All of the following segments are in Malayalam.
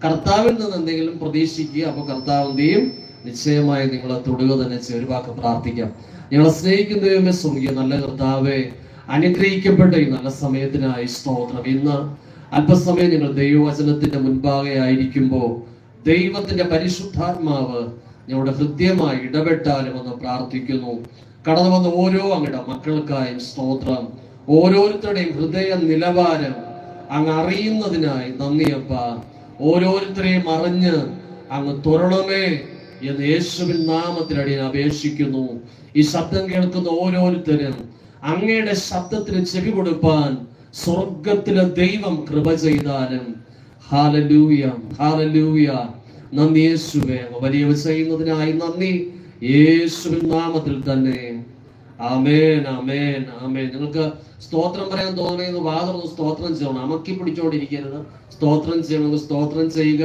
കർത്താവിൽ നിന്ന് എന്തെങ്കിലും പ്രതീക്ഷിക്കുക. അപ്പൊ കർത്താവ് എന്ത് ചെയ്യും? നിശ്ചയമായി നിങ്ങളെ തൊടുക തന്നെ ചെയ്യും. ഒരു വാക്ക് പ്രാർത്ഥിക്കാം. ഞങ്ങളെ സ്നേഹിക്കുന്ന ദൈവമേ, സ്വർഗീയ നല്ല കർത്താവേ, അനുഗ്രഹിക്കപ്പെട്ട ഈ നല്ല സമയത്തിനായി സ്തോത്രം. ഇന്ന് അല്പസമയം ഞങ്ങൾ ദൈവവചനത്തിന്റെ മുൻപാകെ ആയിരിക്കുമ്പോൾ ദൈവത്തിന്റെ പരിശുദ്ധാത്മാവ് ഞങ്ങളുടെ ഹൃദ്യമായി ഇടപെട്ടാലും എന്ന് പ്രാർത്ഥിക്കുന്നു. കടന്നു വന്ന ഓരോ അങ്ങയുടെ മക്കൾക്കായും സ്തോത്രം. ഓരോരുത്തരുടെയും ഹൃദയ നിലവാരം അങ്ങ് അറിയുന്നതിനായി നന്ദിയപ്പ. ഓരോരുത്തരെയും അറിഞ്ഞ് അങ്ങ് തുറണമേ എന്ന് യേശുവിൻ നാമത്തിൽ അടിയൻ അപേക്ഷിക്കുന്നു. ഈ ശബ്ദം കേൾക്കുന്ന ഓരോരുത്തരും അങ്ങയുടെ ശബ്ദത്തിന് ചെവി കൊടുപ്പാൻ സ്വർഗത്തിലെ ദൈവം കൃപ ചെയ്താലും. Hallelujah, hallelujah. നന്ദി യേശുവേ, വലിയ ചെയ്യുന്നതിനായി നന്ദി. യേശുവിൻ നാമത്തിൽ തന്നെ ആമേൻ, ആമേൻ, ആമേൻ. നിങ്ങൾക്ക് സ്തോത്രം പറയാൻ തോന്നുന്നത് വാദം സ്തോത്രം ചെയ്യണം. അമക്കി പിടിച്ചോണ്ടിരിക്കരുത്. സ്തോത്രം ചെയ്യണമെങ്കിൽ സ്തോത്രം ചെയ്യുക.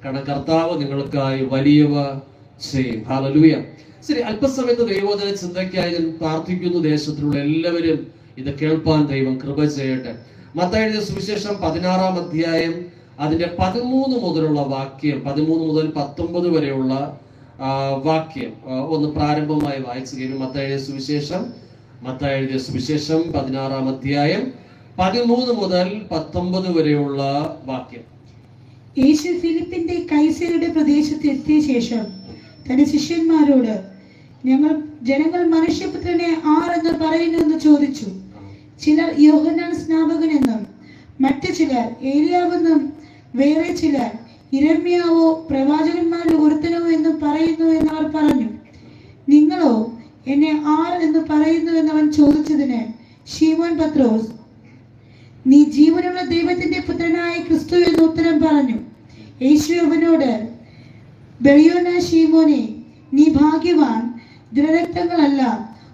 കാരണം കർത്താവ് നിങ്ങൾക്കായി വലിയവ ചെയ്യും. ഹല്ലേലൂയ. ശരി, അല്പസമയത്ത് ദൈവവചന ചിന്തയ്ക്കായി ഞാൻ പ്രാർത്ഥിക്കുന്നു. ദേശത്തിലുള്ള എല്ലാവരും ഇത് കേൾപ്പാൻ ദൈവം കൃപ ചെയ്യട്ടെ. മത്തായി എഴുതിയ സുവിശേഷം 16-ാം അധ്യായം അതിന്റെ 13 മുതലുള്ള വാക്യം, 13 മുതൽ 19 വരെയുള്ള വാക്യം ഒന്ന് പ്രാരംഭമായി വായിച്ചു കഴിയും. മത്തായി എഴുതിയ സുവിശേഷം 16-ാം അധ്യായം 13 മുതൽ 19 വരെയുള്ള വാക്യം. യേശു ഫിലിപ്പിന്റെ കൈസരുടെ പ്രദേശത്ത് എത്തിയ ശേഷം തന്റെ ശിഷ്യന്മാരോട്, ജനങ്ങൾ മനുഷ്യപുത്രനെ ആരെന്ന് പറയുന്നു എന്ന് ചോദിച്ചു. ചിലർ യോഹന്നാൻ സ്നാപകനെന്നും മറ്റു ചിലർ ഏലിയാവെന്നും വേറെ ചിലർ യിരെമ്യാവോ പ്രവാചകന്മാരിൽ ഒരുത്തനോ എന്നും പറയുന്നു എന്നവർ പറഞ്ഞു. നിങ്ങളോ എന്നെ ആർ എന്ന് പറയുന്നു എന്നവൻ ചോദിച്ചതിന് ശീമോൻ പത്രോസ്, നീ ജീവനുള്ള ദൈവത്തിന്റെ പുത്രനായ ക്രിസ്തു എന്ന് ഉത്തരം പറഞ്ഞു. യേശു അവനോട്, ബെറിയോനാ ശീമോനെ, നീ ഭാഗ്യവാൻ. ദൃഢരക്തങ്ങളല്ല,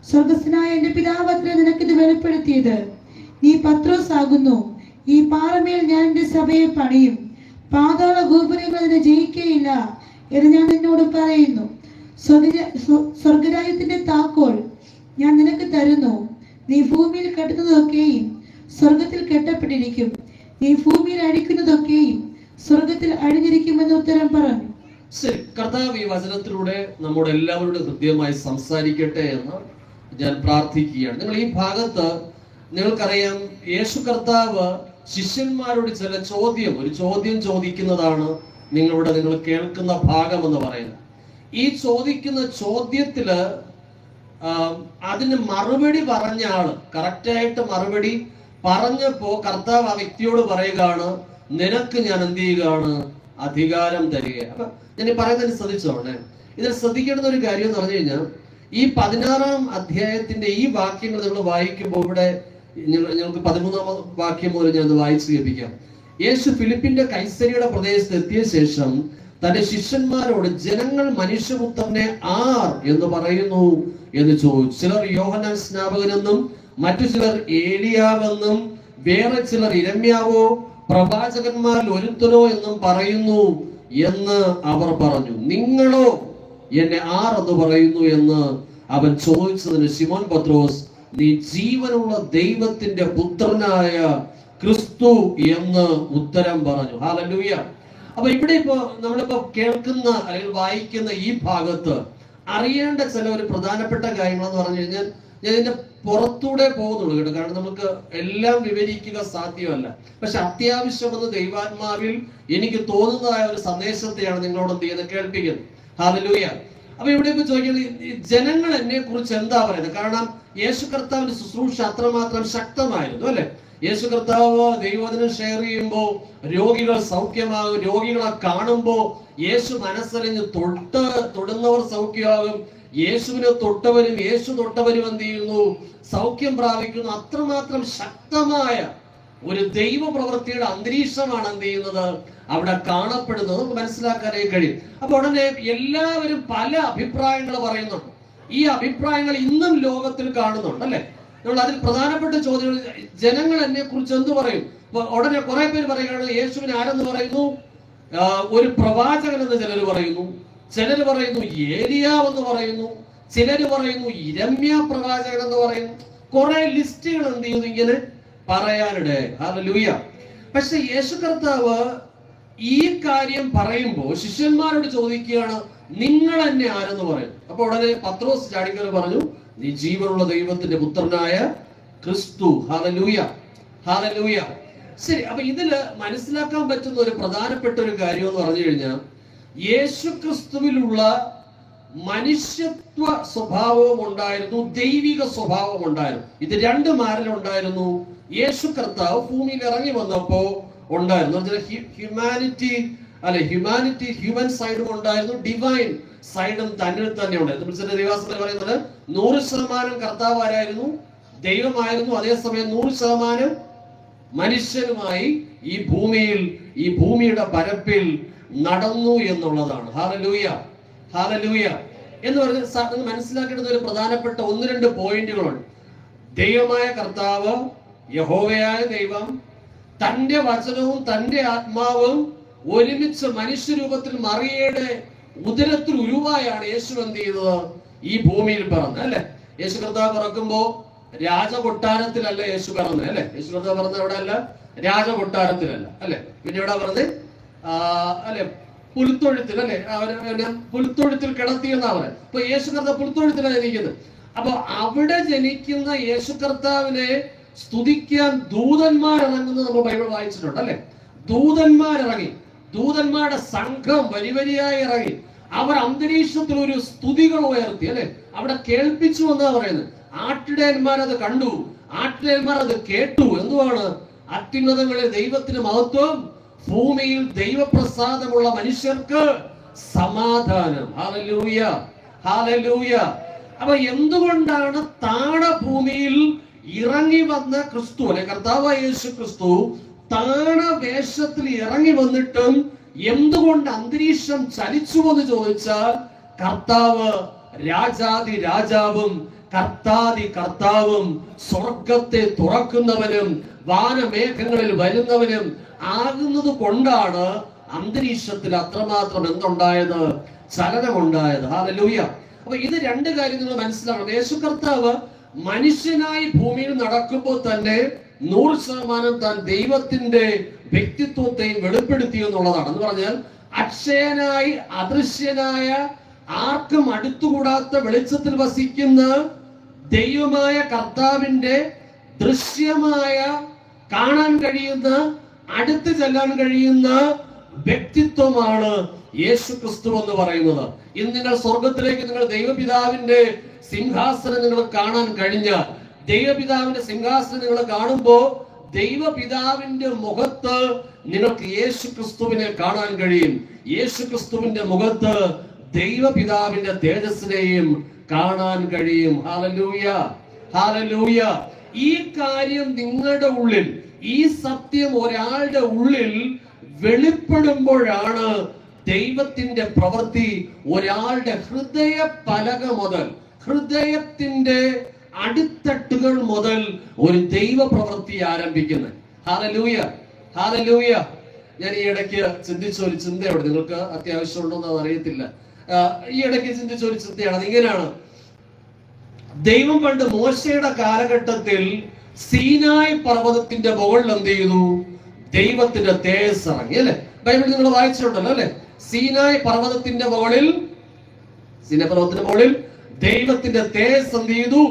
സ്വർഗസ്ഥനായ എന്റെ പിതാവത്രേ നിനക്കിത് വെളിപ്പെടുത്തിയത്. നീ പത്രോസ് ആകുന്നു. ഈ പാറമേൽ ഞാൻ എന്റെ സഭയെ പണിയും. പാതാള ഗോപുരങ്ങൾ അതിനെ ജയിക്കുകയില്ല എന്ന് ഞാൻ നിന്നോട് പറയുന്നു. സ്വർഗരാജ്യത്തിന്റെ താക്കോൽ ഞാൻ നിനക്ക് തരുന്നു. നീ ഭൂമിയിൽ കെട്ടുന്നതൊക്കെയും സ്വർഗത്തിൽ കെട്ടപ്പെട്ടിരിക്കും. നീ ഭൂമിയിൽ അഴിക്കുന്നതൊക്കെയും സ്വർഗത്തിൽ അഴിഞ്ഞിരിക്കുമെന്ന് ഉത്തരം പറഞ്ഞു. ശരി, കർത്താവ് ഈ വചനത്തിലൂടെ നമ്മുടെ എല്ലാവരോടും ഹൃദ്യമായി സംസാരിക്കട്ടെ എന്ന് ഞാൻ പ്രാർത്ഥിക്കുകയാണ്. നിങ്ങൾ ഈ ഭാഗത്ത് നിങ്ങൾക്കറിയാം, യേശു കർത്താവ് ശിഷ്യന്മാരോട് ഒരു ചോദ്യം ചോദിക്കുന്നതാണ് നിങ്ങൾ കേൾക്കുന്ന ഭാഗം എന്ന് പറയുന്നത്. ഈ ചോദിക്കുന്ന ചോദ്യത്തില് അതിന് മറുപടി പറഞ്ഞ ആള് കറക്റ്റായിട്ട് മറുപടി പറഞ്ഞപ്പോ കർത്താവ് ആ വ്യക്തിയോട് പറയുകയാണ്, നിനക്ക് ഞാൻ എന്ത് ചെയ്യുകയാണ്? അധികാരം തരിക. അപ്പൊ ഞാൻ പറയുന്നതിന് ശ്രദ്ധിച്ചോണേ. ഇതിൽ ശ്രദ്ധിക്കേണ്ട ഒരു കാര്യം എന്ന് പറഞ്ഞു കഴിഞ്ഞാൽ, ഈ 16-ാം അധ്യായത്തിന്റെ ഈ വാക്യങ്ങൾ നിങ്ങൾ വായിക്കുമ്പോൾ ഇവിടെ ഞങ്ങൾക്ക് 13-ാം വാക്യം മുതൽ ഞാൻ വായിച്ചു കേൾപ്പിക്കാം. യേശു ഫിലിപ്പിന്റെ കൈസരിയുടെ പ്രദേശത്ത് എത്തിയ ശേഷം തന്റെ ശിഷ്യന്മാരോട്, ജനങ്ങൾ മനുഷ്യപുത്രനെ ആർ എന്ന് പറയുന്നു എന്ന് ചോദിച്ചു. ചിലർ യോഹന്നാൻ സ്നാപകനെന്നും മറ്റു ചിലർ ഏലിയാവെന്നും വേറെ ചിലർ യിരെമ്യാവോ പ്രവാചകന്മാരിൽ ഒരുത്തനോ എന്നും പറയുന്നു എന്ന് അവർ പറഞ്ഞു. നിങ്ങളോ എന്നെ ആർ എന്ന് പറയുന്നു എന്ന് അവൻ ചോദിച്ചതിന് ശിമോൻ പത്രോസ്, നീ ജീവനുള്ള ദൈവത്തിന്റെ പുത്രനായ ക്രിസ്തു എന്ന് ഉത്തരം പറഞ്ഞു. ഹല്ലേലൂയ. അപ്പൊ ഇവിടെ നമ്മളിപ്പോ കേൾക്കുന്ന അല്ലെങ്കിൽ വായിക്കുന്ന ഈ ഭാഗത്ത് അറിയേണ്ട ചില ഒരു പ്രധാനപ്പെട്ട കാര്യങ്ങൾ എന്ന് പറഞ്ഞു കഴിഞ്ഞാൽ, ഞാൻ ഇതിന്റെ പുറത്തൂടെ പോകുന്നുള്ളൂ കേട്ടോ. കാരണം നമുക്ക് എല്ലാം വിവരിക്കുക സാധ്യമല്ല. പക്ഷെ അത്യാവശ്യമെന്ന് ദൈവാത്മാവിൽ എനിക്ക് തോന്നുന്നതായ ഒരു സന്ദേശത്തെയാണ് നിങ്ങളോട് എന്ത് ചെയ്യുന്നത്, കേൾപ്പിക്കുന്നത്. ഹല്ലേലൂയ. അപ്പൊ ഇവിടെ ഇപ്പൊ ചോദിക്കുന്നത്, ജനങ്ങൾ എന്നെ കുറിച്ച് എന്താ പറയുന്നത്? കാരണം യേശു കർത്താവിന്റെ ശുശ്രൂഷ അത്രമാത്രം ശക്തമായിരുന്നു, അല്ലെ? യേശു കർത്താവ് ദൈവവചനം ഷെയർ ചെയ്യുമ്പോൾ രോഗികൾ സൗഖ്യമാകും. രോഗികളെ കാണുമ്പോൾ യേശു മനസ്സറിഞ്ഞ് തൊടുന്നവർ സൗഖ്യമാകും. യേശുവിനെ തൊട്ടവരും യേശു തൊട്ടവരും എന്ത് ചെയ്യുന്നു? സൗഖ്യം പ്രാപിക്കുന്നു. അത്രമാത്രം ശക്തമായ ഒരു ദൈവ പ്രവൃത്തിയുടെ അന്തരീക്ഷമാണ് എന്ത് ചെയ്യുന്നത്, അവിടെ കാണപ്പെടുന്നത്. നമുക്ക് മനസ്സിലാക്കാനായി കഴിയും. അപ്പൊ ഉടനെ എല്ലാവരും പല അഭിപ്രായങ്ങൾ പറയുന്നുണ്ട്. ഈ അഭിപ്രായങ്ങൾ ഇന്നും ലോകത്തിൽ കാണുന്നുണ്ട്, അല്ലെ? നമ്മൾ അതിൽ പ്രധാനപ്പെട്ട ചോദ്യങ്ങൾ, ജനങ്ങൾ എന്നെ കുറിച്ച് എന്ത് പറയും? ഉടനെ കുറെ പേര് പറയുകയാണ്, യേശുവിനെ ആരെന്ന് പറയുന്നു? ഒരു പ്രവാചകൻ എന്ന് ചിലർ പറയുന്നു. ചിലർ പറയുന്നു ഏലിയാവെന്ന് പറയുന്നു. ചിലർ പറയുന്നു യിരെമ്യാ പ്രവാചകൻ എന്ന് പറയുന്നു. കുറെ ലിസ്റ്റുകൾ എന്ത് ചെയ്യുന്നു ഇങ്ങനെ പറയാനിടെ. ഹല്ലേലൂയ. പക്ഷെ യേശു കർത്താവ് ഈ കാര്യം പറയുമ്പോൾ ശിഷ്യന്മാരോട് ചോദിക്കുകയാണ്, നിങ്ങൾ എന്നെ ആരെന്ന് പറയും. അപ്പൊ ഉടനെ പത്രോസ് ചാടിക്കറി പറഞ്ഞു, നീ ജീവനുള്ള ദൈവത്തിന്റെ പുത്രനായ ക്രിസ്തു. Hallelujah, hallelujah. ശരി, അപ്പൊ ഇതില് മനസ്സിലാക്കാൻ പറ്റുന്ന ഒരു പ്രധാനപ്പെട്ട ഒരു കാര്യം എന്ന് പറഞ്ഞു കഴിഞ്ഞാൽ, യേശു ക്രിസ്തുവിലുള്ള മനുഷ്യത്വ സ്വഭാവവും ഉണ്ടായിരുന്നു, ദൈവിക സ്വഭാവം ഉണ്ടായിരുന്നു. ഇത് രണ്ടും ആരിലുണ്ടായിരുന്നു? യേശു കർത്താവ് ഭൂമിയിൽ ഇറങ്ങി വന്നപ്പോ ഉണ്ടായിരുന്നു. ഹ്യൂമാനിറ്റി ഹ്യൂമൻ സൈഡും ഉണ്ടായിരുന്നു, ഡിവൈൻ സൈഡും തന്നിൽ തന്നെ ഉണ്ടായിരുന്നു. ദേവാസത്തിൽ പറയുന്നത് 100% കർത്താവ് ആരായിരുന്നു? ദൈവമായിരുന്നു. അതേസമയം 100% മനുഷ്യനുമായി ഈ ഭൂമിയുടെ പരപ്പിൽ നടന്നു എന്നുള്ളതാണ്. Hallelujah, hallelujah. എന്ന് പറഞ്ഞ് മനസ്സിലാക്കേണ്ടുന്ന ഒരു പ്രധാനപ്പെട്ട 1-2 പോയിന്റുകളുണ്ട്. ദൈവമായ കർത്താവ്, യഹോവയായ ദൈവം, തന്റെ വചനവും തന്റെ ആത്മാവും ഒരുമിച്ച് മനുഷ്യരൂപത്തിൽ മറിയയുടെ ഉദരത്തിൽ ഉരുവായാണ് യേശു എന്ത് ചെയ്തത്? ഈ ഭൂമിയിൽ പിറന്നത്, അല്ലെ? യേശു കർത്താവ് പിറക്കുമ്പോ രാജകൊട്ടാരത്തിലല്ല യേശു പിറന്നത്, അല്ലെ? യേശു കർത്താവ് പിറന്നത് എവിടെ അല്ല? രാജകൊട്ടാരത്തിലല്ല, അല്ലെ? പിന്നെ എവിടെ പറഞ്ഞത്? അല്ലെ, പുൽത്തൊഴുത്തിൽ, അല്ലെ? പുൽത്തൊഴുത്തിൽ കിടത്തി എന്നാ പറയുന്നത്. അപ്പൊ യേശു കർത്താവ് പുൽത്തൊഴുത്തിലാണ് ജനിക്കുന്നത്. അപ്പൊ അവിടെ ജനിക്കുന്ന യേശു കർത്താവിനെ സ്തുതിക്കാൻ ദൂതന്മാരിറങ്ങുന്നത് നമ്മൾ ബൈബിൾ വായിച്ചിട്ടുണ്ട്, അല്ലെ? ദൂതന്മാരിറങ്ങി, ദൂതന്മാരുടെ സംഘം വരിവരിയായി ഇറങ്ങി. അവർ അന്തരീക്ഷത്തിൽ ഒരു സ്തുതികൾ ഉയർത്തി, അല്ലെ? അവിടെ കേൾപ്പിച്ചു എന്നാ പറയുന്നത്. ആട്ടിടയന്മാർ അത് കണ്ടു, ആട്ടിടയന്മാർ അത് കേട്ടു. എന്തുവാണ്? അത്യുന്നതങ്ങളിൽ ദൈവത്തിന് മഹത്വം, ഭൂമിയിൽ ദൈവപ്രസാദമുള്ള മനുഷ്യർക്ക് സമാധാനം. Hallelujah, hallelujah. അപ്പൊ എന്തുകൊണ്ടാണ് താണഭൂമിയിൽ ഇറങ്ങി വന്ന ക്രിസ്തു, അല്ലെ കർത്താവായ യേശു ക്രിസ്തു താണ വേഷത്തിൽ ഇറങ്ങി വന്നിട്ടും എന്തുകൊണ്ട് അന്തരീക്ഷം ചലിച്ചു എന്ന് ചോദിച്ചാൽ, കർത്താവ് രാജാതി രാജാവും കർത്താതി കർത്താവും സ്വർഗത്തെ തുറക്കുന്നവനും വാനമേഘങ്ങളിൽ വരുന്നവനും ആകുന്നത് കൊണ്ടാണ് അന്തരീക്ഷത്തിൽ അത്രമാത്രം എന്തുണ്ടായത്? ചലനമുണ്ടായത്. ഹല്ലേലൂയ. അപ്പൊ ഇത് 2 കാര്യം നിങ്ങൾ മനസ്സിലാക്കണം. യേശു കർത്താവ് മനുഷ്യനായി ഭൂമിയിൽ നടക്കുമ്പോൾ തന്നെ 100% താൻ ദൈവത്തിന്റെ വ്യക്തിത്വത്തെയും വെളിപ്പെടുത്തി എന്നുള്ളതാണ്. എന്ന് പറഞ്ഞാൽ അക്ഷയനായി, അദൃശ്യനായ, ആർക്കും അടുത്തുകൂടാത്ത വെളിച്ചത്തിൽ വസിക്കുന്ന ദൈവമായ കർത്താവിന്റെ ദൃശ്യമായ, കാണാൻ കഴിയുന്ന, അടുത്ത് ചെല്ലാൻ കഴിയുന്ന വ്യക്തിത്വമാണ് യേശു ക്രിസ്തു എന്ന് പറയുന്നത്. ഇന്ന് നിങ്ങൾ സ്വർഗത്തിലേക്ക്, നിങ്ങൾ ദൈവപിതാവിന്റെ സിംഹാസനം നിങ്ങൾ കാണാൻ കഴിഞ്ഞാൽ, ദൈവപിതാവിന്റെ സിംഹാസനം നിങ്ങൾ കാണുമ്പോ ദൈവപിതാവിന്റെ മുഖത്ത് നിങ്ങൾക്ക് യേശു ക്രിസ്തുവിനെ കാണാൻ കഴിയും. യേശു ക്രിസ്തുവിന്റെ മുഖത്ത് ദൈവപിതാവിന്റെ തേജസ്സിനെയും കാണാൻ കഴിയും. Hallelujah, hallelujah. ഈ കാര്യം നിങ്ങളുടെ ഉള്ളിൽ, ഈ സത്യം ഒരാളുടെ ഉള്ളിൽ വെളിപ്പെടുമ്പോഴാണ് ദൈവത്തിന്റെ പ്രവൃത്തി ഒരാളുടെ ഹൃദയ പലക മുതൽ, ഹൃദയത്തിന്റെ അടിത്തട്ടുകൾ മുതൽ ഒരു ദൈവ പ്രവൃത്തി ആരംഭിക്കുന്നത്. Hallelujah, hallelujah. ഞാൻ ഈ ഇടയ്ക്ക് ചിന്തിച്ച ഒരു ചിന്തയോട്, നിങ്ങൾക്ക് അത്യാവശ്യം ഉണ്ടോന്ന് അറിയത്തില്ല, ഈ ഇടയ്ക്ക് ചിന്തിച്ച ഒരു ചിന്തയാണ്. അതിങ്ങനെയാണ്, ദൈവം പണ്ട് മോശയുടെ കാലഘട്ടത്തിൽ സീനായ് പർവ്വതത്തിന്റെ മുകളിൽ എന്ത് ചെയ്തു? ദൈവത്തിന്റെ തേജസ് ഇറങ്ങി, അല്ലെ? ബൈബിൾ നിങ്ങൾ വായിച്ചിട്ടുണ്ടല്ലോ, അല്ലെ? സീനായ് പർവ്വതത്തിന്റെ മുകളിൽ ദൈവത്തിന്റെ തേജസ് എന്ത് ചെയ്തു?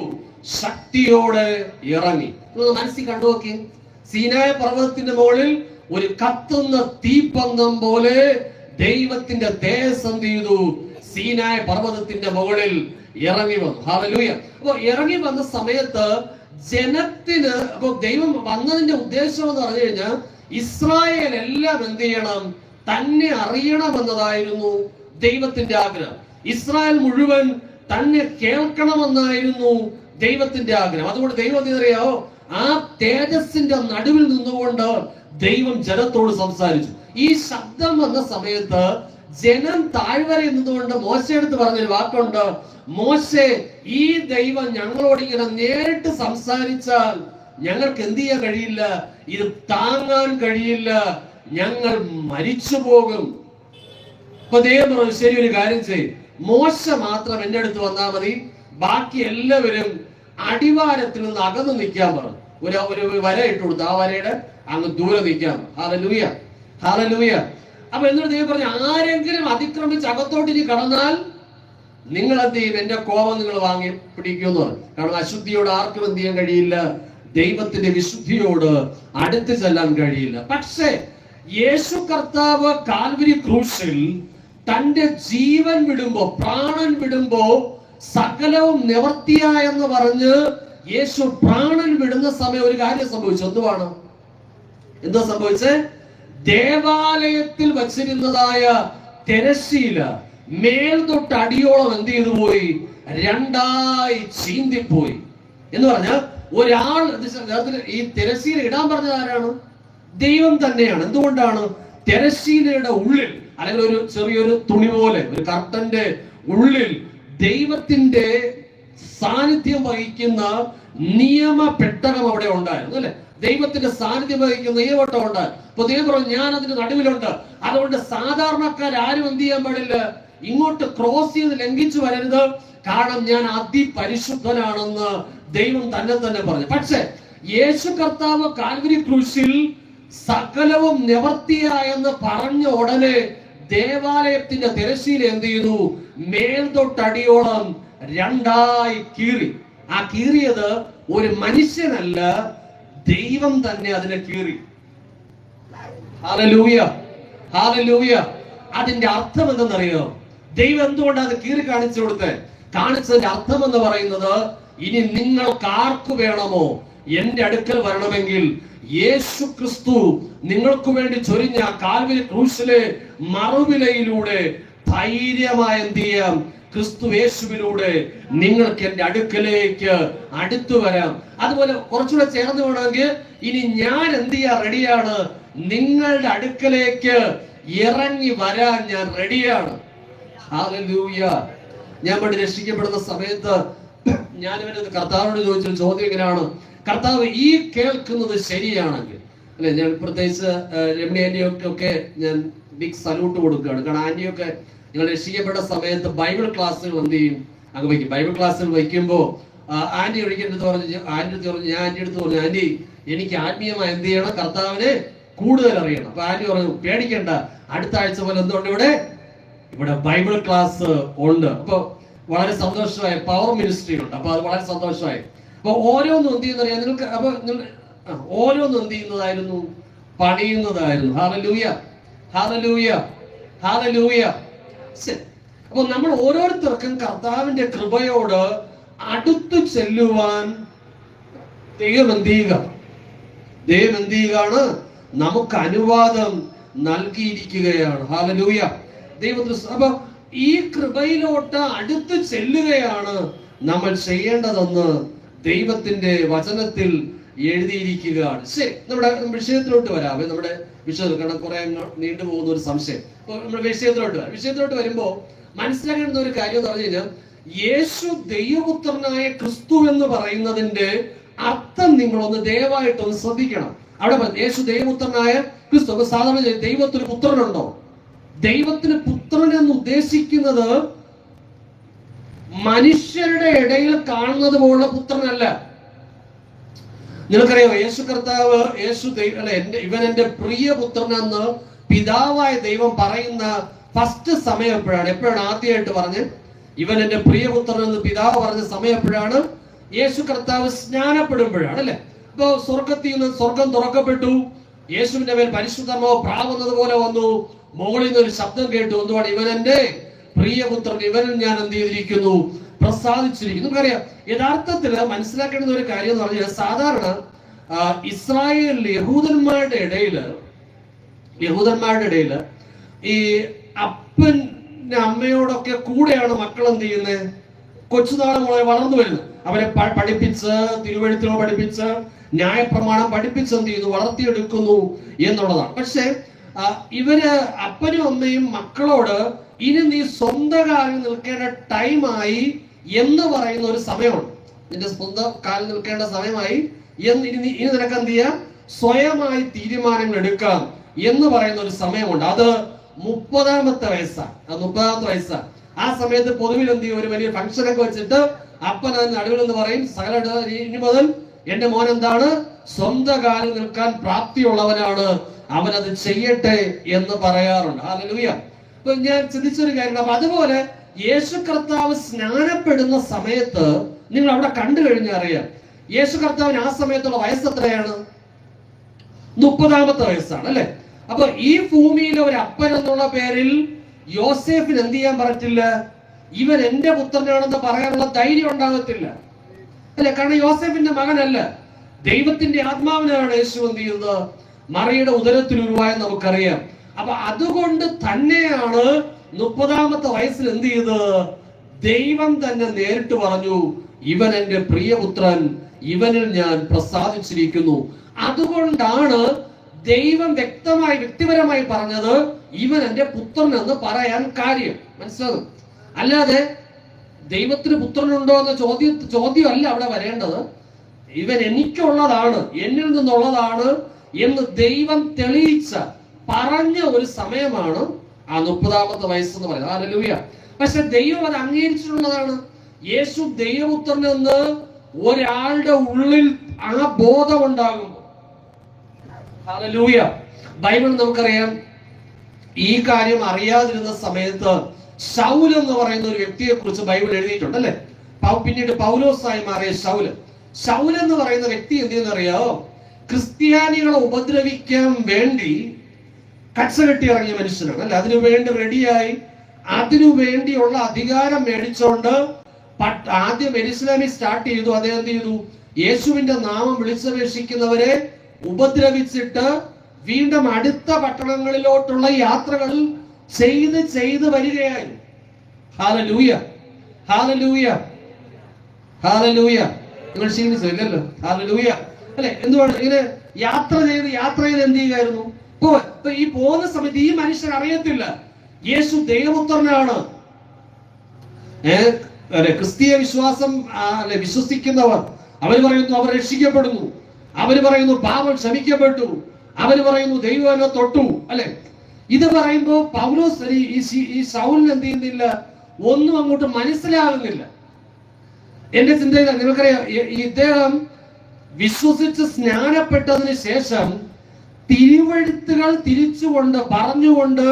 ശക്തിയോടെ ഇറങ്ങി. മനസ്സിൽ കണ്ടു നോക്കി. സീനായ് പർവ്വതത്തിന്റെ മുകളിൽ ഒരു കത്തുന്ന തീപ്പന്തം പോലെ ദൈവത്തിന്റെ തേജസ് എന്ത് ചെയ്തു? സീനായ് പർവ്വതത്തിന്റെ മുകളിൽ ഇറങ്ങി വന്നു. ഹല്ലേലൂയ. അപ്പൊ ഇറങ്ങി വന്ന സമയത്ത് ജനത്തിന്, അപ്പൊ ദൈവം വന്നതിന്റെ ഉദ്ദേശം എന്ന് പറഞ്ഞു കഴിഞ്ഞാൽ ഇസ്രായേൽ എല്ലാം എന്ത് ചെയ്യണം? തന്നെ അറിയണമെന്നതായിരുന്നു ദൈവത്തിന്റെ ആഗ്രഹം. ഇസ്രായേൽ മുഴുവൻ തന്നെ കേൾക്കണമെന്നായിരുന്നു ദൈവത്തിന്റെ ആഗ്രഹം. അതുകൊണ്ട് ദൈവം അറിയാവോ, ആ തേജസ്സിന്റെ നടുവിൽ നിന്നുകൊണ്ട് ദൈവം ജനത്തോട് സംസാരിച്ചു. ഈ ശബ്ദം വന്ന സമയത്ത് ജനം താഴ്വരയിൽ നിന്നുകൊണ്ട് മോശയെടുത്ത് പറഞ്ഞൊരു വാക്കുണ്ട്, മോശെ, ഈ ദൈവം ഞങ്ങളോട് ഇങ്ങനെ നേരിട്ട് സംസാരിച്ചാൽ ഞങ്ങൾക്ക് എന്ത് ചെയ്യാൻ കഴിയില്ല, ഇത് താങ്ങാൻ കഴിയില്ല, ഞങ്ങൾ മരിച്ചു പോകും. അപ്പൊ ദൈവം പറഞ്ഞു, ശരി, ഒരു കാര്യം ചെയ്യും, മോശ മാത്രം എന്റെ അടുത്ത് വന്നാൽ മതി, ബാക്കി എല്ലാവരും അടിവാരത്തിൽ നിന്ന് അകന്ന് നിൽക്കാൻ പറഞ്ഞു. ഒരു വര ഇട്ട് കൊടുത്തു, ആ വരയുടെ അങ്ങ് ദൂരെ നിൽക്കാം. Hallelujah, hallelujah. അപ്പൊ എന്നിട്ട് ദൈവം പറഞ്ഞു, ആരെങ്കിലും അതിക്രമിച്ച് അകത്തോട്ട് ഇനി കടന്നാൽ നിങ്ങൾ എന്ത് ചെയ്യും? എന്റെ കോപം നിങ്ങൾ വാങ്ങി പിടിക്കുമെന്ന് പറഞ്ഞു. കാരണം അശുദ്ധിയോട് ആർക്കും എന്ത് ചെയ്യാൻ കഴിയില്ല? ദൈവത്തിന്റെ വിശുദ്ധിയോട് അടുത്ത് ചെല്ലാൻ കഴിയില്ല. പക്ഷേ യേശു കർത്താവ് കാൽവരി ക്രൂശിൽ തന്റെ ജീവൻ വിടുമ്പോ, പ്രാണൻ വിടുമ്പോ സകലവും നിവർത്തിയായെന്ന് പറഞ്ഞ് യേശു പ്രാണൻ വിടുന്ന സമയം ഒരു കാര്യം സംഭവിച്ചു. എന്തുവാണ്? എന്താ സംഭവിച്ചേ? ദേവാലയത്തിൽ വച്ചിരുന്നതായ തിരശ്ശീല മേൽ തൊട്ട് അടിയോളം എന്ത് ചെയ്തു പോയി? രണ്ടായി ചീന്തിപ്പോയി. എന്ന് പറഞ്ഞാൽ ഒരാൾ ഈ തിരശ്ശീല ഇടാൻ പറഞ്ഞത് ആരാണ്? ദൈവം തന്നെയാണ്. എന്തുകൊണ്ടാണ്? തിരശ്ശീലയുടെ ഉള്ളിൽ, അല്ലെങ്കിൽ ഒരു ചെറിയൊരു തുണി പോലെ ഒരു കർട്ടന്റെ ഉള്ളിൽ ദൈവത്തിന്റെ സാന്നിധ്യം വഹിക്കുന്ന നിയമ പെട്ടകം അവിടെ ഉണ്ടായിരുന്നു, അല്ലെ? ദൈവത്തിന്റെ സാന്നിധ്യം വഹിക്കുന്ന നിയമവട്ടം ഉണ്ടായി. അപ്പൊ ദൈവം പറഞ്ഞു, ഞാൻ അതിന്റെ നടുവിലുണ്ട്. അതുകൊണ്ട് സാധാരണക്കാരും എന്ത് ചെയ്യാൻ പാടില്ല? ഇങ്ങോട്ട് ക്രോസ് ചെയ്ത് ലംഘിച്ചു വരരുത്, കാരണം ഞാൻ അതിപരിശുദ്ധനാണെന്ന് ദൈവം തന്നെ പറഞ്ഞു. പക്ഷെ യേശു കർത്താവ് കാൽവരി ക്രൂശിൽ സകലവും നിവർത്തിയായെന്ന് പറഞ്ഞ ഉടനെ ദേവാലയത്തിന്റെ തിരശ്ശീല എന്ത് ചെയ്തു? മേൽ തൊട്ടടിയോളം രണ്ടായി കീറി. ആ കീറിയത് ഒരു മനുഷ്യനല്ല, ദൈവം തന്നെ അതിനെ കീറി. Hallelujah, hallelujah. അതിന്റെ അർത്ഥം എന്തെന്നറിയോ? ദൈവം എന്തുകൊണ്ടാണ് അത് കീറി കാണിച്ചു കൊടുത്തത്? കാണിച്ചതിന്റെ അർത്ഥം എന്ന് പറയുന്നത്, ഇനി നിങ്ങൾക്ക് ആർക്ക് വേണമോ എന്റെ അടുക്കൽ വരണമെങ്കിൽ യേശു ക്രിസ്തു നിങ്ങൾക്ക് വേണ്ടി ചൊരിഞ്ഞ കാൽവരി ക്രൂശിലെ മറുവിലയിലൂടെ ധൈര്യമായി എന്ത് ചെയ്യാം? ക്രിസ്തു യേശുവിലൂടെ നിങ്ങൾക്ക് എന്റെ അടുക്കലേക്ക് അടുത്തു വരാം. അതുപോലെ കുറച്ചുകൂടെ ചേർന്ന് വേണമെങ്കിൽ, ഇനി ഞാൻ എന്ത് ചെയ്യാൻ റെഡിയാണ്? നിങ്ങളുടെ അടുക്കലേക്ക് ഇറങ്ങി വരാൻ ഞാൻ റെഡിയാണ്. ഹല്ലേലൂയ. ഞാൻ പണ്ട് രക്ഷിക്കപ്പെടുന്ന സമയത്ത് ഞാൻ ഇവരത് കർത്താവിനോട് ചോദിച്ചൊരു ചോദ്യം ഇങ്ങനെയാണ്: കർത്താവ്, ഈ കേൾക്കുന്നത് ശരിയാണെങ്കിൽ, അല്ലെ, ഞാൻ പ്രത്യേകിച്ച് രമണി ആന്റിയൊക്കെ ഞാൻ ബിഗ് സല്യൂട്ട് കൊടുക്കുകയാണ്. കാരണം ആന്റിയൊക്കെ നിങ്ങൾ രക്ഷിക്കപ്പെട്ട സമയത്ത് ബൈബിൾ ക്ലാസ്സുകൾ എന്ത് ചെയ്യും? അങ്ങ് വയ്ക്കും. ബൈബിൾ ക്ലാസ്സുകൾ വയ്ക്കുമ്പോൾ ആന്റി ഒരിക്കൽ പറഞ്ഞു, ഞാൻ ആന്റി അടുത്ത് പറഞ്ഞു, ആന്റി, എനിക്ക് ആത്മീയമായി എന്ത് ചെയ്യണം? കർത്താവിനെ കൂടുതൽ അറിയണം. അപ്പൊ ആന്റി പറഞ്ഞു, പേടിക്കണ്ട, അടുത്ത ആഴ്ച പോലെ എന്തുകൊണ്ട് ഇവിടെ ബൈബിൾ ക്ലാസ് ഉണ്ട്. അപ്പൊ വളരെ സന്തോഷമായി. പവർ മിനിസ്ട്രി ഉണ്ട്. അപ്പൊ അത് വളരെ സന്തോഷമായി. അപ്പൊ ഓരോന്നും എന്ത് ചെയ്യുന്നറിയാം നിങ്ങൾക്ക്? അപ്പൊ ഓരോന്നും എന്ത് ചെയ്യുന്നതായിരുന്നു? പണിയുന്നതായിരുന്നു. Hallelujah, hallelujah, hallelujah. അപ്പൊ നമ്മൾ ഓരോരുത്തർക്കും കർത്താവിന്റെ കൃപയോട് അടുത്തു ചെല്ലുവാൻ ദൈവം എന്ത് ചെയ്യുകയാണ്? നമുക്ക് അനുവാദം നൽകിയിരിക്കുകയാണ്. ഹല്ലേലൂയ, ദൈവത്തിന്. അപ്പൊ ഈ കൃപയിലോട്ട് അടുത്ത് ചെല്ലുകയാണ് നമ്മൾ ചെയ്യേണ്ടതെന്ന് ദൈവത്തിന്റെ വചനത്തിൽ എഴുതിയിരിക്കുകയാണ്. ശരി, നമ്മുടെ വിഷയത്തിലോട്ട് വരാമേ. നമ്മുടെ വിഷയത്തിൽ, കാരണം കുറെ നീണ്ടുപോകുന്ന ഒരു സംശയം. അപ്പൊ നമ്മുടെ വിഷയത്തിലോട്ട് വരുമ്പോ മനസ്സിലാക്കേണ്ട ഒരു കാര്യം എന്ന് പറഞ്ഞു കഴിഞ്ഞാൽ, യേശു ദൈവപുത്രനായ ക്രിസ്തു എന്ന് പറയുന്നതിന്റെ അർത്ഥം നിങ്ങളൊന്ന് ദയവായിട്ടൊന്ന് ശ്രദ്ധിക്കണം. അവിടെ യേശു ദൈവപുത്രനായ ക്രിസ്തു. അപ്പൊ സാധാരണ ദൈവത്തിന് പുത്രനുണ്ടോ? ദൈവത്തിന് പുത്രൻ എന്ന് ഉദ്ദേശിക്കുന്നത് മനുഷ്യരുടെ ഇടയിൽ കാണുന്നത് പോലുള്ള പുത്രനല്ല. നിങ്ങൾക്കറിയാമോ, യേശു കർത്താവ്, ഇവൻ എന്റെ പ്രിയപുത്രനെന്ന് പിതാവായ ദൈവം പറയുന്ന ഫസ്റ്റ് സമയം എപ്പോഴാണ് ആദ്യമായിട്ട് പറഞ്ഞ് ഇവൻ എന്റെ പ്രിയപുത്രൻ എന്ന് പിതാവ് പറഞ്ഞ സമയം എപ്പോഴാണ്? യേശു കർത്താവ് സ്നാനപ്പെടുമ്പോഴാണ്, അല്ലെ? അപ്പോ സ്വർഗത്തിൽ നിന്ന് സ്വർഗം തുറക്കപ്പെട്ടു, യേശുവിന്റെ മേൽ പരിശുദ്ധാത്മാവ് പ്രാവുന്നത് പോലെ വന്നു, മുകളിൽ നിന്ന് ഒരു ശബ്ദം കേട്ടു. എന്തുവാണ്? ഇവൻ എന്റെ പ്രിയപുത്രൻ, ഇവനിൽ ഞാൻ എന്ത് ചെയ്തിരിക്കുന്നു? പ്രസാദിച്ചിരിക്കുന്നു. നമുക്കറിയാം, യഥാർത്ഥത്തിൽ മനസ്സിലാക്കേണ്ട ഒരു കാര്യം എന്ന് പറഞ്ഞാൽ, സാധാരണ ഇസ്രായേലിൽ യഹൂദന്മാരുടെ ഇടയില് ഈ അപ്പന്റെ അമ്മയോടൊക്കെ കൂടെയാണ് മക്കൾ എന്ത് ചെയ്യുന്നത്? കൊച്ചുനാളെ മുതൽ വളർന്നു വരുന്നത്. അവരെ പഠിപ്പിച്ച്, തിരുവെഴുത്തിലോ പഠിപ്പിച്ച്, ന്യായപ്രമാണം പഠിപ്പിച്ച് എന്ത് ചെയ്യുന്നു? വളർത്തിയെടുക്കുന്നു എന്നുള്ളതാണ്. പക്ഷെ ഇവര് അപ്പനും അമ്മയും മക്കളോട്, ഇനി നീ സ്വന്തം കാലിൽ നിൽക്കേണ്ട ടൈമായി എന്ന് പറയുന്ന ഒരു സമയമുണ്ട്. നിന്റെ സ്വന്തം കാലിൽ നിൽക്കേണ്ട സമയമായി, ഇനി നിനക്ക് എന്ത് ചെയ്യാം? സ്വയമായി തീരുമാനങ്ങൾ എടുക്കാം എന്ന് പറയുന്ന ഒരു സമയമുണ്ട്. അത് 30-ാമത്തെ വയസ്സാണ്. ആ സമയത്ത് പൊതുവിൽ എന്ത് ചെയ്യും? ഒരു വലിയ ഫംഗ്ഷനൊക്കെ വെച്ചിട്ട് അപ്പൻ അതിന് നടുവിൽ എന്ന് പറയും, ഇനി മുതൽ എന്റെ മോൻ എന്താണ്? സ്വന്തം കാലിൽ നിൽക്കാൻ പ്രാപ്തിയുള്ളവനാണ് അവൻ അത് ചെയ്യട്ടെ എന്ന് പറയാറുണ്ട്. ഹല്ലേലൂയ. അപ്പൊ ഞാൻ ചിന്തിച്ചൊരു കാര്യം, അപ്പൊ അതുപോലെ യേശു കർത്താവ് സ്നാനപ്പെടുന്ന സമയത്ത് നിങ്ങൾ അവിടെ കണ്ടു കഴിഞ്ഞാൽ അറിയാം, യേശു കർത്താവിന് ആ സമയത്തുള്ള വയസ്സ് എത്രയാണ്? 30-ാമത്തെ വയസ്സാണ് അല്ലെ. അപ്പൊ ഈ ഭൂമിയിലെ ഒരു അപ്പൻ എന്നുള്ള പേരിൽ യോസേഫിന് എന്ത് ചെയ്യാൻ പറ്റില്ല? ഇവൻ എന്റെ പുത്രനാണെന്ന് പറയാനുള്ള ധൈര്യം ഉണ്ടാകത്തില്ല അല്ലെ. കാരണം യോസേഫിന്റെ മകനല്ല, ദൈവത്തിന്റെ ആത്മാവിനാണ് യേശു എന്ത് ചെയ്യുന്നത്? മറിയുടെ ഉദരത്തിൽ ഉരുവായെന്ന് നമുക്കറിയാം. അപ്പൊ അതുകൊണ്ട് തന്നെയാണ് 30-ാമത്തെ വയസ്സിൽ എന്ത് ചെയ്തത്? ദൈവം തന്നെ നേരിട്ട് പറഞ്ഞു, ഇവൻ എന്റെ പ്രിയപുത്രൻ, ഇവനിൽ ഞാൻ പ്രസാദിച്ചിരിക്കുന്നു. അതുകൊണ്ടാണ് ദൈവം വ്യക്തിപരമായി പറഞ്ഞത് ഇവൻ എന്റെ പുത്രൻ എന്ന് പറയാൻ കാര്യം. മനസ്സിലാകും? അല്ലാതെ ദൈവത്തിന് പുത്രനുണ്ടോ എന്ന ചോദ്യമല്ല അവിടെ വരേണ്ടത്. ഇവൻ എനിക്കുള്ളതാണ്, എന്നിൽ നിന്നുള്ളതാണ് എന്ന് ദൈവം തെളിയിച്ച പറഞ്ഞ ഒരു സമയമാണ് ആ 30-ാമത്തെ വയസ്സെന്ന് പറയുന്നത്. ഹല്ലേലൂയ. പക്ഷെ ദൈവം അത് അംഗീകരിച്ചിട്ടുള്ളതാണ്. യേശു ദൈവപുത്രനെന്ന് ഒരാളുടെ ഉള്ളിൽ ആ ബോധം ഉണ്ടാകും. ഹല്ലേലൂയ. ബൈബിൾ നമുക്കറിയാം, ഈ കാര്യം അറിയാതിരുന്ന സമയത്ത് ശൗൽ എന്ന് പറയുന്ന ഒരു വ്യക്തിയെ കുറിച്ച് ബൈബിൾ എഴുതിയിട്ടുണ്ട് അല്ലെ. പിന്നീട് പൗലോസായി മാറിയ ശൗൽ എന്ന് പറയുന്ന വ്യക്തി എന്ത് ചെയ്യുന്നറിയാമോ? ക്രിസ്ത്യാനികളെ ഉപദ്രവിക്കാൻ വേണ്ടി കച്ചകെട്ടി ഇറങ്ങിയ മനുഷ്യനാണ് അല്ലെ. അതിനുവേണ്ടി റെഡിയായി, അതിനുവേണ്ടിയുള്ള അധികാരം മേടിച്ചോണ്ട് ആദ്യം യെരുശലേമിൽ സ്റ്റാർട്ട് ചെയ്തു. അദ്ദേഹം എന്ത് ചെയ്തു? യേശുവിന്റെ നാമം വിളിച്ചപേക്ഷിക്കുന്നവരെ ഉപദ്രവിച്ചിട്ട് വീണ്ടും അടുത്ത പട്ടണങ്ങളിലോട്ടുള്ള യാത്രകൾ ചെയ്ത് വരികയായി. Hallelujah, hallelujah, hallelujah. നിങ്ങൾ ക്ഷീണിച്ചില്ലല്ലോ? ഹല്ലേലൂയ അല്ലെ. എന്തുവാണ് ഇങ്ങനെ യാത്ര ചെയ്ത് എന്ത് ചെയ്യുകയായിരുന്നു? ഈ പോകുന്ന സമയത്ത് ഈ മനുഷ്യൻ അറിയത്തില്ല യേശു ദൈവപുത്രനാണ്. ക്രിസ്തീയ വിശ്വാസം വിശ്വസിക്കുന്നവർ അവർ പറയുന്നു അവർ രക്ഷിക്കപ്പെടുന്നു, അവർ പറയുന്നു പാപം ക്ഷമിക്കപ്പെട്ടു, അവർ പറയുന്നു ദൈവം എന്നെ തൊട്ടു അല്ലെ. ഇത് പറയുമ്പോ പൗലോസ് ഈ ശൗലിന് എന്ത് ചെയ്യുന്നില്ല? ഒന്നും അങ്ങോട്ട് മനസ്സിലാകുന്നില്ല. എന്റെ ചിന്തയിൽ നിങ്ങൾക്കറിയാം, ഇദ്ദേഹം വിശ്വസിച്ച് സ്നാനപ്പെട്ടതിന് ശേഷം തിരുവെഴുത്തുകൾ തിരിച്ചുകൊണ്ട് പറഞ്ഞുകൊണ്ട്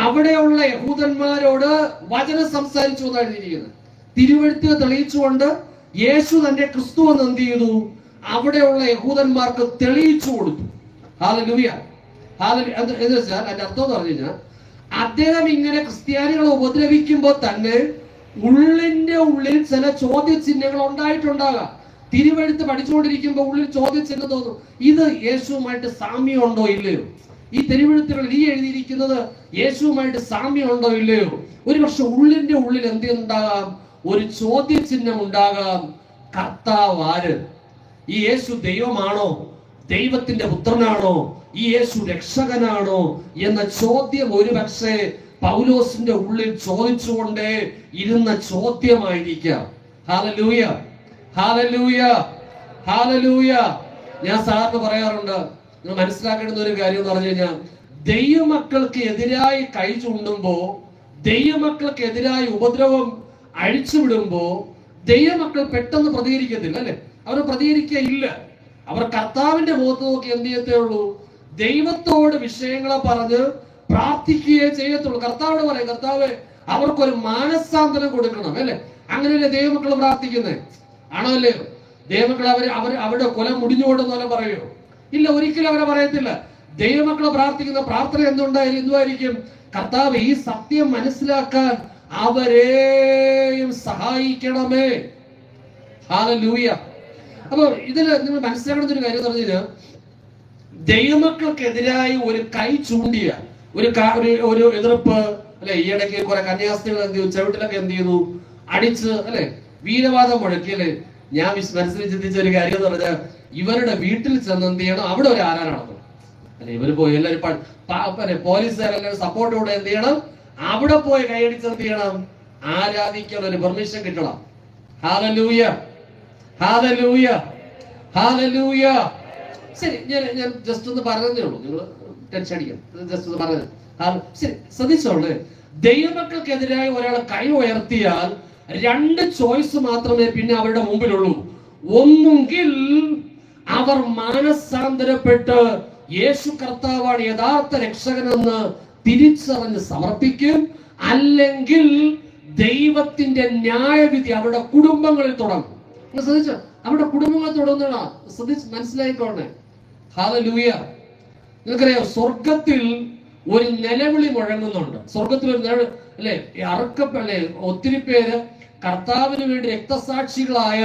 അവിടെയുള്ള യഹൂദന്മാരോട് വചനം സംസാരിച്ചു എന്നാണ് എഴുതിയിരിക്കുന്നത്. തിരുവെഴുത്തുകൾ തെളിയിച്ചുകൊണ്ട് യേശു തന്റെ ക്രിസ്തു എന്ന് എന്ത് ചെയ്തു? അവിടെയുള്ള യഹൂദന്മാർക്ക് തെളിയിച്ചു കൊടുത്തു. ഹല്ലേലൂയ. എന്ന് വെച്ചാൽ അതിന്റെ അർത്ഥം എന്ന് പറഞ്ഞു കഴിഞ്ഞാൽ, അദ്ദേഹം ഇങ്ങനെ ക്രിസ്ത്യാനികളെ ഉപദ്രവിക്കുമ്പോൾ തന്നെ ഉള്ളിന്റെ ഉള്ളിൽ ചില ചോദ്യചിഹ്നങ്ങൾ ഉണ്ടായിട്ടുണ്ടാകാം. തിരുവെഴുത്ത് പഠിച്ചുകൊണ്ടിരിക്കുമ്പോൾ ഉള്ളിൽ ചോദ്യചിഹ്നം തോന്നും, ഇത് യേശുവുമായിട്ട് സാമ്യമുണ്ടോ ഇല്ലയോ? ഈ തിരുവെഴുത്തുകൾ ഈ എഴുതിയിരിക്കുന്നത് യേശുവുമായിട്ട് സാമ്യമുണ്ടോ ഇല്ലയോ? ഒരു പക്ഷെ ഉള്ളിന്റെ ഉള്ളിൽ എന്തുണ്ടാകാം? ഒരു ചോദ്യചിഹ്നം ഉണ്ടാകാം. കർത്താവ് ആര്? ഈ യേശു ദൈവമാണോ? ദൈവത്തിന്റെ പുത്രനാണോ? ഈ യേശു രക്ഷകനാണോ എന്ന ചോദ്യം ഒരു പക്ഷേ പൗലോസിന്റെ ഉള്ളിൽ ചോദിച്ചുകൊണ്ടേ ഇരുന്ന ചോദ്യമായിരിക്കാം. Hallelujah, hallelujah, hallelujah. ഞാൻ സാറിന് പറയാറുണ്ട്, നിങ്ങൾ മനസ്സിലാക്കേണ്ടുന്ന ഒരു കാര്യം എന്ന് പറഞ്ഞു കഴിഞ്ഞാൽ, ദൈവമക്കൾക്ക് എതിരായി കൈ ചൂണ്ടുമ്പോ, ദൈവമക്കൾക്ക് എതിരായി ഉപദ്രവം അഴിച്ചുവിടുമ്പോ ദൈവമക്കൾ പെട്ടെന്ന് പ്രതികരിക്കത്തില്ല അല്ലെ. അവർ പ്രതികരിക്കയില്ല. അവർ കർത്താവിന്റെ മുഖത്ത് നോക്കി എന്ത് ചെയ്യത്തേ ഉള്ളൂ? ദൈവത്തോട് വിഷയങ്ങളെ പറഞ്ഞ് പ്രാർത്ഥിക്കുകയേ ചെയ്യത്തുള്ളൂ. കർത്താവോട് പറയും, കർത്താവ് അവർക്കൊരു മാനസാന്തരം കൊടുക്കണം അല്ലെ. അങ്ങനെയല്ലേ ദൈവമക്കൾ പ്രാർത്ഥിക്കുന്നത്? ആണോ അല്ലേ? ദൈവമക്കൾ അവരുടെ കൊല മുടിഞ്ഞുകൊണ്ടെന്ന് പറയുമോ? ഇല്ല, ഒരിക്കലും അവരെ പറയത്തില്ല. ദൈവമക്കൾ പ്രാർത്ഥിക്കുന്ന പ്രാർത്ഥന എന്തുമായിരിക്കും? കർത്താവ് ഈ സത്യം മനസ്സിലാക്കാൻ അവരെയും സഹായിക്കണമേ. ഹല്ലേലൂയ. അപ്പൊ ഇതില് നിങ്ങൾ മനസ്സിലാക്കുന്ന ഒരു കാര്യം എന്ന് പറഞ്ഞു കഴിഞ്ഞാൽ, ദൈവമക്കൾക്കെതിരായി ഒരു കൈ ചൂണ്ടിയ ഒരു എതിർപ്പ് അല്ലെ. ഈ ഇടയ്ക്ക് കുറെ കന്യാസ്ത്രീകൾ എന്ത് ചെയ്തു? ചവിട്ടിലൊക്കെ എന്ത് ചെയ്തു? അടിച്ച് അല്ലെ, വീരവാദം മുഴക്കി അല്ലെ. ഞാൻ മനസ്സിൽ ചിന്തിച്ച ഒരു കാര്യം എന്ന് പറഞ്ഞാൽ, ഇവരുടെ വീട്ടിൽ ചെന്ന് എന്ത് ചെയ്യണം? അവിടെ ഒരു ആരാധന നടത്തും അല്ലെ. ഇവര് പോയി എല്ലാവരും പോലീസുകാരെല്ലാവരും സപ്പോർട്ടോടെ എന്ത് ചെയ്യണം? അവിടെ പോയി കൈയടിച്ച് എന്ത് ചെയ്യണം? ആരാധിക്കാൻ ഒരു പെർമിഷൻ കിട്ടണം. Hallelujah, hallelujah, hallelujah. ശരി, ഞാൻ ജസ്റ്റ് ഒന്ന് പറഞ്ഞതേ ഉള്ളൂ, നിങ്ങൾ ടെൻഷൻ അടിക്കാം. ജസ്റ്റ് ഒന്ന് പറഞ്ഞത് ശരി. ശ്രദ്ധിച്ചോളൂ, ദൈവമക്കൾക്കെതിരായി ഒരാൾ കൈ ഉയർത്തിയാൽ രണ്ട് ചോയ്സ് മാത്രമേ പിന്നെ അവരുടെ മുമ്പിലുള്ളൂ. ഒന്നുകിൽ അവർ മാനസാന്തരപ്പെട്ട് യേശു കർത്താവാണ് യഥാർത്ഥ രക്ഷകനെന്ന് തിരിച്ചറിഞ്ഞ് സമർപ്പിക്കും. അല്ലെങ്കിൽ ദൈവത്തിന്റെ ന്യായവിധി അവരുടെ കുടുംബങ്ങളിൽ തുടങ്ങും. ശ്രദ്ധിച്ചോ, അവരുടെ കുടുംബങ്ങളിൽ തുടങ്ങുന്ന ശ്രദ്ധിച്ച് മനസ്സിലായിക്കോണേ. ഹല്ലേലൂയ. നിങ്ങൾക്കറിയാം, സ്വർഗത്തിൽ ഒരു നിലവിളി മുഴങ്ങുന്നുണ്ട്. സ്വർഗത്തിൽ ഒരു നിലവിളി അല്ലെ, അറക്കപ്പല്ലേ, ഒത്തിരി പേര് കർത്താവിന് വേണ്ടി രക്തസാക്ഷികളായ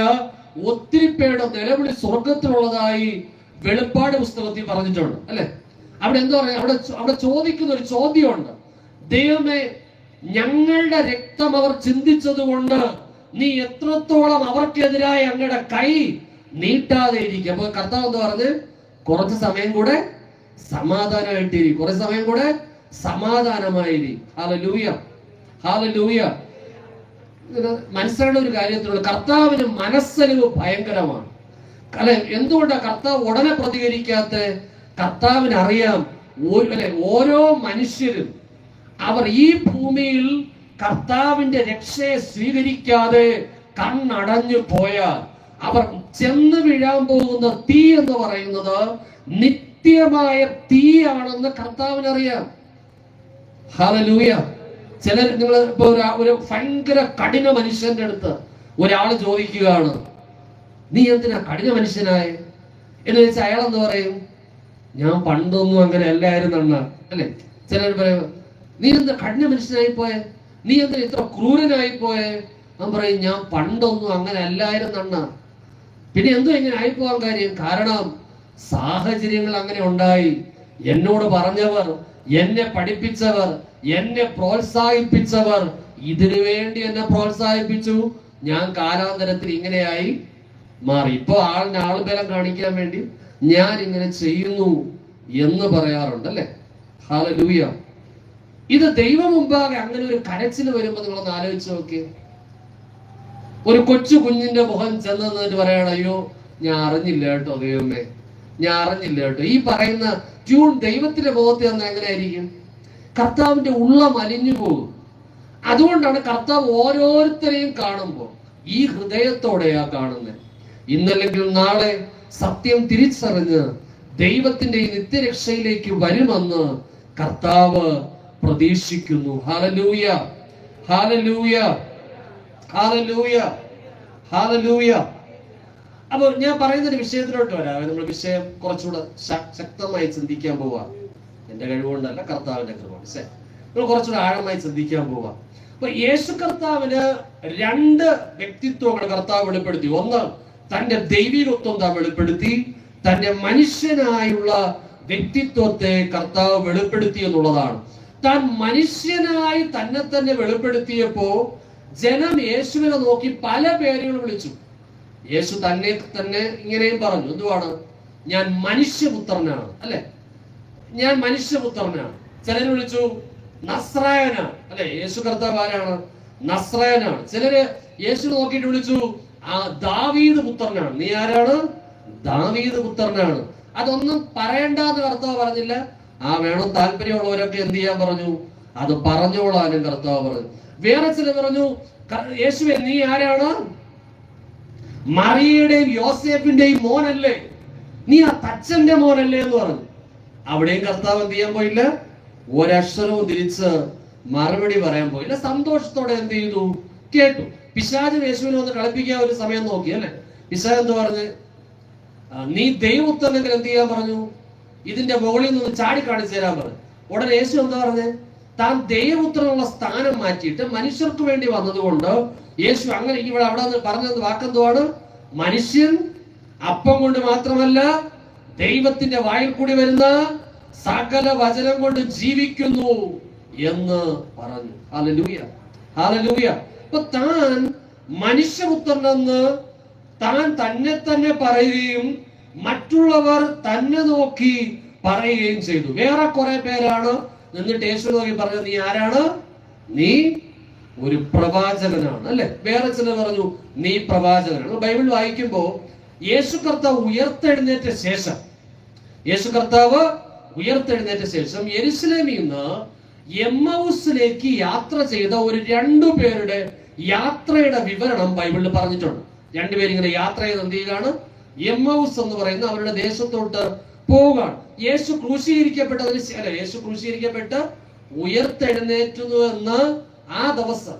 ഒത്തിരി പേരുടെ നിലവിളി സ്വർഗത്തിലുള്ളതായി വെളിപ്പാട് പുസ്തകത്തിൽ പറഞ്ഞിട്ടുണ്ട് അല്ലെ. അവിടെ എന്താ പറയുക, അവിടെ ചോദിക്കുന്ന ഒരു ചോദ്യമുണ്ട്. ദൈവമേ, ഞങ്ങളുടെ രക്തം അവർ ചിന്തിച്ചത് കൊണ്ട് നീ എത്രത്തോളം അവർക്കെതിരായി അങ്ങയുടെ കൈ നീട്ടാതെ ഇരിക്കും. അപ്പൊ കർത്താവ് എന്താ പറഞ്ഞ്, കുറച്ച് സമയം കൂടെ സമാധാനമായിട്ടിരി, കുറച്ച് സമയം കൂടെ സമാധാനമായിരി. Hallelujah, hallelujah. മനസ്സിലാക്കേണ്ട ഒരു കാര്യത്തിലുള്ള, കർത്താവിന് മനസ്സലിവ് ഭയങ്കരമാണ് അല്ലെ. എന്തുകൊണ്ടാണ് കർത്താവ് ഉടനെ പ്രതികരിക്കാത്ത? കർത്താവിന് അറിയാം, ഓരോ മനുഷ്യരും അവർ ഈ ഭൂമിയിൽ കർത്താവിന്റെ രക്ഷയെ സ്വീകരിക്കാതെ കണ്ണടഞ്ഞു പോയാൽ അവർ ചെന്ന് വീഴാൻ പോകുന്ന തീ എന്ന് പറയുന്നത് നിത്യമായ തീയാണെന്ന് കർത്താവിനറിയാം. ഹല്ലേലൂയ. ചിലർ, നിങ്ങൾ ഇപ്പൊ ഒരു ഭയങ്കര കഠിന മനുഷ്യന്റെ അടുത്ത് ഒരാൾ ചോദിക്കുകയാണ്, നീ എന്തിനാ കഠിന മനുഷ്യനായ എന്ന് വെച്ചാൽ അയാൾ എന്ത് പറയും? ഞാൻ പണ്ടൊന്നും അങ്ങനെ അല്ലായിരുന്നു അല്ലെ. ചിലർ പറയും, നീ എന്താ കഠിന മനുഷ്യനായി പോയെ, നീ എന്താ ഇത്ര ക്രൂരനായി പോയെ? ഞാൻ പറയും, ഞാൻ പണ്ടൊന്നും അങ്ങനെ അല്ലായിരുന്നു. പിന്നെ എന്തോ ഇങ്ങനെ ആയിപ്പോവാൻ കാര്യം? കാരണം സാഹചര്യങ്ങൾ അങ്ങനെ ഉണ്ടായി. എന്നോട് പറഞ്ഞവർ, എന്നെ പഠിപ്പിച്ചവർ, എന്നെ പ്രോത്സാഹിപ്പിച്ചവർ ഇതിനു വേണ്ടി എന്നെ പ്രോത്സാഹിപ്പിച്ചു. ഞാൻ കാലാന്തരത്തിൽ ഇങ്ങനെയായി മാറി. ഇപ്പൊ ആളിന് ആൾബലം കാണിക്കാൻ വേണ്ടി ഞാൻ ഇങ്ങനെ ചെയ്യുന്നു എന്ന് പറയാറുണ്ട് അല്ലെ. ഹല്ലേലൂയ. ഇത് ദൈവം മുമ്പാകെ അങ്ങനെ ഒരു കരച്ചിൽ വരുമ്പോ നിങ്ങളൊന്ന് ആലോചിച്ച് നോക്കിയേ. ഒരു കൊച്ചു കുഞ്ഞിന്റെ മുഖം ചെന്നിട്ട് പറയണം, അയ്യോ ഞാൻ അറിഞ്ഞില്ല കേട്ടോ ദൈവമേ, ഞാൻ അറിഞ്ഞില്ല കേട്ടോ. ഈ പറയുന്ന ട്യൂൺ ദൈവത്തിന്റെ മുഖത്ത് ചെന്ന് എങ്ങനെയായിരിക്കും? കർത്താവിന്റെ ഉള്ളം അലിഞ്ഞു പോകും. അതുകൊണ്ടാണ് കർത്താവ് ഓരോരുത്തരെയും കാണുമ്പോൾ ഈ ഹൃദയത്തോടെയാ കാണുന്നത്. ഇന്നല്ലെങ്കിൽ നാളെ സത്യം തിരിച്ചറിഞ്ഞ് ദൈവത്തിന്റെ ഈ നിത്യരക്ഷയിലേക്ക് വരുമെന്ന് കർത്താവ് പ്രതീക്ഷിക്കുന്നു. Hallelujah, hallelujah, hallelujah, hallelujah. അപ്പൊ ഞാൻ പറയുന്ന ഒരു വിഷയത്തിലോട്ട് വരാം. നമ്മൾ വിഷയം കുറച്ചുകൂടെ ശക്തമായി ചിന്തിക്കാൻ പോവാ. എന്റെ കഴിവുകൊണ്ടല്ല, കർത്താവിന്റെ കൃപ. നമ്മൾ കുറച്ചുകൂടെ ആഴമായി ചിന്തിക്കാൻ പോവാ. അപ്പൊ യേശു കർത്താവിന് രണ്ട് വ്യക്തിത്വങ്ങൾ കർത്താവ് വെളിപ്പെടുത്തി. ഒന്ന്, തന്റെ ദൈവികത്വം താൻ വെളിപ്പെടുത്തി. തന്റെ മനുഷ്യനായുള്ള വ്യക്തിത്വത്തെ കർത്താവ് വെളിപ്പെടുത്തി എന്നുള്ളതാണ്. താൻ മനുഷ്യനായി തന്നെ തന്നെ വെളിപ്പെടുത്തിയപ്പോ ജനം യേശുവിനെ നോക്കി പല പേരുകൾ വിളിച്ചു. യേശു തന്നെ തന്നെ ഇങ്ങനെയും പറഞ്ഞു, എന്തുവാണ്? ഞാൻ മനുഷ്യപുത്രനാണ് അല്ലെ, ഞാൻ മനുഷ്യപുത്രനാണ്. ചിലര് വിളിച്ചു നസ്രായനാണ് അല്ലെ. യേശു കർത്താവ് ആരാണ്? നസ്രായനാണ്. ചിലര് യേശു നോക്കിയിട്ട് വിളിച്ചു ദാവീദ് പുത്രനാണ്. നീ ആരാണ്? ദാവീദ് പുത്രനാണ്. അതൊന്നും പറയണ്ടെന്ന് കർത്താവ് പറഞ്ഞില്ല. വേണം, താല്പര്യമുള്ളവരൊക്കെ എന്ത് ചെയ്യാൻ പറഞ്ഞു? അത് പറഞ്ഞോളാനും കർത്താവ് പറഞ്ഞു. വേറെ ചില പറഞ്ഞു, യേശുവേ നീ ആരാണ്? മറിയയുടെയും യോസേഫിന്റെയും മോനല്ലേ, നീ ആ തച്ചന്റെ മോനല്ലേ എന്ന് പറഞ്ഞു. അവിടെയും കർത്താവ് എന്ത് ചെയ്യാൻ പോയില്ല, ഒരക്ഷരവും തിരിച്ച് മറുപടി പറയാൻ പോയില്ല. സന്തോഷത്തോടെ എന്ത് ചെയ്തു? കേട്ടു. പിശാച് യേശുവിനെ ഒന്ന് കളിപ്പിക്കാൻ ഒരു സമയം നോക്കി അല്ലെ. പിശാച് എന്ത് പറഞ്ഞ്, നീ ദൈവപുത്രനെങ്കിൽ എന്ത് ചെയ്യാൻ പറഞ്ഞു? ഇതിന്റെ മുകളിൽ നിന്ന് ചാടി കാണിച്ചു തരാൻ പറഞ്ഞു. ഉടനെ യേശു എന്താ പറഞ്ഞ്, താൻ ദൈവപുത്രനുള്ള സ്ഥാനം മാറ്റിയിട്ട് മനുഷ്യർക്ക് വേണ്ടി വന്നതുകൊണ്ട് യേശു അങ്ങനെ ഇവിടെ അവിടെ പറഞ്ഞത് വാക്കെന്തുവാണ്? മനുഷ്യൻ അപ്പം കൊണ്ട് മാത്രമല്ല ദൈവത്തിന്റെ വായിൽ കൂടി വരുന്ന സകല വചനം കൊണ്ട് ജീവിക്കുന്നു എന്ന് പറഞ്ഞു. Hallelujah, hallelujah. അപ്പൊ താൻ മനുഷ്യപുത്രനെന്ന് താൻ തന്നെ തന്നെ പറയുകയും മറ്റുള്ളവർ തന്നെ നോക്കി പറയുകയും ചെയ്തു. വേറെ കുറെ പേരാണ് എന്നിട്ട് യേശു നോക്കി പറഞ്ഞത്, നീ ആരാണ്? നീ ഒരു പ്രവാചകനാണ് അല്ലെ. വേറെ ചിലർ പറഞ്ഞു നീ പ്രവാചകനാണ്. ബൈബിൾ വായിക്കുമ്പോ യേശു കർത്താവ് ഉയർത്തെഴുന്നേറ്റ ശേഷം യെരുശലേമിൽ നിന്ന് എമ്മൗസിലേക്ക് യാത്ര ചെയ്ത ഒരു 2 പേരുടെ യാത്രയുടെ വിവരണം ബൈബിളിൽ പറഞ്ഞിട്ടുണ്ട്. 2 പേരിങ്ങനെ യാത്ര ചെയ്ത് എന്ത് ചെയ്യുകയാണ്? എമ്മൗസ് എന്ന് പറയുന്ന അവരുടെ ദേശത്തോട്ട് പോവുകയാണ്. യേശു ക്രൂശീകരിക്കപ്പെട്ട് ഉയർത്തെഴുന്നേറ്റുന്നു എന്ന് ആ ദിവസം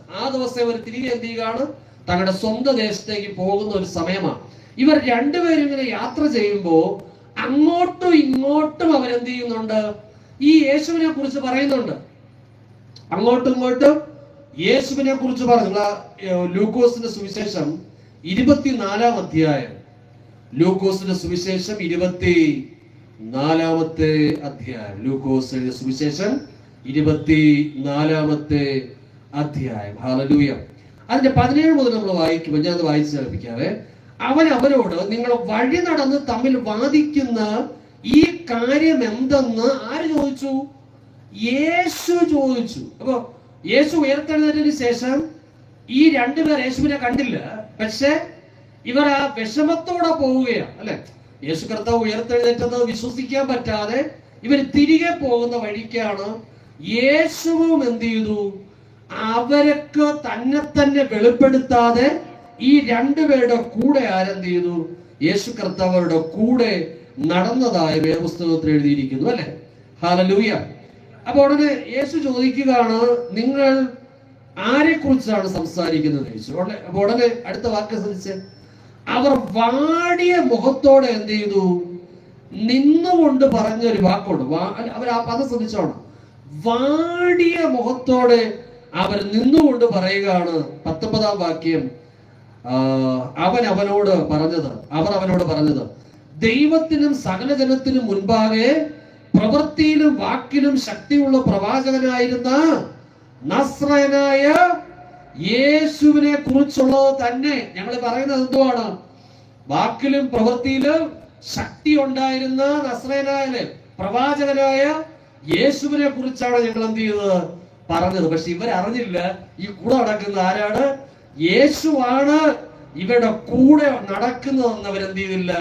ഇവർ തിരികെ എന്ത് ചെയ്യുകയാണ്? തങ്ങളുടെ സ്വന്തം ദേശത്തേക്ക് പോകുന്ന ഒരു സമയമാണ്. ഇവർ രണ്ടുപേരും ഇങ്ങനെ യാത്ര ചെയ്യുമ്പോൾ അങ്ങോട്ടും ഇങ്ങോട്ടും അവരെന്ത് ചെയ്യുന്നുണ്ട്? ഈ യേശുവിനെ കുറിച്ച് പറയുന്നുണ്ട്. അങ്ങോട്ടും ഇങ്ങോട്ടും യേശുവിനെ കുറിച്ച് പറഞ്ഞു. ലൂക്കോസിന്റെ സുവിശേഷം 24-ാം അധ്യായം. ലൂക്കോസിന്റെ സുവിശേഷം 24-ാമത്തെ അധ്യായം. ലൂക്കോസിന്റെ സുവിശേഷം 24-ാമത്തെ അധ്യായം. ഹല്ലേലൂയ. അതിന്റെ 17 മുതൽ നമ്മൾ വായിക്കുമ്പോൾ, ഞാൻ അത് വായിച്ചു കേൾപ്പിക്കാവേ. അവൻ അവരോട്, നിങ്ങൾ വഴി നടന്ന് തമ്മിൽ വാദിക്കുന്ന ഈ കാര്യം എന്തെന്ന് ആര് ചോദിച്ചു? യേശു ചോദിച്ചു. അപ്പൊ യേശു ഉയർത്തെഴുന്നേറ്റതിന് ശേഷം ഈ രണ്ടുപേർ യേശുവിനെ കണ്ടില്ല. പക്ഷെ ഇവർ ആ വിഷമത്തോടെ പോവുകയാണ്, അല്ലെ? യേശു കർത്താവ് ഉയർത്തെഴുന്നേറ്റത് വിശ്വസിക്കാൻ പറ്റാതെ ഇവർ തിരികെ പോകുന്ന വഴിക്കാണ് യേശുവും എന്ത് ചെയ്തു? അവർക്ക് തന്നെ വെളിപ്പെടുത്താതെ ഈ രണ്ടുപേരുടെ കൂടെ ആരെന്ത് ചെയ്തു? യേശു കർത്താവരുടെ കൂടെ നടന്നതായ വേദപുസ്തകത്തിൽ എഴുതിയിരിക്കുന്നു, അല്ലെ? ഹല്ലേലൂയ. അപ്പൊ ഉടനെ യേശു ചോദിക്കുകയാണ്, നിങ്ങൾ ആരെ കുറിച്ചാണ് സംസാരിക്കുന്നത്? യേശു അപ്പൊ ഉടനെ അടുത്ത വാക്ക് ശ്രദ്ധിച്ച്, അവർ വാടിയ മുഖത്തോടെ എന്ത് ചെയ്തു? നിന്നുകൊണ്ട് പറഞ്ഞൊരു വാക്കുണ്ട്. അവർ ആ പദം ശ്രദ്ധിച്ചോണം. വാടിയ മുഖത്തോടെ അവർ നിന്നുകൊണ്ട് പറയുകയാണ്. 19-ാം വാക്യം. അവർ അവനോട് പറഞ്ഞത്, ദൈവത്തിനും സകല ജനത്തിനും മുൻപാകെ പ്രവൃത്തിയിലും വാക്കിലും ശക്തിയുള്ള പ്രവാചകനായിരുന്ന നസ്രയനായ യേശുവിനെ കുറിച്ചുള്ളത് തന്നെ. ഞങ്ങൾ പറയുന്നത് എന്തുവാണ്? വാക്കിലും പ്രവൃത്തിയിലും ശക്തി ഉണ്ടായിരുന്ന നസ്രയനായ പ്രവാചകനായ യേശുവിനെ കുറിച്ചാണ് ഞങ്ങൾ എന്ത് ചെയ്തത്? പറഞ്ഞത്. പക്ഷെ ഇവരറിഞ്ഞില്ല ഈ കൂടെ നടക്കുന്ന ആരാണ്? യേശുവാണ് ഇവരുടെ കൂടെ നടക്കുന്നതെന്ന് അവരെന്ത് ചെയ്തില്ല?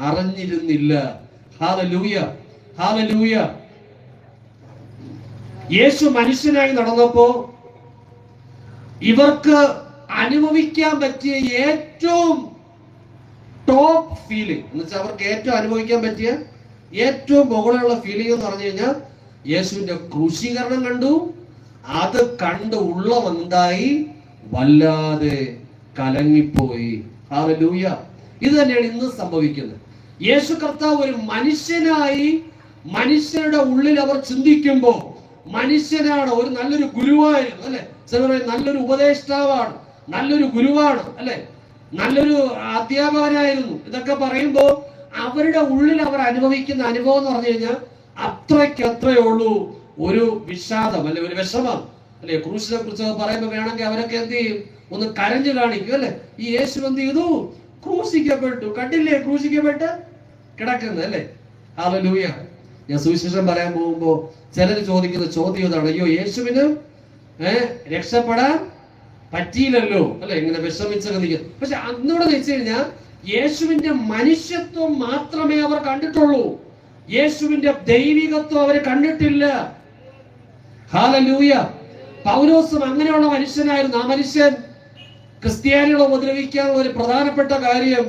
അറിഞ്ഞിരുന്നില്ല. Hallelujah, hallelujah. യേശു മനുഷ്യനായി നടന്നപ്പോ ഇവർക്ക് അനുഭവിക്കാൻ പറ്റിയ ഏറ്റവും ടോപ്പ് ഫീലിംഗ് എന്ന് വെച്ചാൽ അവർക്ക് ഏറ്റവും അനുഭവിക്കാൻ പറ്റിയ ഏറ്റവും മുകളിലുള്ള ഫീലിംഗ് എന്ന് പറഞ്ഞു കഴിഞ്ഞാൽ യേശുവിന്റെ ക്രൂശീകരണം കണ്ടു. അത് കണ്ട് ഉള്ളമെന്തായി? വല്ലാതെ കലങ്ങിപ്പോയി. ഹല്ലേലൂയ. ഇത് തന്നെയാണ് ഇന്ന് സംഭവിക്കുന്നത്. യേശു കർത്താവ് ഒരു മനുഷ്യനായി മനുഷ്യരുടെ ഉള്ളിൽ അവർ ചിന്തിക്കുമ്പോൾ മനുഷ്യനാണ്, ഒരു നല്ലൊരു ഗുരുവായിരുന്നു, അല്ലെ? ചിലർ നല്ലൊരു ഉപദേഷ്ടാവാണ്, നല്ലൊരു ഗുരുവാണ്, അല്ലെ? നല്ലൊരു അധ്യാപകനായിരുന്നു. ഇതൊക്കെ പറയുമ്പോൾ അവരുടെ ഉള്ളിൽ അവർ അനുഭവിക്കുന്ന അനുഭവം എന്ന് പറഞ്ഞു കഴിഞ്ഞാൽ അത്രയ്ക്കത്രയേ ഉള്ളൂ ഒരു വിഷാദം, അല്ലെ? ഒരു വിഷമം, അല്ലെ? ക്രൂശിനെ കുറിച്ച് പറയുമ്പോൾ വേണമെങ്കിൽ അവരൊക്കെ എന്ത് ചെയ്യും? ഒന്ന് കരഞ്ഞു കാണിക്കും, അല്ലെ? ഈ യേശു എന്ത് ചെയ്തു? ക്രൂശിക്കപ്പെട്ടു. കണ്ടില്ലേ ക്രൂശിക്കപ്പെട്ട് കിടക്കുന്നത്, അല്ലെ? ഹല്ലേലൂയ. ഞാൻ സുവിശേഷം പറയാൻ പോകുമ്പോ ചിലർ ചോദിക്കുന്ന ചോദ്യം ഇതാണ്, അയ്യോ യേശുവിന് രക്ഷപ്പെടാൻ പറ്റിയില്ലല്ലോ, അല്ലെ? ഇങ്ങനെ വിഷമിച്ചൊക്കെ നിൽക്കുന്നത്. പക്ഷെ അന്നോടെ വെച്ച് കഴിഞ്ഞാൽ യേശുവിന്റെ മനുഷ്യത്വം മാത്രമേ അവർ കണ്ടിട്ടുള്ളൂ. യേശുവിന്റെ ദൈവികത്വം അവർ കണ്ടിട്ടില്ല. ഹല്ലേലൂയ. പൗലോസും അങ്ങനെയുള്ള മനുഷ്യനായിരുന്നു. ആ മനുഷ്യൻ ക്രിസ്ത്യാനികളെ ഉപദ്രവിക്കാനുള്ള ഒരു പ്രധാനപ്പെട്ട കാര്യം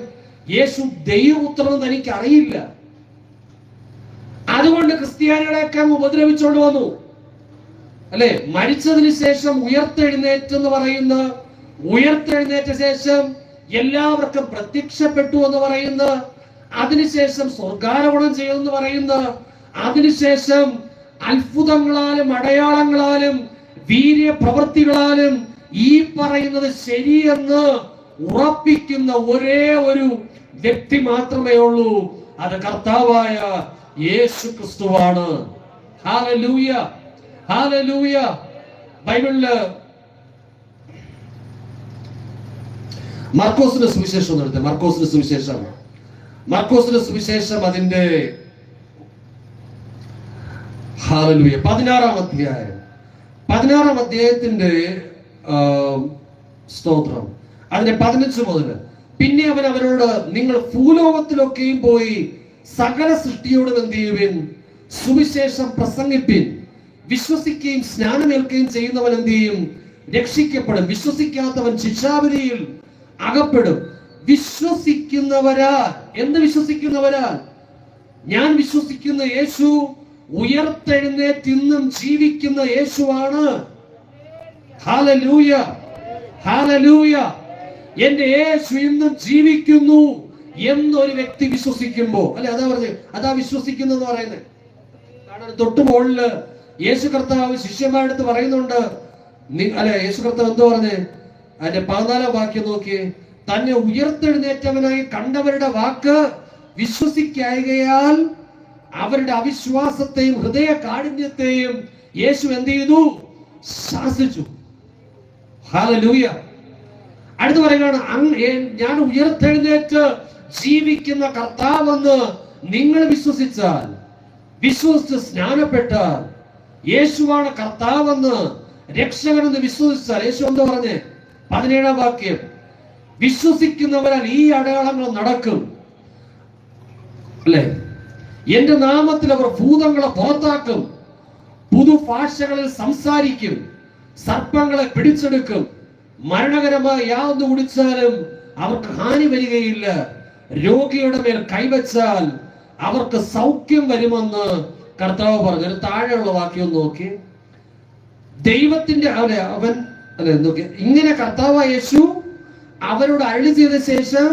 യേശു ദൈവപുത്രൻ തനിക്ക് അറിയില്ല. അതുകൊണ്ട് ക്രിസ്ത്യാനികളെയൊക്കെ ഉപദ്രവിച്ചുകൊണ്ട് വന്നു, അല്ലെ? മരിച്ചതിന് ശേഷം ഉയർത്തെഴുന്നേറ്റെന്ന് പറയുന്ന, ഉയർത്തെഴുന്നേറ്റ ശേഷം എല്ലാവർക്കും പ്രത്യക്ഷപ്പെട്ടു എന്ന് പറയുന്ന, അതിനുശേഷം സ്വർഗാരോഹണം ചെയ്തെന്ന് പറയുന്ന, അതിനുശേഷം അത്ഭുതങ്ങളാലും അടയാളങ്ങളാലും വീര്യപ്രവൃത്തികളാലും ഈ പറയുന്നത് ശരിയെന്ന് ഉറപ്പിക്കുന്ന ഒരേ ഒരു വ്യക്തി മാത്രമേ ഉള്ളൂ. അത് കർത്താവായ യേശു ക്രിസ്തുവാണ്. Hallelujah, hallelujah. ബൈബിളില് മർക്കോസിന്റെ സുവിശേഷം എടുത്തേ. മർക്കോസിന്റെ സുവിശേഷം അതിന്റെ ഹല്ലേലൂയ 16-ാം അധ്യായത്തിന്റെ സ്തോത്രം, അതിന്റെ 15 മുതൽ. പിന്നെ അവൻ അവരോട്, നിങ്ങൾ ഭൂലോകത്തിലൊക്കെയും പോയി സകല സൃഷ്ടിയോടും എന്ത് ചെയ്യുവിൻ? സുവിശേഷം പ്രസംഗിപ്പിൻ. വിശ്വസിക്കുകയും സ്നാനമേൽക്കുകയും ചെയ്യുന്നവൻ എന്ത് ചെയ്യും? രക്ഷിക്കപ്പെടും. വിശ്വസിക്കാത്തവൻ ശിക്ഷാവിധിയിൽ അകപ്പെടും. വിശ്വസിക്കുന്നവരാൽ, എന്ത് വിശ്വസിക്കുന്നവരാൽ? ഞാൻ വിശ്വസിക്കുന്ന യേശു ഉയർത്തെഴുന്നേറ്റ് ഇന്നും ജീവിക്കുന്ന യേശുവാണ്. Hallelujah, hallelujah. എന്റെ യേശു ഇന്നും ജീവിക്കുന്നു എന്നൊരു വ്യക്തി വിശ്വസിക്കുമ്പോ, അല്ലെ അതാ പറഞ്ഞത്, അതാ വിശ്വസിക്കുന്നു എന്ന് പറയുന്നത്. കാരണം തൊട്ടു മുകളില് യേശു കർത്താവ് ശിഷ്യന്മാരുടെ അടുത്ത് പറയുന്നുണ്ട്, അല്ലെ യേശു കർത്താവ് എന്തോ പറഞ്ഞേ, അതിന്റെ 14 വാക്യം നോക്കിയേ. തന്നെ ഉയർത്തെഴുന്നേറ്റവനായി കണ്ടവരുടെ വാക്ക് വിശ്വസിക്കായകയാൽ അവരുടെ അവിശ്വാസത്തെയും ഹൃദയ കാഠിന്യത്തെയും യേശു എന്ത് ചെയ്തു? ശാസിച്ചു. ഹല്ലേലൂയ. അടുത്ത് പറയുകയാണ്, ഞാൻ ഉയർത്തെഴുന്നേറ്റ് ജീവിക്കുന്ന കർത്താവെന്ന് നിങ്ങൾ വിശ്വസിച്ചാൽ, വിശ്വസിച്ച് സ്നാനപ്പെട്ടാൽ, യേശുവാണ് കർത്താവെന്ന് രക്ഷകനെന്ന് വിശ്വസിച്ചാൽ, യേശു എന്താ പറഞ്ഞേ? 17 വാക്യം, വിശ്വസിക്കുന്നവരാൽ ഈ അടയാളങ്ങൾ നടക്കും, അല്ലെ? എന്റെ നാമത്തിൽ അവർ ഭൂതങ്ങളെ പുറത്താക്കും, പുതുഭാഷകളിൽ സംസാരിക്കും, സർപ്പങ്ങളെ പിടിച്ചെടുക്കും, മരണകരമായ യാതൊന്ന് കുടിച്ചാലും അവർക്ക് ഹാനി വരികയില്ല, രോഗിയുടെ മേൽ കൈവച്ചാൽ അവർക്ക് സൗഖ്യം വരുമെന്ന് കർത്താവ് പറഞ്ഞു. ഒരു താഴെയുള്ള വാക്യം നോക്കി. ദൈവത്തിന്റെ നോക്കി, ഇങ്ങനെ കർത്താവായ യേശു അവരോട് അരുളി ചെയ്ത ശേഷം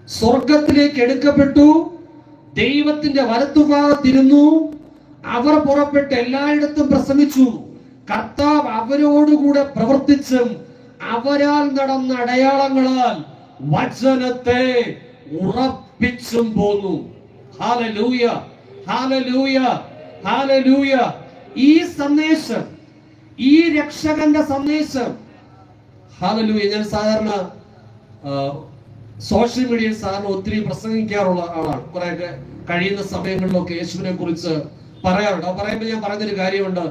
സ്വർഗത്തിലേക്ക് എടുക്കപ്പെട്ടു, ദൈവത്തിന്റെ വലത്തുഭാഗത്തിരുന്നു. അവർ പുറപ്പെട്ട് എല്ലായിടത്തും പ്രസംഗിച്ചു. കർത്താവ് അവരോടുകൂടെ പ്രവർത്തിച്ചും അവരാൽ നടന്ന അടയാളങ്ങളാൽ വചനത്തെ ഉറപ്പിച്ചും പോന്നു. Hallelujah, hallelujah, hallelujah. ഈ സന്ദേശം, ഈ രക്ഷകന്റെ സന്ദേശം, ഹല്ലേലൂയ. ഞാൻ സാധാരണ സോഷ്യൽ മീഡിയയിൽ സാധാരണ ഒത്തിരി പ്രസംഗിക്കാറുള്ള ആളാണ്. കുറെയൊക്കെ കഴിയുന്ന സമയങ്ങളിലൊക്കെ യേശുവിനെ കുറിച്ച് പറയാറുണ്ട്. അത് പറയുമ്പോൾ ഞാൻ പറഞ്ഞൊരു കാര്യമുണ്ട്,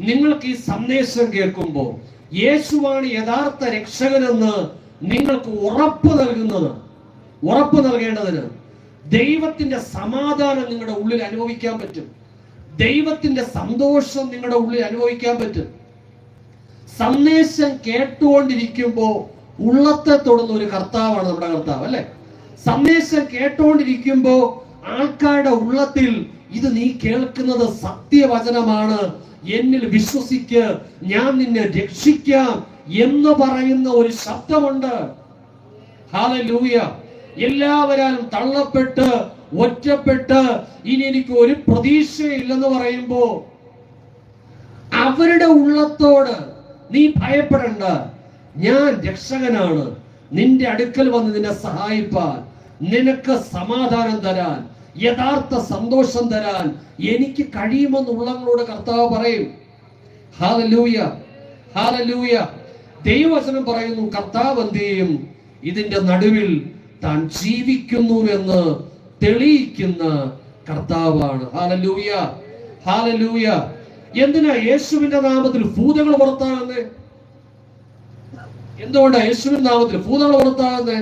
നിങ്ങൾക്ക് ഈ സന്ദേശം കേൾക്കുമ്പോൾ യേശുവാണ് യഥാർത്ഥ രക്ഷകനെന്ന് നിങ്ങൾക്ക് ഉറപ്പ് നൽകേണ്ടതിന് ദൈവത്തിന്റെ സമാധാനം നിങ്ങളുടെ ഉള്ളിൽ അനുഭവിക്കാൻ പറ്റും, ദൈവത്തിന്റെ സന്തോഷം നിങ്ങളുടെ ഉള്ളിൽ അനുഭവിക്കാൻ പറ്റും. സന്ദേശം കേട്ടുകൊണ്ടിരിക്കുമ്പോ ഉള്ളത്തെ തൊടുന്ന ഒരു കർത്താവാണ് നമ്മുടെ കർത്താവ്, അല്ലെ? സന്ദേശം കേട്ടുകൊണ്ടിരിക്കുമ്പോ ആൾക്കാരുടെ ഉള്ളത്തിൽ ഇത് നീ കേൾക്കുന്നത് സത്യവചനമാണ്, എന്നിൽ വിശ്വസിക്ക്, ഞാൻ നിന്നെ രക്ഷിക്കാം എന്ന് പറയുന്ന ഒരു ശബ്ദമുണ്ട്. ഹല്ലേലൂയ. എല്ലാവരും തള്ളപ്പെട്ട് ഒറ്റപ്പെട്ട് ഇനി എനിക്ക് ഒരു പ്രതീക്ഷയില്ലെന്ന് പറയുമ്പോ അവരുടെ ഉള്ളത്തോട് നീ ഭയപ്പെടണ്ട, ഞാൻ രക്ഷകനാണ്, നിന്റെ അടുക്കൽ വന്ന് നിന്നെ സഹായിപ്പാൻ, നിനക്ക് സമാധാനം തരാൻ, യഥാർത്ഥ സന്തോഷം തരാൻ എനിക്ക് കഴിയുമെന്ന് ഉള്ളങ്ങളോട് കർത്താവ് പറയും. Hallelujah, hallelujah. ദൈവവചനം പറയുന്നു, കർത്താവ് എന്ത് ചെയ്യും? ഇതിന്റെ നടുവിൽ താൻ ജീവിക്കുന്നു എന്ന് തെളിയിക്കുന്ന കർത്താവാണ്. Hallelujah, hallelujah. എന്തിനാ യേശുവിന്റെ നാമത്തിൽ ഭൂതങ്ങൾ പുറത്താകുന്നത്? എന്തുകൊണ്ടാ യേശുവിന്റെ നാമത്തിൽ ഭൂതങ്ങൾ പുറത്താകുന്നത്?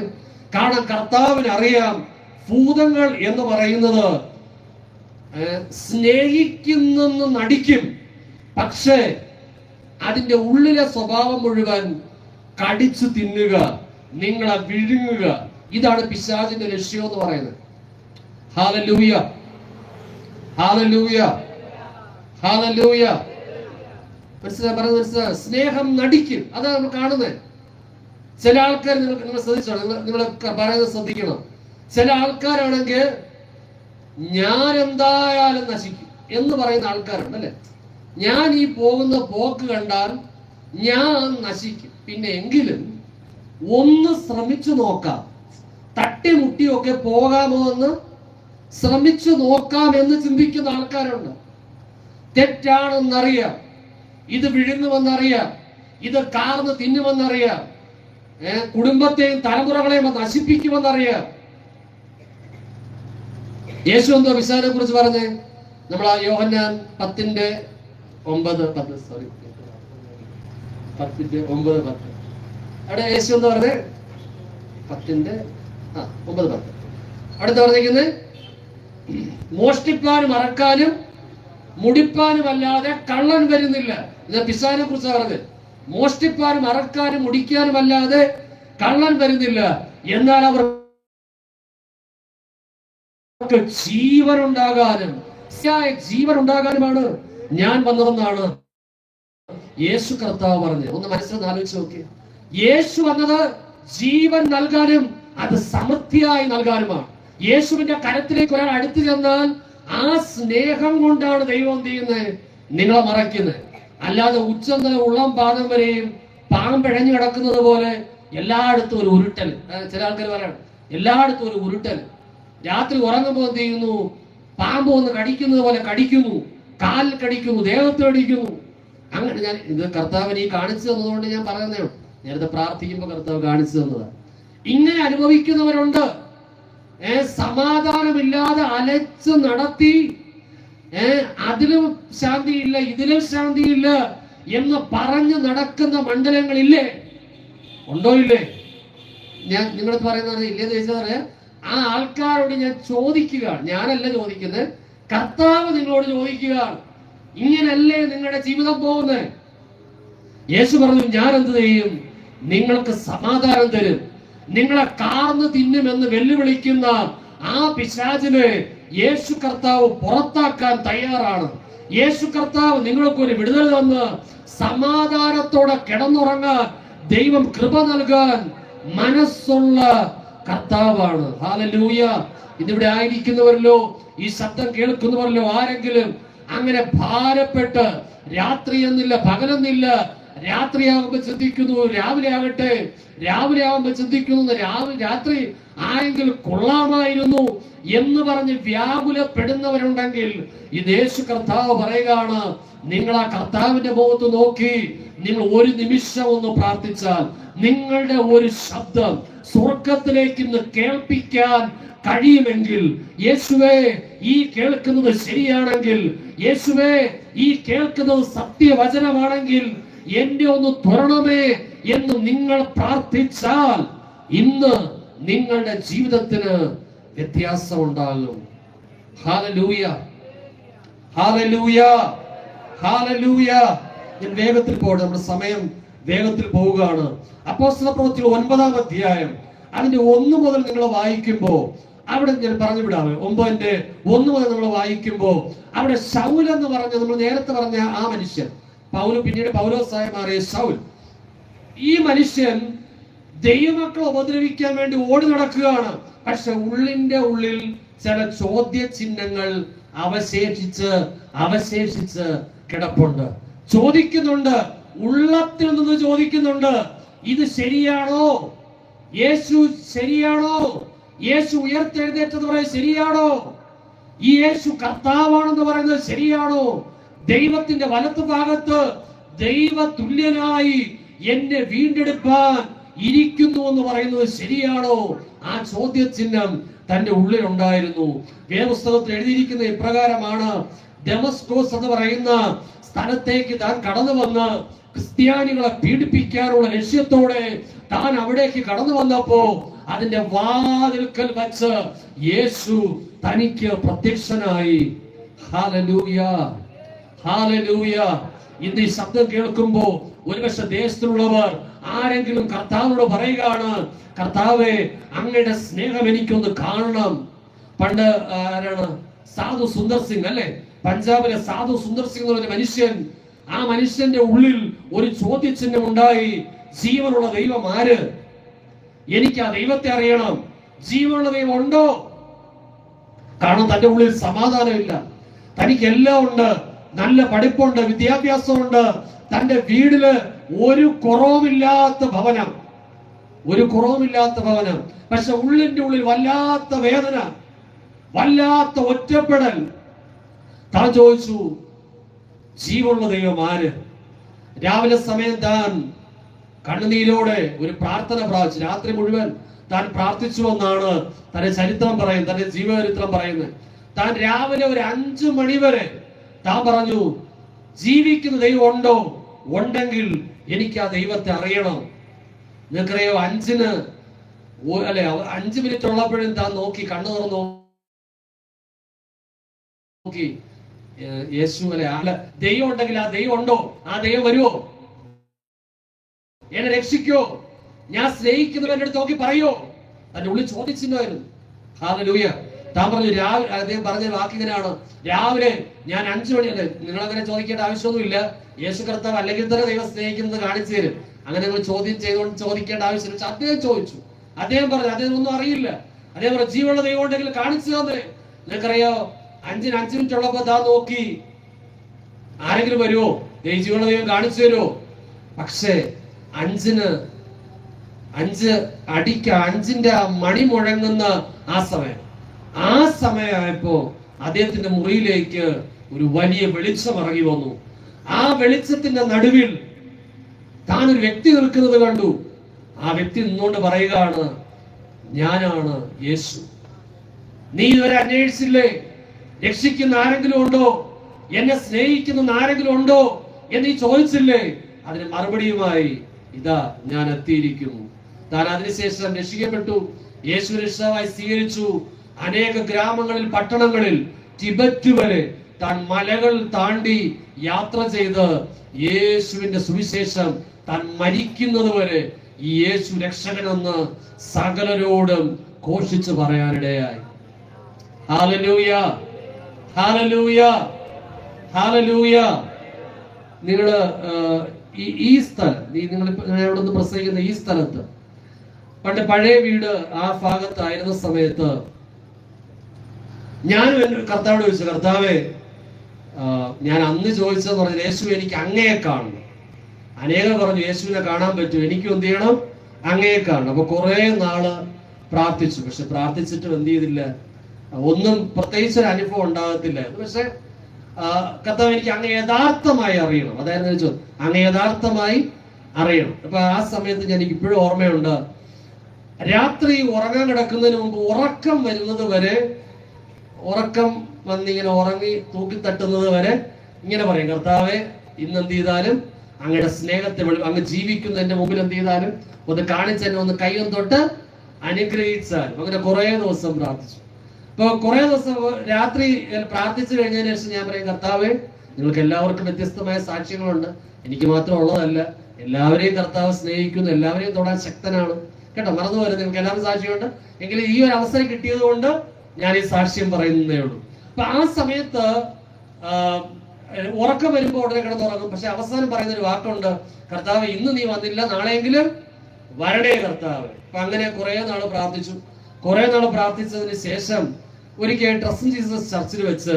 കാരണം കർത്താവിന് അറിയാം, ഭൂതങ്ങൾ എന്ന് പറയുന്നത് സ്നേഹിക്കുന്നെന്ന് നടിക്കും, പക്ഷേ അതിന്റെ ഉള്ളിലെ സ്വഭാവം മുഴുവൻ കടിച്ചു തിന്നുക, നിങ്ങളെ വിഴുങ്ങുക. ഇതാണ് പിശാചിന്റെ ലക്ഷ്യം എന്ന് പറയുന്നത്. Hallelujah, hallelujah, hallelujah. മനസ്സിലാ? സ്നേഹം നടിക്കും, അതാണ് നമ്മൾ കാണുന്നത്. ചില ആൾക്കാർ നിങ്ങൾ ശ്രദ്ധിച്ചോ, നിങ്ങൾ പറയുന്നത് ശ്രദ്ധിക്കണം. ചില ആൾക്കാരാണെങ്കിൽ ഞാൻ എന്തായാലും നശിക്കും എന്ന് പറയുന്ന ആൾക്കാരുണ്ട്, അല്ലെ? ഞാൻ ഈ പോകുന്ന പോക്ക് കണ്ടാൽ ഞാൻ നശിക്കും, പിന്നെ എങ്കിലും ഒന്ന് ശ്രമിച്ചു നോക്കാം, തട്ടിമുട്ടിയൊക്കെ പോകാമോ എന്ന് ശ്രമിച്ചു നോക്കാം എന്ന് ചിന്തിക്കുന്ന ആൾക്കാരുണ്ട്. തെറ്റാണെന്നറിയാം, ഇത് വിഴുങ്ങുമെന്നറിയാം, ഇത് കാർന്ന് തിന്നുമെന്നറിയാം, കുടുംബത്തെയും തലമുറകളെയും നശിപ്പിക്കുമെന്നറിയാം. യേശു എന്തോ പിശാചിനെ കുറിച്ച് പറഞ്ഞേ? നമ്മൾ ആ യോഹന്നാൻ 10:9 അവിടെ യേശു എന്താ പറഞ്ഞേ? 10:9 അവിടെ എന്താ പറഞ്ഞിരിക്കുന്നത്? മോഷ്ടിപ്പാനും മറക്കാനും മുടിപ്പാനും അല്ലാതെ കള്ളൻ വരുന്നില്ല. ഇത് പിശാചിനെ കുറിച്ച് പറഞ്ഞത്. മോഷ്ടിപ്പാനും മറക്കാനും മുടിക്കാനും അല്ലാതെ കള്ളൻ വരുന്നില്ല, എന്നാൽ അവർ ജീവൻ ഉണ്ടാകാനും ജീവൻ ഉണ്ടാകാനുമാണ് ഞാൻ വന്നതെന്നാണ് യേശു കർത്താവ് പറഞ്ഞത്. ഒന്ന് മനസ്സിൽ ആലോചിച്ച് നോക്കിയ, യേശു വന്നത് ജീവൻ നൽകാനും അത് സമൃദ്ധിയായി നൽകാനുമാണ്. യേശുവിന്റെ കരത്തിലേക്ക് ഒരാൾ അടുത്തു ചെന്നാൽ ആ സ്നേഹം കൊണ്ടാണ് ദൈവം എന്ത് ചെയ്യുന്നത്? നിങ്ങളെ മറയ്ക്കുന്നത്. അല്ലാതെ ഉച്ചം ഉള്ളം പാദം വരെയും പാമ്പിഴഞ്ഞു കിടക്കുന്നത് പോലെ എല്ലായിടത്തും ഒരു ഉരുട്ടൽ. ചില ആൾക്കാർ പറയണം എല്ലായിടത്തും ഒരു ഉരുട്ടൽ. രാത്രി ഉറങ്ങുമ്പോൾ എന്ത് ചെയ്യുന്നു? പാമ്പ് ഒന്ന് കടിക്കുന്നത് പോലെ കടിക്കുന്നു, കാലിൽ കടിക്കുന്നു, ദേഹത്ത് കടിക്കുന്നു. അങ്ങനെ ഞാൻ ഇത് കർത്താവിനെ ഈ കാണിച്ചു തന്നതുകൊണ്ട് ഞാൻ പറയുന്നേ. നേരത്തെ പ്രാർത്ഥിക്കുമ്പോൾ കർത്താവ് കാണിച്ചു തന്നതാണ്. ഇങ്ങനെ അനുഭവിക്കുന്നവരുണ്ട്. സമാധാനമില്ലാതെ അലച്ച് നടത്തി അതിലും ശാന്തിയില്ല ഇതിലും ശാന്തിയില്ല എന്ന് പറഞ്ഞു നടക്കുന്ന മണ്ഡലങ്ങളില്ലേ? ഉണ്ടോ ഇല്ലേ? ഞാൻ നിങ്ങളടുത്ത് പറയുന്നത് ഇല്ലേന്ന് ചോദിച്ചാൽ ആ ആൾക്കാരോട് ഞാൻ ചോദിക്കുക, ഞാനല്ല ചോദിക്കുന്നത്, കർത്താവ് നിങ്ങളോട് ചോദിക്കുക, ഇങ്ങനല്ലേ നിങ്ങളുടെ ജീവിതം പോകുന്നത്? യേശു പറഞ്ഞു, ഞാൻ എന്ത് ചെയ്യും? നിങ്ങൾക്ക് സമാധാനം തരും. നിങ്ങളെ കാർന്ന് തിന്നുമെന്ന് വെല്ലുവിളിക്കുന്ന ആ പിശാചിനെ യേശു കർത്താവ് പുറത്താക്കാൻ തയ്യാറാണ്. യേശു കർത്താവ് നിങ്ങൾക്കൊരു വിടുതൽ തന്ന് സമാധാനത്തോടെ കിടന്നുറങ്ങാൻ ദൈവം കൃപ നൽകാൻ മനസ്സുള്ള കർത്താവാണ്. ഹല്ലേലൂയ. ഇതിവിടെ ആയിരിക്കുന്നവരല്ലോ, ഈ ശബ്ദം കേൾക്കുന്നവരല്ലോ ആരെങ്കിലും അങ്ങനെ ഭാരപ്പെട്ട് രാത്രി എന്നില്ല പകലെന്നില്ല, രാത്രിയാകുമ്പോ ചിന്തിക്കുന്നു രാവിലെ ആകട്ടെ, രാവിലെ ആകുമ്പോ ചിന്തിക്കുന്നു രാത്രി ആയെങ്കിൽ കൊള്ളാമായിരുന്നു എന്ന് പറഞ്ഞ് വ്യാകുലപ്പെടുന്നവരുണ്ടെങ്കിൽ ഈ യേശു കർത്താവ് പറയുകയാണ്, നിങ്ങൾ ആ കർത്താവിന്റെ മുഖത്ത് നോക്കി നിങ്ങൾ ഒരു നിമിഷം ഒന്ന് പ്രാർത്ഥിച്ചാൽ നിങ്ങളുടെ ഒരു ശബ്ദം സ്വർഗത്തിലേക്ക് ഇന്ന് കേൾപ്പിക്കാൻ കഴിയുമെങ്കിൽ, യേശുവേ ഈ കേൾക്കുന്നത് ശരിയാണെങ്കിൽ, യേശുവേ ഈ കേൾക്കുന്നത് സത്യവചനമാണെങ്കിൽ എന്നെ ഒന്ന് തുറണമേ എന്ന് നിങ്ങൾ പ്രാർത്ഥിച്ചാൽ ഇന്ന് നിങ്ങളുടെ ജീവിതത്തിന് വ്യത്യാസം ഉണ്ടാകും. Hallelujah, hallelujah, hallelujah. ഞാൻ വേഗത്തിൽ പോകണം, നമ്മുടെ സമയം വേഗത്തിൽ പോവുകയാണ്. അപ്പോസ്തലപ്രവൃത്തികൾ 9-ാം അധ്യായം അതിന്റെ 1 മുതൽ നിങ്ങൾ വായിക്കുമ്പോ അവിടെ ഞാൻ പറഞ്ഞു വിടാമേ, 9:1 മുതൽ നമ്മൾ വായിക്കുമ്പോ അവിടെ ശൗൽ എന്ന് പറഞ്ഞ നമ്മൾ നേരത്തെ പറഞ്ഞ ആ മനുഷ്യൻ, പൗല് പിന്നീട് പൗലോസായി മാറിയ ശൗൽ, ഈ മനുഷ്യൻ ദൈവമക്കളെ ഉപദ്രവിക്കാൻ വേണ്ടി ഓടി നടക്കുകയാണ്. പക്ഷെ ഉള്ളിന്റെ ഉള്ളിൽ ചില ചോദ്യ ചിഹ്നങ്ങൾ അവശേഷിച്ച് കിടപ്പുണ്ട്. ചോദിക്കുന്നുണ്ട്, ഉള്ളത്തിൽ നിന്ന് ചോദിക്കുന്നുണ്ട്, ഇത് ശരിയാണോ? യേശു ശരിയാണോ? യേശു ഉയർത്തെഴുന്നേറ്റെന്ന് പറയുന്നത് ശരിയാണോ? ഈ യേശു കർത്താവാണെന്ന് പറയുന്നത് ശരിയാണോ? ദൈവത്തിന്റെ വലത്തു ഭാഗത്ത് ദൈവ തുല്യനായി എന്നെ വീണ്ടെടുപ്പാൻ ഇരിക്കുന്നു എന്ന് പറയുന്നത് ശരിയാണോ? ആ ചോദ്യചിഹ്നം തന്റെ ഉള്ളിൽ ഉണ്ടായിരുന്നു. വേദപുസ്തകത്തിൽ എഴുതിയിരിക്കുന്ന ഇപ്രകാരമാണ്, ഡെമസ്കോസ് എന്ന് പറയുന്ന സ്ഥലത്തേക്ക് താൻ കടന്നു വന്ന് ക്രിസ്ത്യാനികളെ പീഡിപ്പിക്കാനുള്ള ലക്ഷ്യത്തോടെ താൻ അവിടേക്ക് കടന്നു വന്നപ്പോ അതിന്റെ വാതിൽക്കൽ വച്ച് യേശു തനിക്ക് പ്രത്യക്ഷനായി. Hallelujah, hallelujah. ഇന്ന് ഈ ശബ്ദം കേൾക്കുമ്പോ ഒരുപക്ഷെ ദേശത്തിലുള്ളവർ ആരെങ്കിലും കർത്താവിനോട് പറയുകയാണ്, കർത്താവേ അങ്ങയുടെ സ്നേഹം എനിക്കൊന്ന് കാണണം. പണ്ട് ആരാണ്? സാധു സുന്ദർ സിംഗ് അല്ലെ, പഞ്ചാബിലെ സാധു സുന്ദർ സിംഗ് എന്ന് പറഞ്ഞ മനുഷ്യൻ, ആ മനുഷ്യന്റെ ഉള്ളിൽ ഒരു ചോദ്യചിഹ്നം ഉണ്ടായി, ജീവനുള്ള ദൈവം ആര്? എനിക്ക് ആ ദൈവത്തെ അറിയണം. ജീവനുള്ള ദൈവം ഉണ്ടോ? കാരണം തന്റെ ഉള്ളിൽ സമാധാനമില്ല. തനിക്ക് എല്ലാം ഉണ്ട്, നല്ല പഠിപ്പുണ്ട്, വിദ്യാഭ്യാസമുണ്ട്, തന്റെ വീടില് ഒരു കുറവുമില്ലാത്ത ഭവനം, പക്ഷെ ഉള്ളിന്റെ ഉള്ളിൽ വല്ലാത്ത വേദന, വല്ലാത്ത ഒറ്റപ്പെടൽ. താൻ ചോദിച്ചു, ജീവനുള്ള ദൈവം ആര്? രാവിലെ സമയം താൻ കണ്ണുനീരോടെ ഒരു പ്രാർത്ഥന പ്രാർത്ഥിച്ചു. രാത്രി മുഴുവൻ താൻ പ്രാർത്ഥിച്ചു എന്നാണ് തന്റെ ചരിത്രം പറയുന്നത്, തന്റെ ജീവചരിത്രം പറയുന്നത്. താൻ രാവിലെ ഒരു 5 മണി വരെ താൻ പറഞ്ഞു, ജീവിക്കുന്ന ദൈവം ഉണ്ടോ? ഉണ്ടെങ്കിൽ എനിക്ക് ആ ദൈവത്തെ അറിയണം. നിങ്ങൾക്കറിയോ, 5 മിനിറ്റ് ഉള്ളപ്പോഴും താൻ നോക്കി, കണ്ണു തുറന്നു നോക്കി, യേശു ദൈവം ഉണ്ടെങ്കിൽ ആ ദൈവം ഉണ്ടോ? ആ ദൈവം വരുമോ? എന്നെ രക്ഷിക്കോ? ഞാൻ സ്നേഹിക്കുന്നവരുടെ അടുത്ത് നോക്കി പറയോ? തന്റെ ഉള്ളിൽ ചോദിച്ചിട്ടുണ്ടായിരുന്നു. ഹല്ലേലൂയ. താൻ പറഞ്ഞു അദ്ദേഹം പറഞ്ഞ വാക്കിങ്ങനെയാണ്, രാവിലെ ഞാൻ 5 മണി. അല്ലെ, നിങ്ങളങ്ങനെ ചോദിക്കേണ്ട ആവശ്യമൊന്നുമില്ല. യേശു കർത്താവ് അല്ലെങ്കിൽ തന്നെ ദൈവം സ്നേഹിക്കുന്നത് കാണിച്ചു തരും. അങ്ങനെ നിങ്ങൾ ചോദിക്കേണ്ട ആവശ്യമില്ല. അദ്ദേഹം ചോദിച്ചു, അദ്ദേഹം പറഞ്ഞു, അദ്ദേഹം ഒന്നും അറിയില്ല. അദ്ദേഹം പറഞ്ഞു, ജീവനുള്ള ദൈവം ഉണ്ടെങ്കിൽ കാണിച്ചു തന്നെ. നിങ്ങൾക്കറിയോ, 5-ന് 5 മിനിറ്റ് ഉള്ളപ്പോ താൻ നോക്കി, ആരെങ്കിലും വരുമോ? ജീവനുള്ള ദൈവം കാണിച്ചു തരുമോ? പക്ഷേ 5-ന് 5 അടിക്ക് 5-ന്റെ ആ മണി മുഴങ്ങുന്ന ആ സമയമായപ്പോ അദ്ദേഹത്തിന്റെ മുറിയിലേക്ക് ഒരു വലിയ വെളിച്ചം ഇറങ്ങി വന്നു. ആ വെളിച്ചത്തിന്റെ നടുവിൽ താൻ ഒരു വ്യക്തി നിൽക്കുന്നത് കണ്ടു. ആ വ്യക്തി നിന്നുകൊണ്ട് പറയുകയാണ്, ഞാനാണ് യേശു. നീ ഇതുവരെ അന്വേഷിച്ചില്ലേ? രക്ഷിക്കുന്ന ആരെങ്കിലും ഉണ്ടോ? എന്നെ സ്നേഹിക്കുന്ന ആരെങ്കിലും ഉണ്ടോ എന്ന് നീ ചോദിച്ചില്ലേ? അതിന് മറുപടിയുമായി ഇതാ ഞാൻ എത്തിയിരിക്കുന്നു. താൻ അതിനുശേഷം രക്ഷിക്കപ്പെട്ടു, യേശു രക്ഷാവായി സ്വീകരിച്ചു. അനേക ഗ്രാമങ്ങളിൽ, പട്ടണങ്ങളിൽ, ടിബറ്റ് വരെ താൻ മലകൾ താണ്ടി യാത്ര ചെയ്ത് യേശുവിന്റെ സുവിശേഷം താൻ മരിക്കുന്നത് വരെ ഈ യേശു രക്ഷകനെന്ന് സകലരോടും ഘോഷിച്ചു പറയാനിടയായി. Hallelujah, hallelujah, hallelujah. നിങ്ങള് ഈ സ്ഥലം, നിങ്ങൾ ഇവിടെ നിന്ന് പ്രസംഗിക്കുന്ന ഈ സ്ഥലത്ത്, പണ്ട് പഴയ വീട് ആ ഭാഗത്തായിരുന്ന സമയത്ത് ഞാനും എൻ്റെ കർത്താവോട് ചോദിച്ചു, കർത്താവേ, ഞാൻ അന്ന് ചോദിച്ചതെന്ന് പറഞ്ഞാൽ യേശു എനിക്ക് അങ്ങയെ കാണണം. അനേകം പറഞ്ഞു യേശുവിനെ കാണാൻ പറ്റും, എനിക്കും എന്ത് ചെയ്യണം? അങ്ങയെ കാണണം. അപ്പൊ കുറെ നാള് പ്രാർത്ഥിച്ചു. പക്ഷെ പ്രാർത്ഥിച്ചിട്ടും എന്ത് ചെയ്തില്ല? ഒന്നും പ്രത്യേകിച്ച് ഒരു അനുഭവം ഉണ്ടാകത്തില്ല. പക്ഷെ കർത്താവ് എനിക്ക് അങ്ങ് യഥാർത്ഥമായി അറിയണം. അതായിരുന്നു ചോദിച്ചത്, അങ്ങ് യഥാർത്ഥമായി അറിയണം. അപ്പൊ ആ സമയത്ത് എനിക്ക് ഇപ്പോഴും ഓർമ്മയുണ്ട്, രാത്രി ഉറങ്ങാൻ കിടക്കുന്നതിന് മുമ്പ് ഉറക്കം വരുന്നത് വരെ, ഉറക്കം വന്നിങ്ങനെ ഉറങ്ങി തൂക്കി തട്ടുന്നത് വരെ ഇങ്ങനെ പറയും, കർത്താവെ, ഇന്ന് എന്ത് ചെയ്താലും അങ്ങയുടെ സ്നേഹത്തെ അങ്ങ് ജീവിക്കുന്ന എന്റെ മുമ്പിൽ എന്ത് ചെയ്താലും ഒന്ന് കാണിച്ചെന്നെ ഒന്ന് കൈയും തൊട്ട് അനുഗ്രഹിച്ചാലും. അങ്ങനെ കുറെ ദിവസം പ്രാർത്ഥിച്ചു. ഇപ്പൊ കുറെ ദിവസം രാത്രി പ്രാർത്ഥിച്ചു കഴിഞ്ഞതിന് ശേഷം ഞാൻ പറയും, കർത്താവെ, നിങ്ങൾക്ക് എല്ലാവർക്കും വ്യത്യസ്തമായ സാക്ഷ്യങ്ങളുണ്ട്, എനിക്ക് മാത്രം ഉള്ളതല്ല. എല്ലാവരെയും കർത്താവ് സ്നേഹിക്കുന്നു, എല്ലാവരെയും തൊടാൻ ശക്തനാണ് കേട്ടോ. മറന്നു വരുന്നത്, നിങ്ങൾക്ക് എല്ലാവരും സാക്ഷ്യമുണ്ട്. എങ്കിലും ഈ ഒരു അവസരം കിട്ടിയത് കൊണ്ട് ഞാൻ ഈ സാക്ഷ്യം പറയുന്നതേ ഉള്ളൂ. അപ്പൊ ആ സമയത്ത് ഉറക്കം വരുമ്പോൾ ഉടനെ കിടന്നുറങ്ങും. പക്ഷെ അവസാനം പറയുന്ന ഒരു വാക്കുണ്ട്, കർത്താവ്, ഇന്ന് നീ വന്നില്ല, നാളെയെങ്കിലും വരണേ കർത്താവ്. അപ്പൊ അങ്ങനെ കുറെ നാള് പ്രാർത്ഥിച്ചു. കുറെ നാള് പ്രാർത്ഥിച്ചതിന് ശേഷം ഒരിക്കൽ ട്രസ്റ്റ് ജീസസ് ചർച്ചിൽ വെച്ച്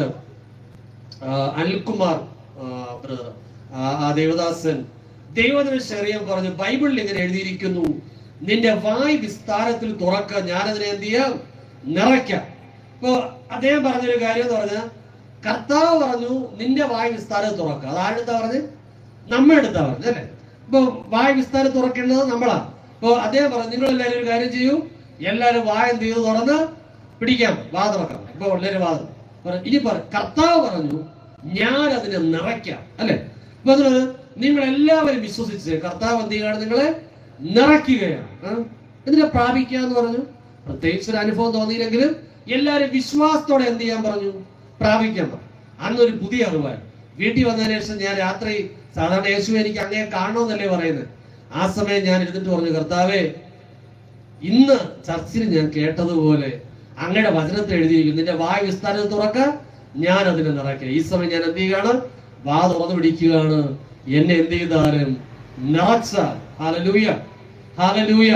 അനിൽകുമാർ ബ്രദർ, ആ ദേവദാസൻ ദൈവത്തിന് ശരീരം പറഞ്ഞു, ബൈബിളിൽ ഇങ്ങനെ എഴുതിയിരിക്കുന്നു, നിന്റെ വായ് വിസ്താരത്തിൽ തുറക്ക, ഞാനതിനെ എന്ത് ചെയ്യാം? നിറയ്ക്കാം. ഇപ്പൊ അദ്ദേഹം പറഞ്ഞൊരു കാര്യം എന്ന് പറഞ്ഞാൽ, കർത്താവ് പറഞ്ഞു നിന്റെ വായ് വിസ്താരം തുറക്കുക. അതാരെടുത്താ പറഞ്ഞ്? നമ്മളെടുത്താ പറഞ്ഞു അല്ലെ. ഇപ്പൊ വായ് വിസ്താരം തുറക്കേണ്ടത് നമ്മളാ. ഇപ്പൊ അദ്ദേഹം പറഞ്ഞു, നിങ്ങൾ എല്ലാവരും ഒരു കാര്യം ചെയ്യൂ, എല്ലാവരും വായ എന്ത് ചെയ്തു തുറന്ന് പിടിക്കാം, വാ തുറക്കാം. ഇപ്പൊ എല്ലാവരും വാ ഇനി കർത്താവ് പറഞ്ഞു ഞാൻ അതിനെ നിറയ്ക്കാം അല്ലെ. അപ്പൊ അതിന് നിങ്ങൾ എല്ലാവരും വിശ്വസിച്ച് കർത്താവ് എന്ത് ചെയ്യുകയാണ്? നിങ്ങളെ നിറയ്ക്കുകയാണ്. എന്തിനാ? പ്രാപിക്കാന്ന് പറഞ്ഞു. പ്രത്യേകിച്ച് ഒരു അനുഭവം തോന്നിയില്ലെങ്കിലും എല്ലാവരും വിശ്വാസത്തോടെ എന്ത് ചെയ്യാൻ പറഞ്ഞു? പ്രാപിക്കാൻ പറഞ്ഞു. അന്നൊരു പുതിയ അറിവായി. വീട്ടിൽ വന്നതിന് ശേഷം ഞാൻ രാത്രി, സാധാരണ യേശു എനിക്ക് അങ്ങേ കാണണമെന്നല്ലേ പറയുന്നത്, ആ സമയം ഞാൻ ഇരുന്നിട്ട് പറഞ്ഞു, കർത്താവേ, ഇന്ന് ചർച്ചിൽ ഞാൻ കേട്ടതുപോലെ അങ്ങയുടെ വചനത്തിൽ എഴുതിയിരിക്കുന്നു, നിന്റെ വായ് വിസ്താരം തുറക്ക, ഞാൻ അതിനെ നിറയ്ക്കുക. ഈ സമയം ഞാൻ എന്ത് ചെയ്യുകയാണ്? വാ തുറന്നു പിടിക്കുകയാണ്. എന്നെ എന്ത് ചെയ്താലും നിറച്ചാൽ. Hallelujah, hallelujah.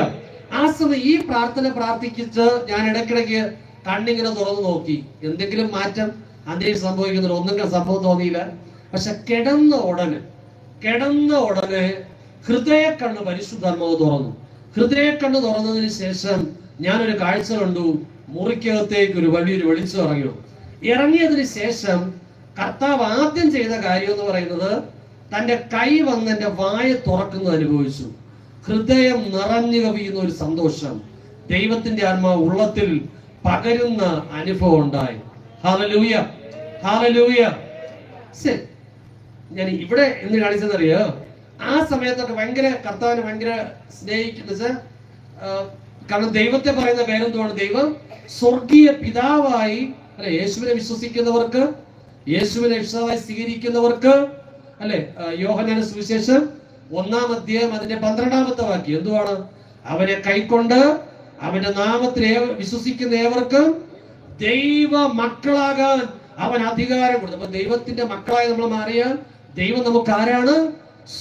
ആ സമയം ഈ പ്രാർത്ഥന പ്രാർത്ഥിച്ചിട്ട് ഞാൻ ഇടയ്ക്കിടയ്ക്ക് കണ്ണിങ്ങനെ തുറന്നു നോക്കി, എന്തെങ്കിലും മാറ്റം അന്തരീക്ഷം സംഭവിക്കുന്നില്ല. ഒന്നും സംഭവം തോന്നിയില്ല. പക്ഷെ കിടന്ന ഉടനെ ഹൃദയക്കണ്ണ് പരിശുദ്ധാത്മാവ് തുറന്നു. ഹൃദയക്കണ്ണ് തുറന്നതിന് ശേഷം ഞാനൊരു കാഴ്ച കണ്ടു. മുറിക്കകത്തേക്ക് ഒരു വലിയൊരു വെളിച്ചം ഇറങ്ങിയതിന് ശേഷം കർത്താവ് ആദ്യം ചെയ്ത കാര്യം എന്ന് പറയുന്നത്, തന്റെ കൈ വന്ന് എന്റെ വായ തുറക്കുന്നത് അനുഭവിച്ചു. ഹൃദയം നിറഞ്ഞു കവിയുന്ന ഒരു സന്തോഷം, ദൈവത്തിന്റെ ആത്മാവ് ഉള്ളത്തിൽ പകരുന്ന അനുഭവം ഉണ്ടായി. Hallelujah, hallelujah. ശരി, ഞാൻ ഇവിടെ എന്ന് കാണിച്ചെന്നറിയോ, ആ സമയത്തൊക്കെ ഭയങ്കര കർത്താവിനെ ഭയങ്കര സ്നേഹിക്കുന്ന, കാരണം ദൈവത്തെ പറയുന്ന പേരെന്തുമാണ്? ദൈവം സ്വർഗീയ പിതാവായി അല്ലെ. യേശുവിനെ വിശ്വസിക്കുന്നവർക്ക്, യേശുവിനെ രക്ഷകനായി സ്വീകരിക്കുന്നവർക്ക് അല്ലെ, യോഹന്നാന്റെ സുവിശേഷം 1-ാം അധ്യായം അതിന്റെ 12-ാമത്തെ വാക്യം എന്തുവാണ്? അവനെ കൈക്കൊണ്ട് അവന്റെ നാമത്തിൽ വിശ്വസിക്കുന്ന ഏവർക്കും ദൈവ മക്കളാകാൻ അവൻ അധികാരം കൊടുത്തു. അപ്പൊ ദൈവത്തിന്റെ മക്കളായി നമ്മൾ മാറിയാൽ ദൈവം നമുക്ക് ആരാണ്?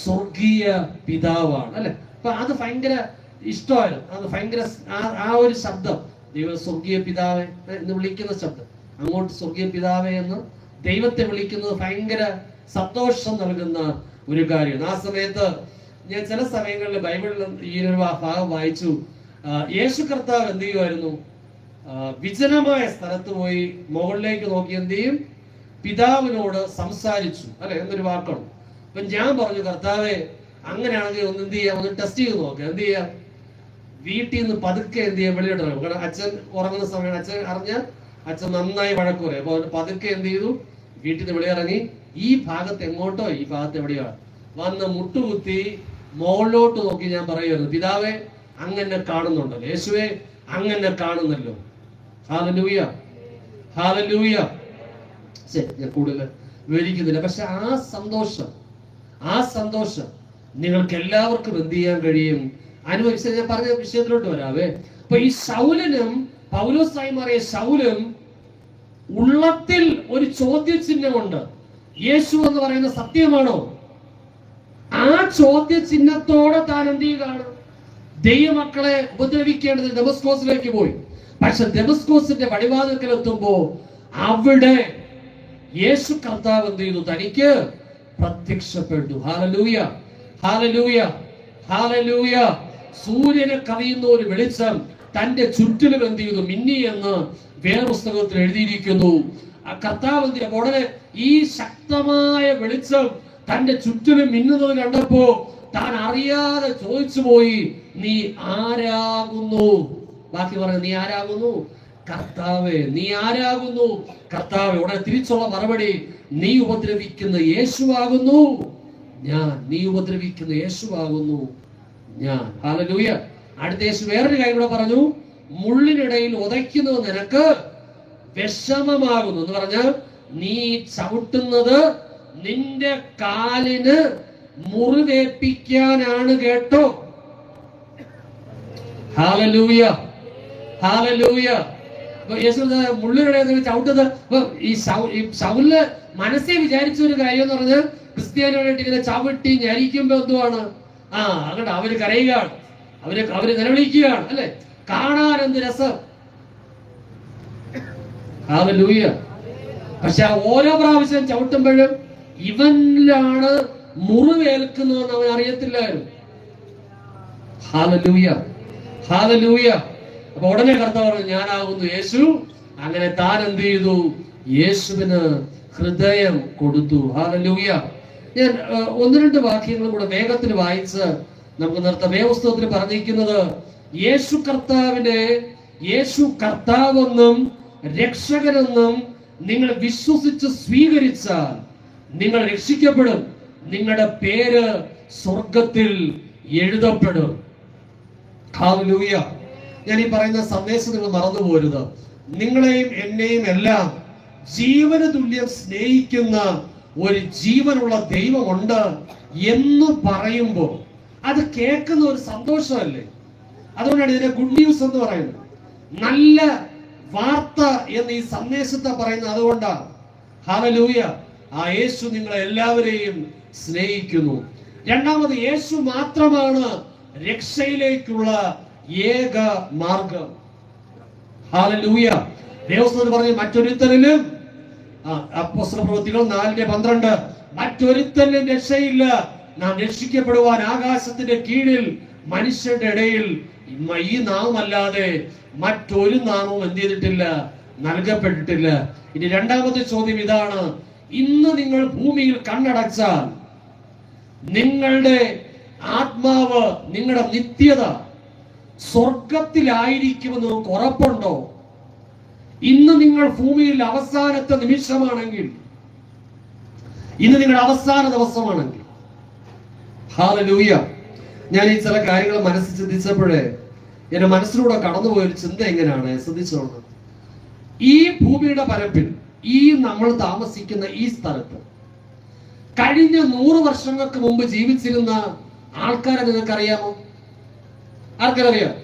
സ്വർഗീയ പിതാവാണ്, അല്ലെ? അപ്പൊ അത് ഭയങ്കര ഇഷ്ടമായിരുന്നു. അത് ഭയങ്കര ആ ഒരു ശബ്ദം, ദൈവ സ്വർഗീയ പിതാവേ എന്ന് വിളിക്കുന്ന ശബ്ദം, അങ്ങോട്ട് സ്വർഗീയ പിതാവേ എന്ന് ദൈവത്തെ വിളിക്കുന്നത് ഭയങ്കര സന്തോഷം നൽകുന്ന ഒരു കാര്യമാണ്. ആ സമയത്ത് ഞാൻ ചില സമയങ്ങളിൽ ബൈബിളിൽ ഈ ഒരു ഭാഗം വായിച്ചു. യേശു കർത്താവ് എന്ത് ചെയ്യുമായിരുന്നു? വിജനമായ സ്ഥലത്ത് പോയി മുകളിലേക്ക് നോക്കി എന്ത് ചെയ്യും? പിതാവിനോട് സംസാരിച്ചു, അല്ലെ എന്നൊരു വാക്കാണ്. അപ്പൊ ഞാൻ പറഞ്ഞു, കർത്താവേ അങ്ങനെയാണെങ്കിൽ ഒന്ന് എന്ത് ചെയ്യാം, ഒന്ന് ടെസ്റ്റ് ചെയ്ത് നോക്കാം. എന്ത് ചെയ്യാം? വീട്ടിൽ നിന്ന് പതുക്കെ എന്ത് ചെയ്യാം, വെളിയിട്ടിറങ്ങും. കാരണം അച്ഛൻ ഉറങ്ങുന്ന സമയം അച്ഛൻ അറിഞ്ഞാൽ അച്ഛൻ നന്നായി വഴക്ക് പറയും. അപ്പൊ പതുക്കെ എന്ത് ചെയ്തു? വീട്ടിൽ നിന്ന് വെളിയിറങ്ങി ഈ ഭാഗത്ത് എങ്ങോട്ടോ ഈ ഭാഗത്ത് എവിടെയോ വന്ന് മുട്ടുകുത്തി മുകളിലോട്ട് നോക്കി ഞാൻ പറയുമായിരുന്നു, പിതാവേ അങ്ങനെ കാണുന്നുണ്ടല്ലോ, യേശുവേ അങ്ങനെ കാണുന്നല്ലോ. Hallelujah, hallelujah. ശരി, ഞാൻ കൂടുതൽ വിവരിക്കുന്നില്ല. പക്ഷെ ആ സന്തോഷം നിങ്ങൾക്ക് എല്ലാവർക്കും എന്ത് ചെയ്യാൻ കഴിയും? അനുഭവിച്ച. ഞാൻ പറഞ്ഞ വിഷയത്തിലോട്ട് വരാവേ. അപ്പൊ ഈ ശൗലിനും പൗലോസായി മാറിയ ശൗലും ഉള്ളത്തിൽ ഒരു ചോദ്യചിഹ്നമുണ്ട്. യേശു എന്ന് പറയുന്ന സത്യമാണോ? ആ ചോദ്യചിഹ്നത്തോടെ താൻ എന്ത് ചെയ്യുകയാണ്? ദൈവമക്കളെ ഉപദ്രവിക്കേണ്ടത് ദമസ്കോസിലേക്ക് പോയി. പക്ഷെ ദമസ്കോസിന്റെ വഴിവാതിൽക്കൽ എത്തുമ്പോ അവിടെ യേശു കർത്താവ് എന്ത് ചെയ്തു? തനിക്ക് പ്രത്യക്ഷപ്പെട്ടു. Hallelujah, hallelujah, hallelujah. സൂര്യനെ കവിയുന്ന ഒരു വെളിച്ചം തന്റെ ചുറ്റിലും എന്ത് ചെയ്തു? മിന്നി എന്ന് വേദപുസ്തകത്തിൽ എഴുതിയിരിക്കുന്നു. ആ കർത്താവ് എന്ത് ചെയ്യും? ഉടനെ ഈ ശക്തമായ വെളിച്ചം തന്റെ ചുറ്റിലും മിന്നുന്നത് കണ്ടപ്പോ താൻ അറിയാതെ ചോദിച്ചു പോയി, നീ ആരാകുന്നു? ബാക്കി പറഞ്ഞു, നീ ആരാകുന്നു? കർത്താവേ, നീ ആരാകുന്നു? കർത്താവേ. ഉടനെ തിരിച്ചുള്ള മറുപടി, നീ ഉപദ്രവിക്കുന്ന യേശുവാകുന്നു ഞാൻ. നീ ഉപദ്രവിക്കുന്ന യേശുവാകുന്നു ഞാൻ. ഹല്ലേലൂയ. അടുത്ത യേശു വേറൊരു കാര്യം കൂടെ പറഞ്ഞു, മുള്ളിനിടയിൽ ഉതയ്ക്കുന്നത് നിനക്ക് വിഷമമാകുന്നു എന്ന് പറഞ്ഞാൽ നീ ചവിട്ടുന്നത് നിന്റെ കാലിന് മുറിവേൽപ്പിക്കാനാണ് കേട്ടോ. Hallelujah, hallelujah. യേശു മുള്ളിനിടയിൽ ചവിട്ടുന്നത് ഈ ശൗല് മനസ്സിൽ വിചാരിച്ച ഒരു കാര്യം എന്ന് പറഞ്ഞാൽ ക്രിസ്ത്യാനികളായിട്ട് ഇങ്ങനെ ചവിട്ടി ഞരിക്കുമ്പോ എന്തുവാണ്? അങ്ങോട്ട് അവര് കരയുകയാണ്, അവര് നിലവിളിക്കുകയാണ്, അല്ലെ? കാണാൻ എന്ത് രസം. ഹല്ലേലൂയ. പക്ഷെ ഓരോ പ്രാവശ്യം ചവിട്ടുമ്പോഴും ഇവനിലാണ് മുറിവേൽക്കുന്നതെന്ന് അവൻ അറിയത്തില്ലായിരുന്നു. Hallelujah, hallelujah. അപ്പൊ ഉടനെ കർത്താവ് പറഞ്ഞു, ഞാനാകുന്നു യേശു. അങ്ങനെ താൻ എന്ത് ചെയ്തു? യേശുവിന് ഹൃദയം കൊടുത്തു. ഹല്ലേലൂയ. ഞാൻ ഒന്ന് രണ്ട് വാക്യങ്ങളും കൂടെ വേഗത്തിൽ വായിച്ച് നമുക്ക് നിർത്താം. വേദപുസ്തകത്തിൽ പറഞ്ഞിരിക്കുന്നത്, യേശു കർത്താവിനെ യേശു കർത്താവെന്നും രക്ഷകനെന്നും നിങ്ങൾ വിശ്വസിച്ച് സ്വീകരിച്ചാൽ നിങ്ങൾ രക്ഷിക്കപ്പെടും. നിങ്ങളുടെ പേര് സ്വർഗത്തിൽ എഴുതപ്പെടും. ഹല്ലേലൂയ. ഞാൻ ഈ പറയുന്ന സന്ദേശം നിങ്ങൾ മറന്നു പോരുത്. നിങ്ങളെയും എന്നെയും എല്ലാം ജീവന തുല്യം സ്നേഹിക്കുന്ന ഒരു ജീവനുള്ള ദൈവമുണ്ട് എന്ന് പറയുമ്പോൾ അത് കേൾക്കുന്ന ഒരു സന്തോഷമല്ലേ? അതുകൊണ്ടാണ് ഇതിനെ ഗുഡ് ന്യൂസ് എന്ന് പറയുന്നത്. നല്ല വാർത്ത എന്ന് ഈ സന്ദേശത്തെ പറയുന്നത് അതുകൊണ്ടാണ്. ഹല്ലേലൂയ. ആ യേശു നിങ്ങളെ എല്ലാവരെയും സ്നേഹിക്കുന്നു. രണ്ടാമത്, യേശു മാത്രമാണ് രക്ഷയിലേക്കുള്ള ഏക മാർഗം. ഹല്ലേലൂയ. ദേവസ്വം പറഞ്ഞ മറ്റൊരുത്തരിലും, അപ്പോസ്തല പ്രവൃത്തികൾ 4:12, മറ്റൊരുത്തരിലും രക്ഷയില്ല. നാം രക്ഷിക്കപ്പെടുവാൻ ആകാശത്തിന്റെ കീഴിൽ മനുഷ്യരുടെ ഇടയിൽ ഈ നാമമല്ലാതെ മറ്റൊരു നാമവും എന്ത് ചെയ്തിട്ടില്ല? നൽകപ്പെട്ടിട്ടില്ല. ഇനി രണ്ടാമത്തെ ചോദ്യം ഇതാണ്, ഇന്ന് നിങ്ങൾ ഭൂമിയിൽ കണ്ണടച്ചാൽ നിങ്ങളുടെ ആത്മാവ്, നിങ്ങളുടെ നിത്യത സ്വർഗത്തിലായിരിക്കുമെന്ന് നിങ്ങൾക്ക് ഉറപ്പുണ്ടോ? ഇന്ന് നിങ്ങൾ ഭൂമിയിൽ അവസാനത്തെ നിമിഷമാണെങ്കിൽ, ഇന്ന് നിങ്ങളുടെ അവസാന ദിവസമാണെങ്കിൽ, ഹല്ലേലൂയ. ഞാൻ ഈ ചില കാര്യങ്ങൾ മനസ്സിൽ ചിന്തിച്ചപ്പോഴേ എന്റെ മനസ്സിലൂടെ കടന്നുപോയൊരു ചിന്ത എങ്ങനെയാണ് ശ്രദ്ധിച്ചോളണം. ഈ ഭൂമിയുടെ പരപ്പിൽ, ഈ നമ്മൾ താമസിക്കുന്ന ഈ സ്ഥലത്ത് കഴിഞ്ഞ 100 വർഷങ്ങൾക്ക് മുമ്പ് ജീവിച്ചിരുന്ന ആൾക്കാരെ നിങ്ങൾക്ക് അറിയാമോ? ആർക്കറിയാം?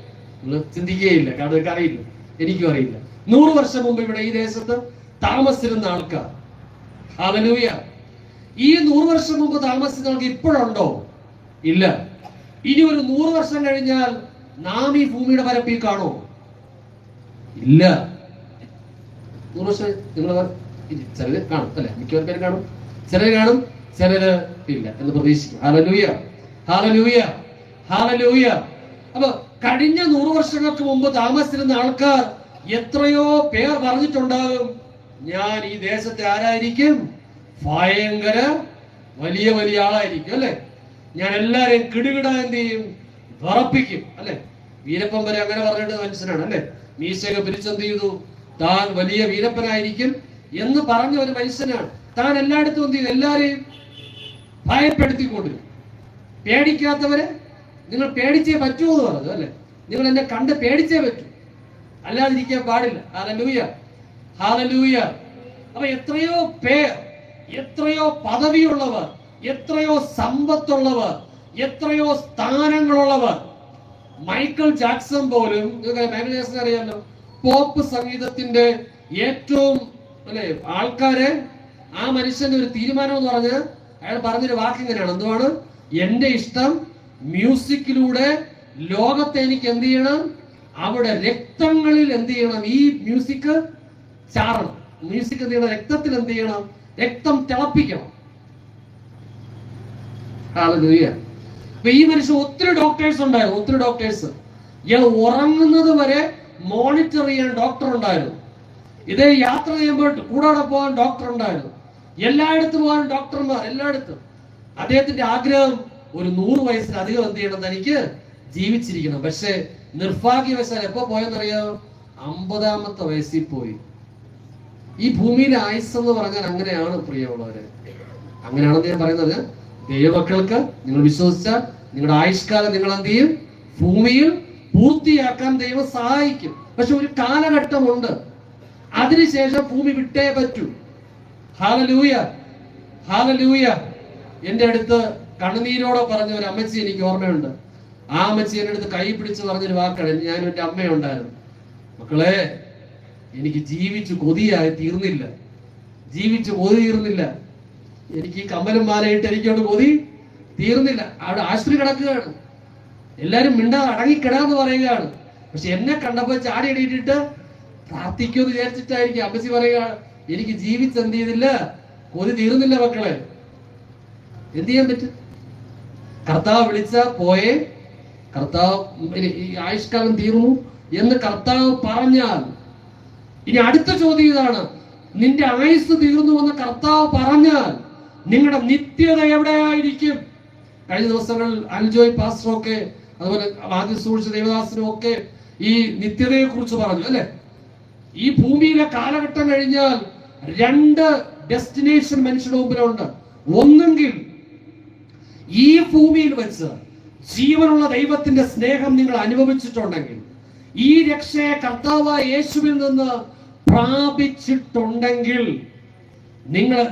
നിങ്ങൾ ചിന്തിക്കുകയില്ല, കാരണം നിങ്ങൾക്ക് അറിയില്ല, എനിക്കും അറിയില്ല. 100 വർഷം മുമ്പ് ഇവിടെ ഈ ദേശത്ത് താമസിച്ചിരുന്ന ആൾക്കാർ. ഹല്ലേലൂയ. ഈ 100 വർഷം മുമ്പ് താമസിച്ചിരുന്ന ആൾക്ക് ഇപ്പോഴുണ്ടോ? ഇല്ല. ഇനി ഒരു 100 വർഷം കഴിഞ്ഞാൽ നാം ഈ ഭൂമിയുടെ പരപ്പിൽ കാണോ? ഇല്ല. 100 വർഷം നിങ്ങൾ ചിലര് കാണും അല്ലെ, മിക്കവരും പേര് കാണും, ചിലര് കാണും, ചിലര് ഇല്ല എന്ന് പ്രതീക്ഷിക്കും. Hallelujah, hallelujah, hallelujah. അപ്പൊ കഴിഞ്ഞ 100 വർഷങ്ങൾക്ക് മുമ്പ് താമസിച്ചിരുന്ന ആൾക്കാർ എത്രയോ പേർ പറഞ്ഞിട്ടുണ്ടാകും, ഞാൻ ഈ ദേശത്തെ ആരായിരിക്കും? ഭയങ്കര വലിയ വലിയ ആളായിരിക്കും അല്ലെ, ഞാൻ എല്ലാരെയും കിടുകിട എന്ത് ചെയ്യും? വിറപ്പിക്കും അല്ലെ. വീരപ്പൻ വരെ അങ്ങനെ പറഞ്ഞിട്ട് മനുഷ്യനാണ് അല്ലെ. മീശയൊക്കെ പിരിച്ചെന്ത് ചെയ്തു? താൻ വലിയ വീരപ്പനായിരിക്കും എന്ന് പറഞ്ഞ ഒരു മനുഷ്യനാണ്. താൻ എല്ലായിടത്തും എന്ത് ചെയ്തു? എല്ലാരെയും ഭയപ്പെടുത്തിക്കൊണ്ടിരും. പേടിക്കാത്തവരെ നിങ്ങൾ പേടിച്ചേ പറ്റൂ എന്ന് പറഞ്ഞു അല്ലെ. നിങ്ങൾ എന്നെ കണ്ട് പേടിച്ചേ പറ്റൂ, അല്ലാതിരിക്കാൻ പാടില്ല. Hallelujah, hallelujah. അപ്പൊ എത്രയോ പേർ, എത്രയോ പദവിയുള്ളവർ, എത്രയോ സമ്പത്തുള്ളവർ, എത്രയോ സ്ഥാനങ്ങളുള്ളവർ. മൈക്കിൾ ജാക്സൺ പോലും, മൈക്കിൾ ജാക്സൺ അറിയാമല്ലോ, പോപ്പ് സംഗീതത്തിന്റെ ഏറ്റവും അല്ലെ ആൾക്കാരെ, ആ മനുഷ്യന്റെ ഒരു തീരുമാനം എന്ന് പറഞ്ഞ് അയാൾ പറഞ്ഞൊരു വാക്ക് ഇങ്ങനെയാണ്, എന്തുവാണ്? എന്റെ ഇഷ്ടം മ്യൂസിക്കിലൂടെ ലോകത്തെ എനിക്ക് എന്ത് ചെയ്യണം? അവിടെ രക്തങ്ങളിൽ എന്ത് ചെയ്യണം? ഈ മ്യൂസിക് ചാറണം. മ്യൂസിക് എന്ത് ചെയ്യണം? രക്തത്തിൽ എന്ത് ചെയ്യണം? രക്തം തിളപ്പിക്കണം. ഹല്ലേലൂയ. അപ്പൊ ഈ മനുഷ്യൻ ഒത്തിരി ഡോക്ടേഴ്സ് ഉണ്ടായിരുന്നു, ഒത്തിരി ഡോക്ടേഴ്സ്. ഇയാൾ ഉറങ്ങുന്നത് വരെ മോണിറ്റർ ചെയ്യാൻ ഡോക്ടർ ഉണ്ടായിരുന്നു. ഇതേ യാത്ര ചെയ്യുമ്പോൾ കൂടെ പോകാൻ ഡോക്ടർ ഉണ്ടായിരുന്നു. എല്ലായിടത്തും പോകാൻ ഡോക്ടർമാർ, എല്ലായിടത്തും. അദ്ദേഹത്തിന്റെ ആഗ്രഹം ഒരു 100 വയസ്സിലധികം എന്ത് ചെയ്യണം? തനിക്ക് ജീവിച്ചിരിക്കണം. പക്ഷെ നിർഭാഗ്യവശാൽ എപ്പോ പോയെന്നറിയാമോ? 50-ാമത്തെ വയസ്സിൽ പോയി. ഈ ഭൂമിയിലെ ആയുസ് എന്ന് പറഞ്ഞാൽ അങ്ങനെയാണ് പ്രിയമുള്ളവരെ, അങ്ങനെയാണെന്ന് ഞാൻ പറയുന്നത്. ദൈവമക്കൾക്ക് നിങ്ങൾ വിശ്വസിച്ചാൽ നിങ്ങളുടെ ആയുഷ്കാലം നിങ്ങൾ എന്ത് ചെയ്യും? ഭൂമിയിൽ പൂർത്തിയാക്കാൻ ദൈവം സഹായിക്കും. പക്ഷെ ഒരു കാലഘട്ടമുണ്ട്, അതിനുശേഷം ഭൂമി വിട്ടേ പറ്റൂ. Hallelujah, hallelujah. എന്റെ അടുത്ത് കണ്ണുനീരോടെ പറഞ്ഞ ഒരു അമ്മച്ചി എനിക്ക് ഓർമ്മയുണ്ട്. ആ അമ്മച്ചി എന്റെ അടുത്ത് കൈ പിടിച്ച് പറഞ്ഞൊരു വാക്കാണ്, ഞാനും എന്റെ അമ്മയുണ്ടായിരുന്നു. മക്കളെ, എനിക്ക് ജീവിച്ചു കൊതിയായി തീർന്നില്ല, ജീവിച്ചു കൊതി തീർന്നില്ല. എനിക്ക് ഈ കമ്മലും മാലയിട്ട് എനിക്കോട് കൊതി തീർന്നില്ല. അവിടെ ആശുപത്രി കിടക്കുകയാണ്, എല്ലാരും മിണ്ടാതെ അടങ്ങിക്കിടാന്ന് പറയുകയാണ്. പക്ഷെ എന്നെ കണ്ടപ്പോ ചാടി അടിയിട്ടിട്ട് പ്രാർത്ഥിക്കുമെന്ന് വിചാരിച്ചിട്ടായിരിക്കും അമ്മച്ചി പറയുക, എനിക്ക് ജീവിച്ച് എന്ത് ചെയ്തില്ല? കൊതി തീർന്നില്ല. മക്കളെ, എന്ത് ചെയ്യാൻ പറ്റും? കർത്താവ് വിളിച്ച പോയേ, കർത്താവ് ഈ ആയുഷ്കാലം തീർന്നു എന്ന് കർത്താവ് പറഞ്ഞാൽ, ഇനി അടുത്ത ചോദ്യം ഇതാണ്, നിന്റെ ആയുസ് തീർന്നു എന്ന് കർത്താവ് പറഞ്ഞാൽ നിങ്ങളുടെ നിത്യത എവിടെയായിരിക്കും? കഴിഞ്ഞ ദിവസങ്ങളിൽ അൽജോയ് പാസ്റ്ററും ഒക്കെ അതുപോലെ ആദ്യ സൂക്ഷിച്ച ദേവദാസനും ഒക്കെ ഈ നിത്യതയെ കുറിച്ച് പറഞ്ഞു അല്ലെ. ഈ ഭൂമിയിലെ കാലഘട്ടം കഴിഞ്ഞാൽ 2 ഡെസ്റ്റിനേഷൻ മനുഷ്യരുടെ മുമ്പിലുണ്ട്. ഒന്നെങ്കിൽ ഈ ഭൂമിയിൽ വെച്ച് ജീവനുള്ള ദൈവത്തിന്റെ സ്നേഹം നിങ്ങൾ അനുഭവിച്ചിട്ടുണ്ടെങ്കിൽ, ഈ രക്ഷയെ കർത്താവായ യേശുവിൽ നിന്ന് പ്രാപിച്ചിട്ടുണ്ടെങ്കിൽ,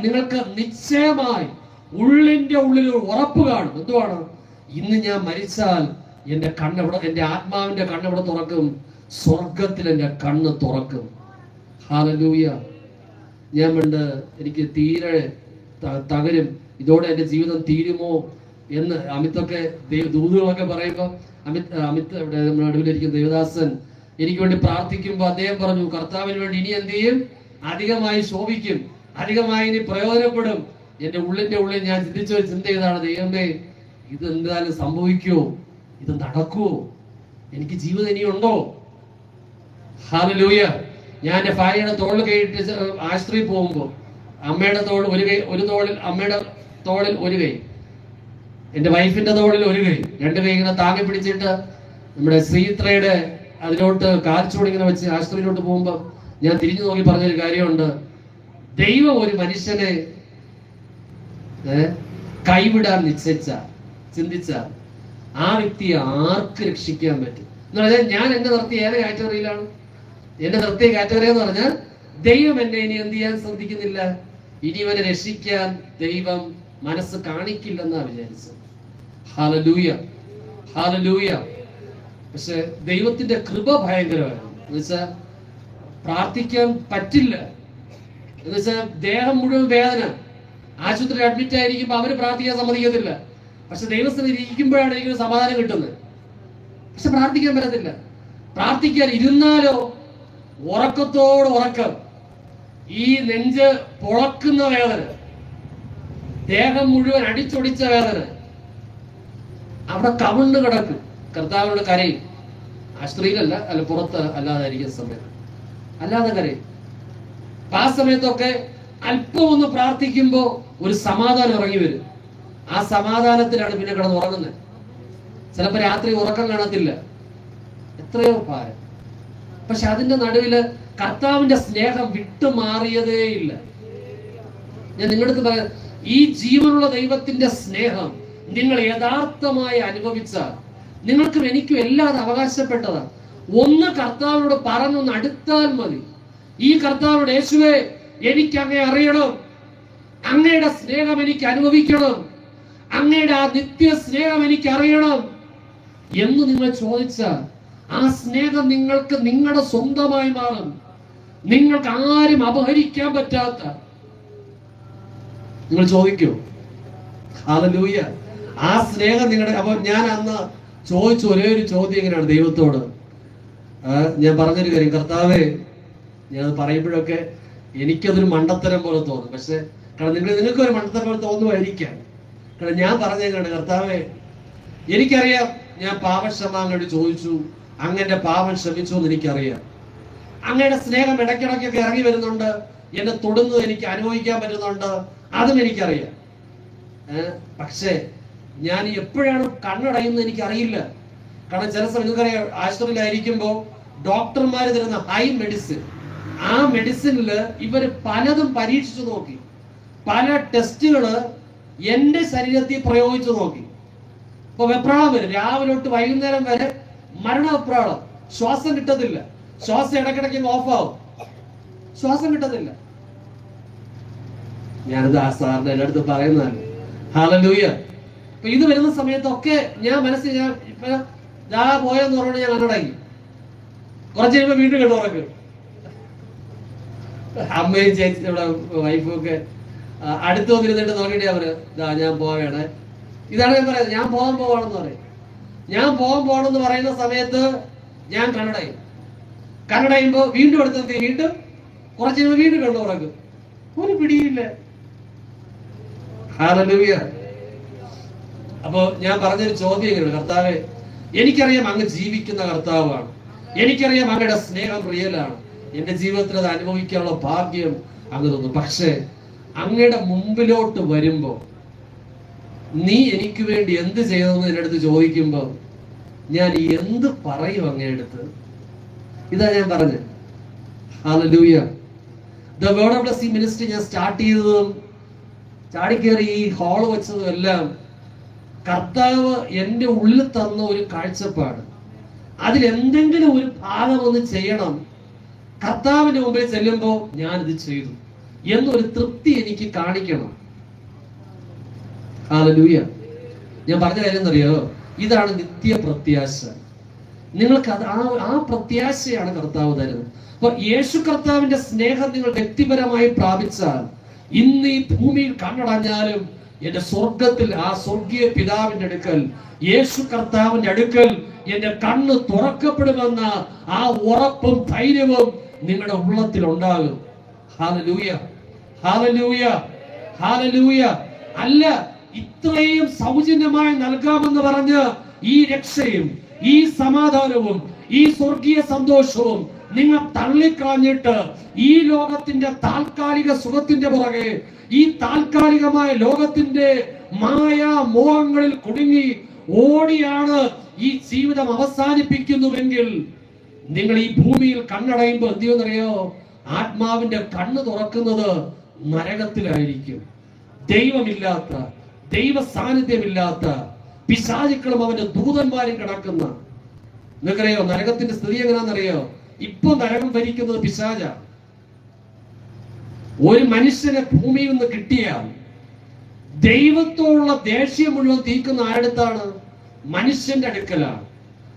നിങ്ങൾക്ക് നിശ്ചയമായി ഉള്ളിന്റെ ഉള്ളിൽ ഉറപ്പ് കാണും. എന്തുവാണ്? ഇന്ന് ഞാൻ മരിച്ചാൽ എന്റെ കണ്ണെവിടെ, എന്റെ ആത്മാവിന്റെ കണ്ണെവിടെ തുറക്കും? സ്വർഗത്തിൽ എന്റെ കണ്ണ് തുറക്കും. ഹല്ലേലൂയ. ഞാൻ പണ്ട് എനിക്ക് തീരെ തകരും, ഇതോടെ എന്റെ ജീവിതം തീരുമോ എന്ന് അമിത്തൊക്കെ ദൂതുകളൊക്കെ പറയുമ്പോൾ, അമിത് ഇവിടെ നമ്മുടെ നടുവിലിരിക്കുന്ന ദേവദാസൻ എനിക്ക് വേണ്ടി പ്രാർത്ഥിക്കുമ്പോൾ അദ്ദേഹം പറഞ്ഞു, കർത്താവിന് വേണ്ടി ഇനി എന്ത് ചെയ്യും? അധികമായി ശോഭിക്കും, അധികമായി ഇനി പ്രയോജനപ്പെടും. എന്റെ ഉള്ളിന്റെ ഉള്ളിൽ ഞാൻ ചിന്തിച്ച ഒരു ചിന്ത ഇതാണ്, ദൈവമേ, ഇത് എന്തായാലും സംഭവിക്കുമോ? ഇത് നടക്കുമോ? എനിക്ക് ജീവിതം ഇനിയുണ്ടോ? ഹല്ലേലൂയ. ഞാൻ എന്റെ ഭാര്യയുടെ തോളിൽ കൈയിട്ട് ആശുപത്രിയിൽ പോകുമ്പോൾ അമ്മയുടെ തോളിൽ ഒരു കൈ, ഒരു തോളിൽ അമ്മയുടെ തോളിൽ ഒരു കൈ, എന്റെ വൈഫിന്റെ തോളിൽ ഒരു കൈ, 2 കൈ ഇങ്ങനെ താങ്ങി പിടിച്ചിട്ട് നമ്മുടെ ശ്രീത്രയുടെ അതിലോട്ട് കാൽച്ചൂട് ഇങ്ങനെ വെച്ച് ആശുപത്രിയിലോട്ട് പോകുമ്പോൾ ഞാൻ തിരിഞ്ഞു നോക്കി പറഞ്ഞൊരു കാര്യമുണ്ട്, ദൈവം ഒരു മനുഷ്യനെ കൈവിടാൻ ചിന്തിച്ച ആ വ്യക്തിയെ ആർക്ക് രക്ഷിക്കാൻ പറ്റും എന്ന് പറഞ്ഞാൽ, ഞാൻ എന്നെ നിർത്തിയ ഏത് കാറ്റഗറിയിലാണ്? എന്നെ നിർത്തിയ കാറ്റഗറി എന്ന് പറഞ്ഞാൽ, ദൈവം എന്നെ ഇനി എന്ത് ചെയ്യാൻ ശ്രദ്ധിക്കുന്നില്ല, ഇനി ഇവനെ രക്ഷിക്കാൻ ദൈവം മനസ്സ് കാണിക്കില്ലെന്നാ വിചാരിച്ചത്. Hallelujah, hallelujah. പക്ഷെ ദൈവത്തിന്റെ കൃപ ഭയങ്കരമായിരുന്നു. എന്ന് വെച്ചാൽ പ്രാർത്ഥിക്കാൻ പറ്റില്ല. എന്ന് വെച്ചാൽ ദേഹം മുഴുവൻ വേദന, ആശുപത്രിയിൽ അഡ്മിറ്റ് ആയിരിക്കുമ്പോൾ അവര് പ്രാർത്ഥിക്കാൻ സമ്മതിക്കത്തില്ല. പക്ഷെ ദൈവസ്ഥയിൽ ഇരിക്കുമ്പോഴാണ് എനിക്കൊരു സമാധാനം കിട്ടുന്നത്. പക്ഷെ പ്രാർത്ഥിക്കാൻ പറ്റത്തില്ല. പ്രാർത്ഥിക്കാൻ ഇരുന്നാലോ ഉറക്കത്തോട് ഉറക്കം, ഈ നെഞ്ച് പൊളക്കുന്ന വേദന, ദേഹം മുഴുവൻ അടിച്ചൊടിച്ച വേദന, അവിടെ കവിണ്ട് കിടക്കും. കർത്താവിനോട് കരയും. ആശുപത്രിയിലല്ല, അല്ല പുറത്ത് അല്ലാതായിരിക്കുന്ന സമയത്ത് അല്ലാതെ കരയും. അപ്പൊ ആ സമയത്തൊക്കെ അല്പം ഒന്ന് പ്രാർത്ഥിക്കുമ്പോ ഒരു സമാധാനം ഇറങ്ങി വരും. ആ സമാധാനത്തിലാണ് പിന്നെ കിടന്ന് ഉറങ്ങുന്നത്. ചിലപ്പോ രാത്രി ഉറക്കം കാണത്തില്ല, എത്രയോ ഭാരം. പക്ഷെ അതിന്റെ നടുവില് കർത്താവിന്റെ സ്നേഹം വിട്ടുമാറിയതേ ഇല്ല. ഞാൻ നിങ്ങളുടെ അടുത്ത് പറയാം, ഈ ജീവനുള്ള ദൈവത്തിന്റെ സ്നേഹം നിങ്ങൾ യഥാർത്ഥമായി അനുഭവിച്ചാൽ നിങ്ങൾക്കും എനിക്കും എല്ലാം അത് അവകാശപ്പെട്ടതാണ്. ഒന്ന് കർത്താവിനോട് പറഞ്ഞൊന്ന് അടുത്താൽ മതി. ഈ കർത്താവിനോട്, യേശുവേ എനിക്ക് അങ്ങേ അറിയണം, അങ്ങയുടെ സ്നേഹം എനിക്ക് അനുഭവിക്കണം, അങ്ങയുടെ ആ നിത്യ സ്നേഹം എനിക്ക് അറിയണം എന്ന് നിങ്ങൾ ചോദിച്ചാൽ ആ സ്നേഹം നിങ്ങൾക്ക് നിങ്ങളുടെ സ്വന്തമായി മാറും. നിങ്ങൾക്ക് ആരും അപഹരിക്കാൻ പറ്റാത്ത. നിങ്ങൾ ചോദിക്കൂ, ഹല്ലേലൂയ. ആ സ്നേഹം നിങ്ങളുടെ. അപ്പൊ ഞാൻ അന്ന് ചോദിച്ച ഒരേ ഒരു ചോദ്യം എങ്ങനെയാണ് ദൈവത്തോട്, ഞാൻ പറഞ്ഞൊരു കാര്യം, കർത്താവേ, ഞാൻ പറയുമ്പോഴൊക്കെ എനിക്കതൊരു മണ്ടത്തരം പോലെ തോന്നും. പക്ഷെ കാരണം നിങ്ങൾക്ക് ഒരു മണ്ടത്തരം പോലെ തോന്നുമായിരിക്കാം. കാരണം ഞാൻ പറഞ്ഞേക്കാണ്, കർത്താവേ, എനിക്കറിയാം ഞാൻ പാപക്ഷമ അങ്ങോട്ട് ചോദിച്ചു, അങ്ങന്റെ പാപം ക്ഷമിച്ചു എന്ന് എനിക്കറിയാം. അങ്ങയുടെ സ്നേഹം ഇടയ്ക്കിടയ്ക്കൊക്കെ ഇറങ്ങി വരുന്നുണ്ട്, എന്നെ തൊടുന്നത് എനിക്ക് അനുഭവിക്കാൻ പറ്റുന്നുണ്ട്, അതും എനിക്കറിയാം. പക്ഷേ ഞാൻ എപ്പോഴാണ് കണ്ണടയുന്നത് എനിക്കറിയില്ല. കാരണം ചില സമയം നിങ്ങൾക്കറിയാം, ആശുപത്രിയിലായിരിക്കുമ്പോൾ ഡോക്ടർമാർ തരുന്ന ഹൈ മെഡിസിൻ, ആ മെഡിസിനില് ഇവര് പലതും പരീക്ഷിച്ചു നോക്കി, പല ടെസ്റ്റുകള് എന്റെ ശരീരത്തിൽ പ്രയോഗിച്ചു നോക്കി. ഇപ്പൊ വെപ്രാളം വരും, രാവിലെ തൊട്ട് വൈകുന്നേരം വരെ മരണ വെപ്രാളം, ശ്വാസം കിട്ടത്തില്ല, ശ്വാസം ഇടയ്ക്കിടയ്ക്ക് ഓഫ് ആവും, ശ്വാസം കിട്ടത്തില്ല. ഞാനിത് ആ സാറിന്റെ എൻ്റെ അടുത്ത് പറയുന്നതാണ്. ഹല്ലേലൂയ. അപ്പൊ ഇത് വരുന്ന സമയത്തൊക്കെ ഞാൻ മനസ്സിൽ ഞാൻ ഇപ്പൊ പോയെന്ന് പറഞ്ഞാൽ ഞാൻ കണ്ണടങ്ങി. കുറച്ച് കഴിയുമ്പോ വീണ്ടും കേട്ടോ ഉറക്കും. അമ്മയും ചേച്ചി ഇവിടെ വൈഫും ഒക്കെ അടുത്ത് വന്നിരുന്നിട്ട് നോക്കിയിട്ട് അവര് ഞാൻ പോവേണേ, ഇതാണ് ഞാൻ പറയുന്നത്, ഞാൻ പോകാൻ പോവാണെന്ന് പറയും. ഞാൻ പോകാൻ പോകണമെന്ന് പറയുന്ന സമയത്ത് ഞാൻ കണ്ണടയും. കണ്ണടയുമ്പോ വീണ്ടും അടുത്തെത്തി, വീണ്ടും കുറച്ച് കഴിയുമ്പോ വീണ്ടും കണ്ടു ഉറക്കും. ഒരു പിടിയില്ല. ഹല്ലേലൂയ. അപ്പൊ ഞാൻ പറഞ്ഞൊരു ചോദ്യം എങ്ങനെയാണ്, കർത്താവേ, എനിക്കറിയാം അങ്ങ് ജീവിക്കുന്ന കർത്താവാണ്, എനിക്കറിയാം അങ്ങയുടെ സ്നേഹം റിയലാണ്, എന്റെ ജീവിതത്തിൽ അത് അനുഭവിക്കാനുള്ള ഭാഗ്യം അങ്ങ് തന്നു. പക്ഷേ അങ്ങയുടെ മുമ്പിലോട്ട് വരുമ്പോ നീ എനിക്ക് വേണ്ടി എന്ത് ചെയ്തതെന്ന് എൻ്റെ അടുത്ത് ചോദിക്കുമ്പോ ഞാൻ എന്ത് പറയും അങ്ങയെടുത്ത്? ഇതാ ഞാൻ പറഞ്ഞത്. Hallelujah. The word of blessing ministry ഞാൻ സ്റ്റാർട്ട് ചെയ്തതും ചാടിക്കേറി ഈ ഹാള് വെച്ചതും എല്ലാം കർത്താവ് എൻ്റെ ഉള്ളിൽ തന്ന ഒരു കാഴ്ചപ്പാട്. അതിലെന്തെങ്കിലും ഒരു ഭാഗം ഒന്ന് ചെയ്യണം, കർത്താവിന്റെ മുമ്പിൽ ചെല്ലുമ്പോ ഞാനിത് ചെയ്തു എന്നൊരു തൃപ്തി എനിക്ക് കാണിക്കണം. ഹല്ലേലൂയ. ഞാൻ പറഞ്ഞ കാര്യം എന്നറിയോ, ഇതാണ് നിത്യ പ്രത്യാശ. നിങ്ങൾക്ക് അത് ആ പ്രത്യാശയാണ് കർത്താവ് തരുന്നത്. അപ്പൊ യേശു കർത്താവിന്റെ സ്നേഹം നിങ്ങൾ വ്യക്തിപരമായി പ്രാപിച്ചാൽ ഇന്ന് ഈ ഭൂമിയിൽ കണ്ണടഞ്ഞാലും എന്റെ സ്വർഗത്തിൽ ആ സ്വർഗീയ പിതാവിന്റെ അടുക്കൽ, യേശു കർത്താവിന്റെ അടുക്കൽ എന്റെ കണ്ണ് തുറക്കപ്പെടുമെന്ന ആ ഉറപ്പും ധൈര്യവും നിങ്ങളുടെ ഉള്ളത്തിൽ ഉണ്ടാകും. Hallelujah, hallelujah, hallelujah. അല്ല, ഇത്രയും സൗജന്യമായി നൽകാമെന്ന് പറഞ്ഞ് ഈ രക്ഷയും ഈ സമാധാനവും ഈ സ്വർഗീയ സന്തോഷവും നിങ്ങൾ തള്ളിക്കളഞ്ഞിട്ട് ഈ ലോകത്തിന്റെ താൽക്കാലിക സുഖത്തിന്റെ പുറകെ, ഈ താൽക്കാലികമായ ലോകത്തിന്റെ മായാ മോഹങ്ങളിൽ കുടുങ്ങി ഓടിയാണ് ഈ ജീവിതം അവസാനിപ്പിക്കുന്നുവെങ്കിൽ നിങ്ങൾ ഈ ഭൂമിയിൽ കണ്ണടയുമ്പോൾ എന്ത് ചെയ്യുമെന്നറിയോ? ആത്മാവിന്റെ കണ്ണ് തുറക്കുന്നത് നരകത്തിലായിരിക്കും. ദൈവമില്ലാത്ത, ദൈവ സാന്നിധ്യമില്ലാത്ത പിശാചുക്കളും അവന്റെ ദൂതന്മാരും കിടക്കുന്ന. നിങ്ങൾക്കറിയോ നരകത്തിന്റെ സ്ഥിതി എങ്ങനെയാണെന്നറിയോ? ഇപ്പൊ നരകം ഭരിക്കുന്നത് പിശാച. ഒരു മനുഷ്യനെ ഭൂമിയിൽ നിന്ന് കിട്ടിയാൽ ദൈവത്തോടുള്ള ദേഷ്യം മുഴുവൻ തീക്കുന്ന ആരടുത്താണ്? മനുഷ്യന്റെ അടുക്കലാണ്.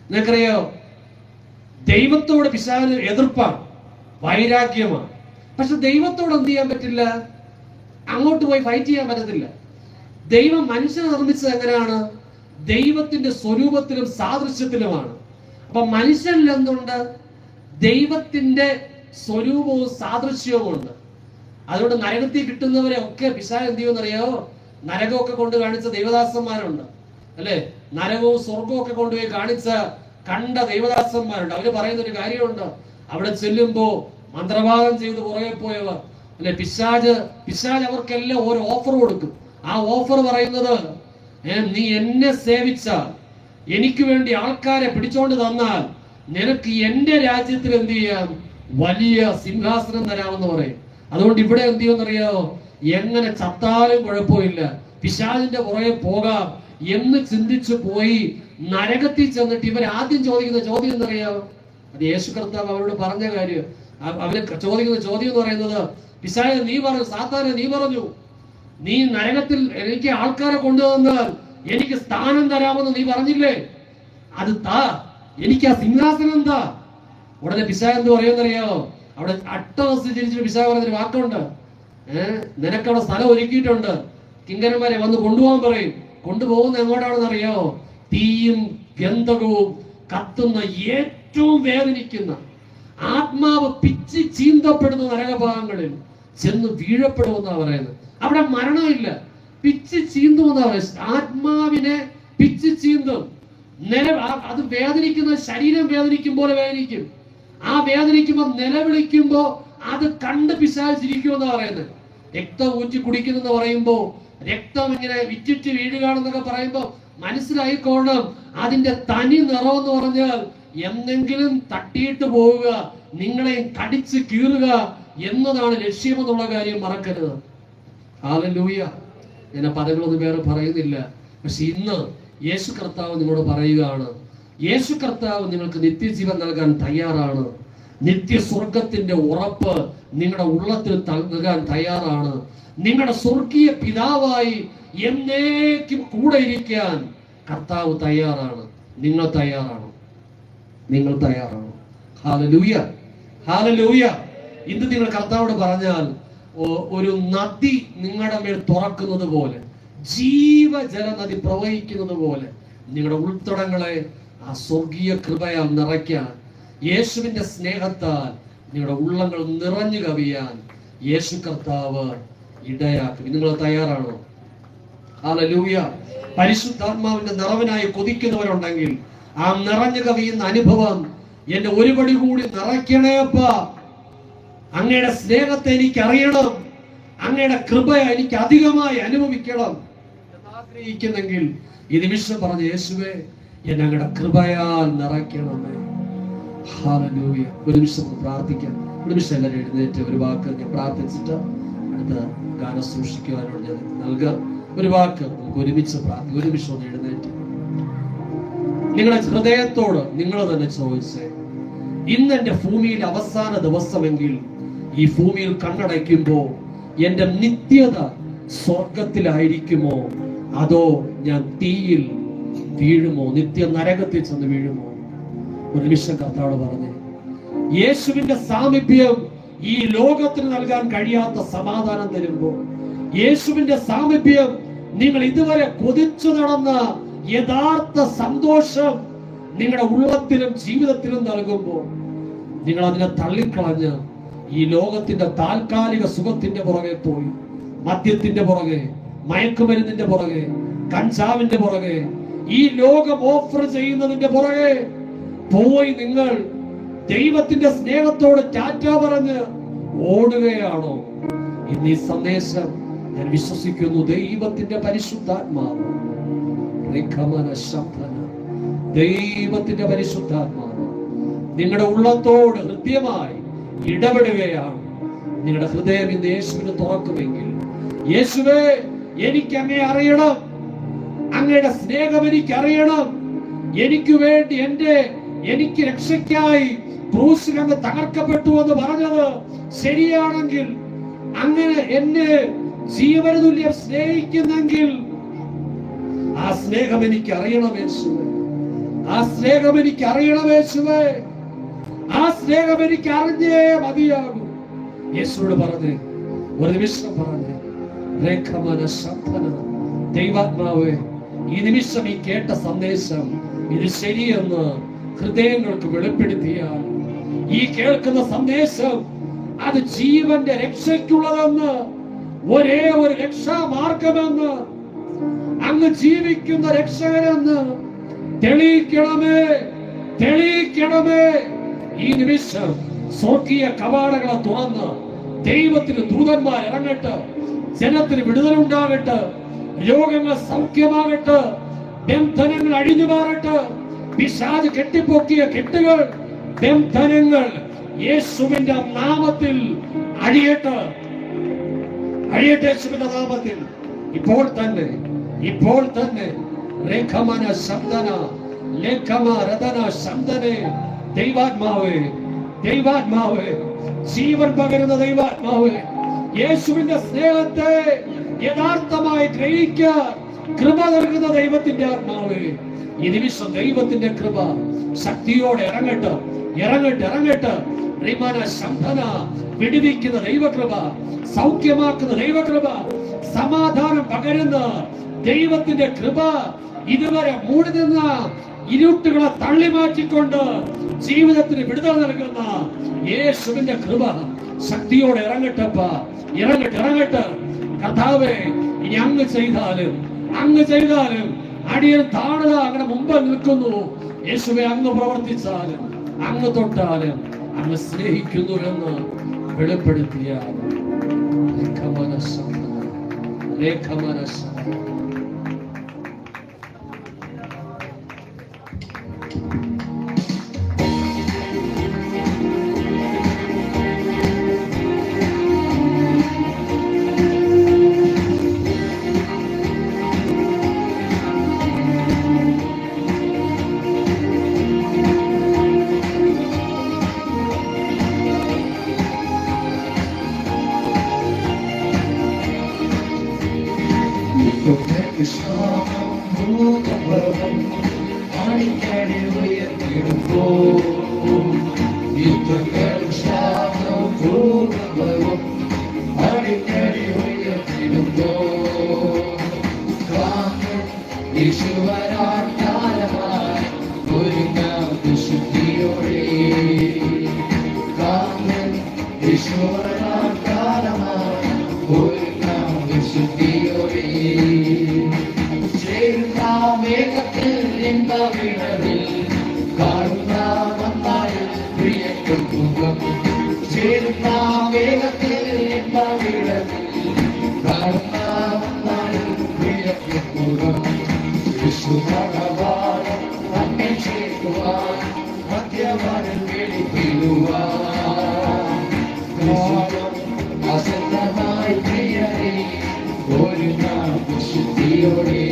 നിങ്ങൾക്കറിയോ ദൈവത്തോട് പിശാചിന് എതിർപ്പാണ്. വൈരാഗ്യമാണ്. പക്ഷെ ദൈവത്തോട് എന്ത് ചെയ്യാൻ പറ്റില്ല? അങ്ങോട്ട് പോയി ഫൈറ്റ് ചെയ്യാൻ പറ്റത്തില്ല. ദൈവം മനുഷ്യനെ നിർമ്മിച്ചത് എങ്ങനെയാണ്? ദൈവത്തിന്റെ സ്വരൂപത്തിലും സാദൃശ്യത്തിലുമാണ്. അപ്പൊ മനുഷ്യനിൽ എന്തുണ്ട്? ദൈവത്തിന്റെ സ്വരൂപവും സാദൃശ്യവും ഉണ്ട്. അതുകൊണ്ട് നരകത്തിൽ കിട്ടുന്നവരെ ഒക്കെ പിശാച് എന്ത് ചെയ്യുമെന്നറിയാവോ? നരകമൊക്കെ കൊണ്ട് കാണിച്ച ദൈവദാസന്മാരുണ്ട്, അല്ലെ? നരകവും സ്വർഗവും ഒക്കെ കൊണ്ടുപോയി കണ്ട ദൈവദാസന്മാരുണ്ട്. അവര് പറയുന്ന ഒരു കാര്യമുണ്ട്, അവിടെ ചെല്ലുമ്പോ മന്ത്രവാദം ചെയ്ത് പുറകെ പോയവർ, അല്ലെ, പിശാച് അവർക്കെല്ലാം ഓരോ ഓഫർ കൊടുക്കും. ആ ഓഫർ പറയുന്നത്, നീ എന്നെ സേവിച്ചാൽ, എനിക്ക് വേണ്ടി ആൾക്കാരെ പിടിച്ചോണ്ട് തന്നാൽ, നിനക്ക് എന്റെ രാജ്യത്തിൽ എന്ത് ചെയ്യാം? വലിയ സിംഹാസനം തരാമെന്ന് പറയും. അതുകൊണ്ട് ഇവിടെ എന്ത് ചെയ്യുമെന്നറിയാമോ? എങ്ങനെ ചത്താലും കുഴപ്പമില്ല, പിശാചിന്റെ പുറകെ പോകാം എന്ന് ചിന്തിച്ചു പോയി നരകത്തിൽ ചെന്നിട്ട് ഇവർ ആദ്യം ചോദിക്കുന്ന ചോദ്യം എന്നറിയാമോ? അത് യേശു കർത്താവ് അവരോട് പറഞ്ഞ കാര്യം. അവര് ചോദിക്കുന്ന ചോദ്യം എന്ന് പറയുന്നത്, പിശാച് നീ പറഞ്ഞു, സാത്താനെ നീ പറഞ്ഞു, നീ നരകത്തിൽ എനിക്ക് ആൾക്കാരെ കൊണ്ടുവന്നാൽ എനിക്ക് സ്ഥാനം തരാമെന്ന് നീ പറഞ്ഞില്ലേ, അത് താ, എനിക്ക് ആ സിംഹാസനം താ. ഉടനെ പിശാച് എന്ത് പറയുമെന്നറിയാമോ? അവിടെ അട്ടവസ്ഥ ചിരിച്ചിട്ട് പിശാച് പറഞ്ഞൊരു വാക്കുണ്ട്, നിനക്കവിടെ സ്ഥലം ഒരുക്കിയിട്ടുണ്ട്, കിങ്കരന്മാരെ വന്ന് കൊണ്ടുപോകാൻ പറയും. കൊണ്ടുപോകുന്ന എങ്ങോട്ടാണെന്ന് അറിയാമോ? തീയും ഗന്ധകവും കത്തുന്ന, ഏറ്റവും വേദനിക്കുന്ന, ആത്മാവ് പിച്ചി ചീന്തപ്പെടുന്ന നരകഭാഗങ്ങളിൽ ചെന്ന് വീഴപ്പെടുമെന്നാ പറയുന്നത്. അവിടെ മരണമില്ല, പിച്ചി ചീന്തുമെന്നാ പറയുന്നത്. ആത്മാവിനെ പിച്ചി ചീന്തും. അത് വേദനിക്കുന്ന, ശരീരം വേദനിക്കും പോലെ വേദനിക്കും. ആ വേദനിക്കുമ്പോ നിലവിളിക്കുമ്പോ അത് കണ്ട് പിശാചിരിക്കുമെന്നാ പറയുന്നത്. രക്തം ഊറ്റി കുടിക്കുന്നെന്ന് പറയുമ്പോ, രക്തം ഇങ്ങനെ വിറ്റിറ്റ് വീഴുകയാണെന്നൊക്കെ പറയുമ്പോ മനസ്സിലായിക്കോണം, അതിന്റെ തനി നിറം എന്ന് പറഞ്ഞാൽ എന്തെങ്കിലും തട്ടിയിട്ട് പോവുക, നിങ്ങളെയും കടിച്ച് കീറുക എന്നതാണ് ലക്ഷ്യമെന്നുള്ള കാര്യം മറക്കരുത്. ഹല്ലേലൂയ. ഞാൻ പദങ്ങളൊന്നും വേറെ പറയുന്നില്ല. പക്ഷെ ഇന്ന് യേശു കർത്താവ് നിങ്ങളോട് പറയുകയാണ്, യേശു കർത്താവ് നിങ്ങൾക്ക് നിത്യജീവൻ നൽകാൻ തയ്യാറാണ്. നിത്യസ്വർഗത്തിന്റെ ഉറപ്പ് നിങ്ങളുടെ ഉള്ളത്തിൽ നൽകാൻ തയ്യാറാണ്. നിങ്ങളുടെ സ്വർഗീയ പിതാവായി എന്നേക്കും കൂടെ ഇരിക്കാൻ കർത്താവ് തയ്യാറാണ്. നിങ്ങൾ തയ്യാറാണ്? നിങ്ങൾ തയ്യാറാണ്? Hallelujah, hallelujah. ഇന്ന് നിങ്ങൾ കർത്താവോട് പറഞ്ഞാൽ, ഒരു നദി നിങ്ങളുടെ മേൽ തുറക്കുന്നത് പോലെ, ജീവജല നദി പ്രവഹിക്കുന്നത് പോലെ നിങ്ങളുടെ ഉൾത്തടങ്ങളെ ആ സ്വർഗീയ കൃപയാൽ നിറയ്ക്കാൻ, യേശുവിന്റെ സ്നേഹത്താൽ നിങ്ങളുടെ ഉള്ളങ്ങൾ നിറഞ്ഞു കവിയാൻ യേശു കർത്താവ് ഇടയാക്കും. നിങ്ങൾ തയ്യാറാണോ? ഹല്ലേലൂയ. പരിശുദ്ധാത്മാവിന്റെ നിറവിനായി കൊതിക്കുന്നവരുണ്ടെങ്കിൽ ആ നിറഞ്ഞു കവിയുന്ന അനുഭവം എന്നെ ഒരുപടി കൂടി നിറയ്ക്കണേപ്പ. അങ്ങയുടെ സ്നേഹത്തെ എനിക്ക് അറിയണം, അങ്ങയുടെ കൃപ എനിക്ക് അധികമായി അനുഭവിക്കണം എന്ന് ആഗ്രഹിക്കുന്നെങ്കിൽ ഈ നിമിഷം പറഞ്ഞ, യേശുവേ എന്നെ അങ്ങയുടെ കൃപയാൽ നിറയ്ക്കണമേ. ഹല്ലേലൂയ. ഒരു നിമിഷം പ്രാർത്ഥിക്കാം. ഒരു നിമിഷം എല്ലാവരും എഴുന്നേറ്റ് ഒരു വാക്ക് ഞാൻ പ്രാർത്ഥിച്ചിട്ട് അടുത്ത ഗാനം സൂക്ഷിക്കുവാനോട് ഞാൻ നൽകാം. ഒരു വാക്ക് നമുക്ക് ഒരുമിച്ച് പ്രാർത്ഥിക്കാം. ഒരു നിമിഷം ഒന്ന് എഴുന്നേറ്റ് നിങ്ങളുടെ ഹൃദയത്തോട് നിങ്ങൾ തന്നെ ചോദിച്ചേ, ഇന്ന് എന്റെ ഭൂമിയിൽ അവസാന ദിവസമെങ്കിൽ ഈ ഭൂമിയിൽ കണ്ണടയ്ക്കുമ്പോ എന്റെ നിത്യത സ്വർഗത്തിലായിരിക്കുമോ, അതോ ഞാൻ തീയിൽ വീഴുമോ, നിത്യ നരകത്തിൽ ചെന്ന് വീഴുമോ? ഒരു നിമിഷം കർത്താവോട് പറഞ്ഞേ. യേശുവിന്റെ സാമീപ്യം ഈ ലോകത്തിന് നൽകാൻ കഴിയാത്ത സമാധാനം തരുമ്പോ, യേശുവിന്റെ സാമീപ്യം നിങ്ങൾ ഇതുവരെ കൊതിച്ചു നടന്ന യഥാർത്ഥ സന്തോഷം നിങ്ങളുടെ ഉള്ളത്തിലും ജീവിതത്തിലും നൽകുമ്പോൾ, നിങ്ങൾ അതിനെ തള്ളിക്കളഞ്ഞ് ഈ ലോകത്തിന്റെ താൽക്കാലിക സുഖത്തിന്റെ പുറകെ പോയി, മദ്യത്തിന്റെ പുറകെ, മയക്കുമരുന്നിന്റെ പുറകെ, കഞ്ചാവിന്റെ പുറകെ, ഈ ലോകം ഓഫർ ചെയ്യുന്നതിന്റെ പുറകെ പോയി നിങ്ങൾ ദൈവത്തിന്റെ സ്നേഹത്തോട് ടാറ്റ പറഞ്ഞ് ഓടുകയാണോ? ഇന്ന് ഈ സന്ദേശം ഞാൻ വിശ്വസിക്കുന്നു, ദൈവത്തിന്റെ പരിശുദ്ധാത്മാവ്, ദൈവത്തിന്റെ പരിശുദ്ധാത്മാവ് നിങ്ങളുടെ ഉള്ളത്തോട് ഹൃദ്യമായി ഇടപെടുകയാണ്. നിങ്ങളുടെ ഹൃദയം ഇന്ന് യേശുവിന് തുറക്കുമെങ്കിൽ, യേശുവേ എനിക്ക് അങ്ങയെ അറിയണം, അങ്ങയുടെ സ്നേഹം എനിക്ക് അറിയണം, എനിക്ക് വേണ്ടി എനിക്ക് രക്ഷയ്ക്കായി ക്രൂശിൽ അങ്ങ് തകർക്കപ്പെട്ടു എന്ന് പറഞ്ഞത് ശരിയാണെങ്കിൽ, അങ്ങനെ എന്നെ ജീവന് തുല്യം സ്നേഹിക്കുന്നെങ്കിൽ ആ സ്നേഹം എനിക്ക് അറിയണം യേശുവേ, ആ സ്നേഹം എനിക്ക് അറിയണം യേശുവേ. ആ സ്നേഹം എനിക്ക് അറിഞ്ഞേ മതിയാകും. യേശുവോട് പറഞ്ഞ് ഒരു നിമിഷം പറഞ്ഞ് ദൈവാത്മാവേ, ഈ നിമിഷം ഈ കേട്ട സന്ദേശം ഇത് ശരിയെന്ന് ഹൃദയങ്ങൾക്ക് വെളിപ്പെടുത്തിയാൽ, ഈ കേൾക്കുന്ന സന്ദേശം അത് ജീവന്റെ രക്ഷയ്ക്കുള്ളതെന്ന്, ഒരേ ഒരു രക്ഷാമാർഗമെന്ന്, അങ്ങ് ജീവിക്കുന്ന രക്ഷകനെന്ന് തെളിയിക്കണമേ, തെളിയിക്കണമേ. ഈ നിമിഷം സ്വർഗീയ കവാടങ്ങളെ തുറന്ന് ദൈവത്തിന് ദൂതന്മാർ ഇറങ്ങട്ടെ, ജനത്തിന് വിടുതലുണ്ടാകട്ടെ, രോഗങ്ങൾ സൗഖ്യമാകട്ടെ, ബന്ധനങ്ങൾ അഴിഞ്ഞു മാറട്ടെ, പിശാച് കെട്ടിപ്പൊക്കിയ കെട്ടുകൾ, ബന്ധനങ്ങൾ യേശുവിന്റെ നാമത്തിൽ അഴിയട്ടെ, അഴിയട്ടെ യേശുവിന്റെ നാമത്തിൽ. ഇപ്പോൾ തന്നെ, ഇപ്പോൾ തന്നെ രേഖമന ശബ്ദന ലേഖമ രതന ശബ്ദനെ. ദൈവാത്മാവേ, ദൈവാത്മാവേ, ജീവൻ പകരുന്ന ദൈവാത്മാവേ, യേശുവിന്റെ സ്നേഹത്തെ യഥാർത്ഥമായി ഗ്രഹിക്കാൻ കൃപ നൽകുന്ന ദൈവത്തിന്റെ ആത്മാവേ, ഈ നിമിഷം ദൈവത്തിന്റെ കൃപ ശക്തിയോടെ ഇറങ്ങട്ടെ, ഇറങ്ങട്ടെ, ഇറങ്ങട്ടെ. റിമന ശബ്ദന, വിടുവിക്കുന്ന ദൈവകൃപ, സൗഖ്യമാക്കുന്ന ദൈവകൃപ, സമാധാനം പകരുന്ന ദൈവത്തിന്റെ കൃപ, ഇതുവരെ മൂടി നിന്ന ഇരുട്ടുകളെ തള്ളി മാറ്റിക്കൊണ്ട് ജീവിതത്തിന് വിടുതൽ നൽകുന്ന യേശുവിന്റെ കൃപ ശക്തിയോടെ ഇറങ്ങട്ടപ്പാ, ഇറങ്ങട്ടെ, ഇറങ്ങട്ടെ. കർത്താവേ, ഇനി അങ്ങ് ചെയ്താലും, അങ്ങ് ചെയ്താലും അടിയൻ താണത അങ്ങനെ മുമ്പിൽ നിൽക്കുന്നു. യേശുവെ, അങ്ങ് പ്രവർത്തിച്ചാലും, അങ്ങ് തൊട്ടാലും അങ്ങ് സ്നേഹിക്കുന്നുവെന്ന് വെളിപ്പെടുത്തിയാൽ ഒരു നാം ശുദ്ധിയോടെ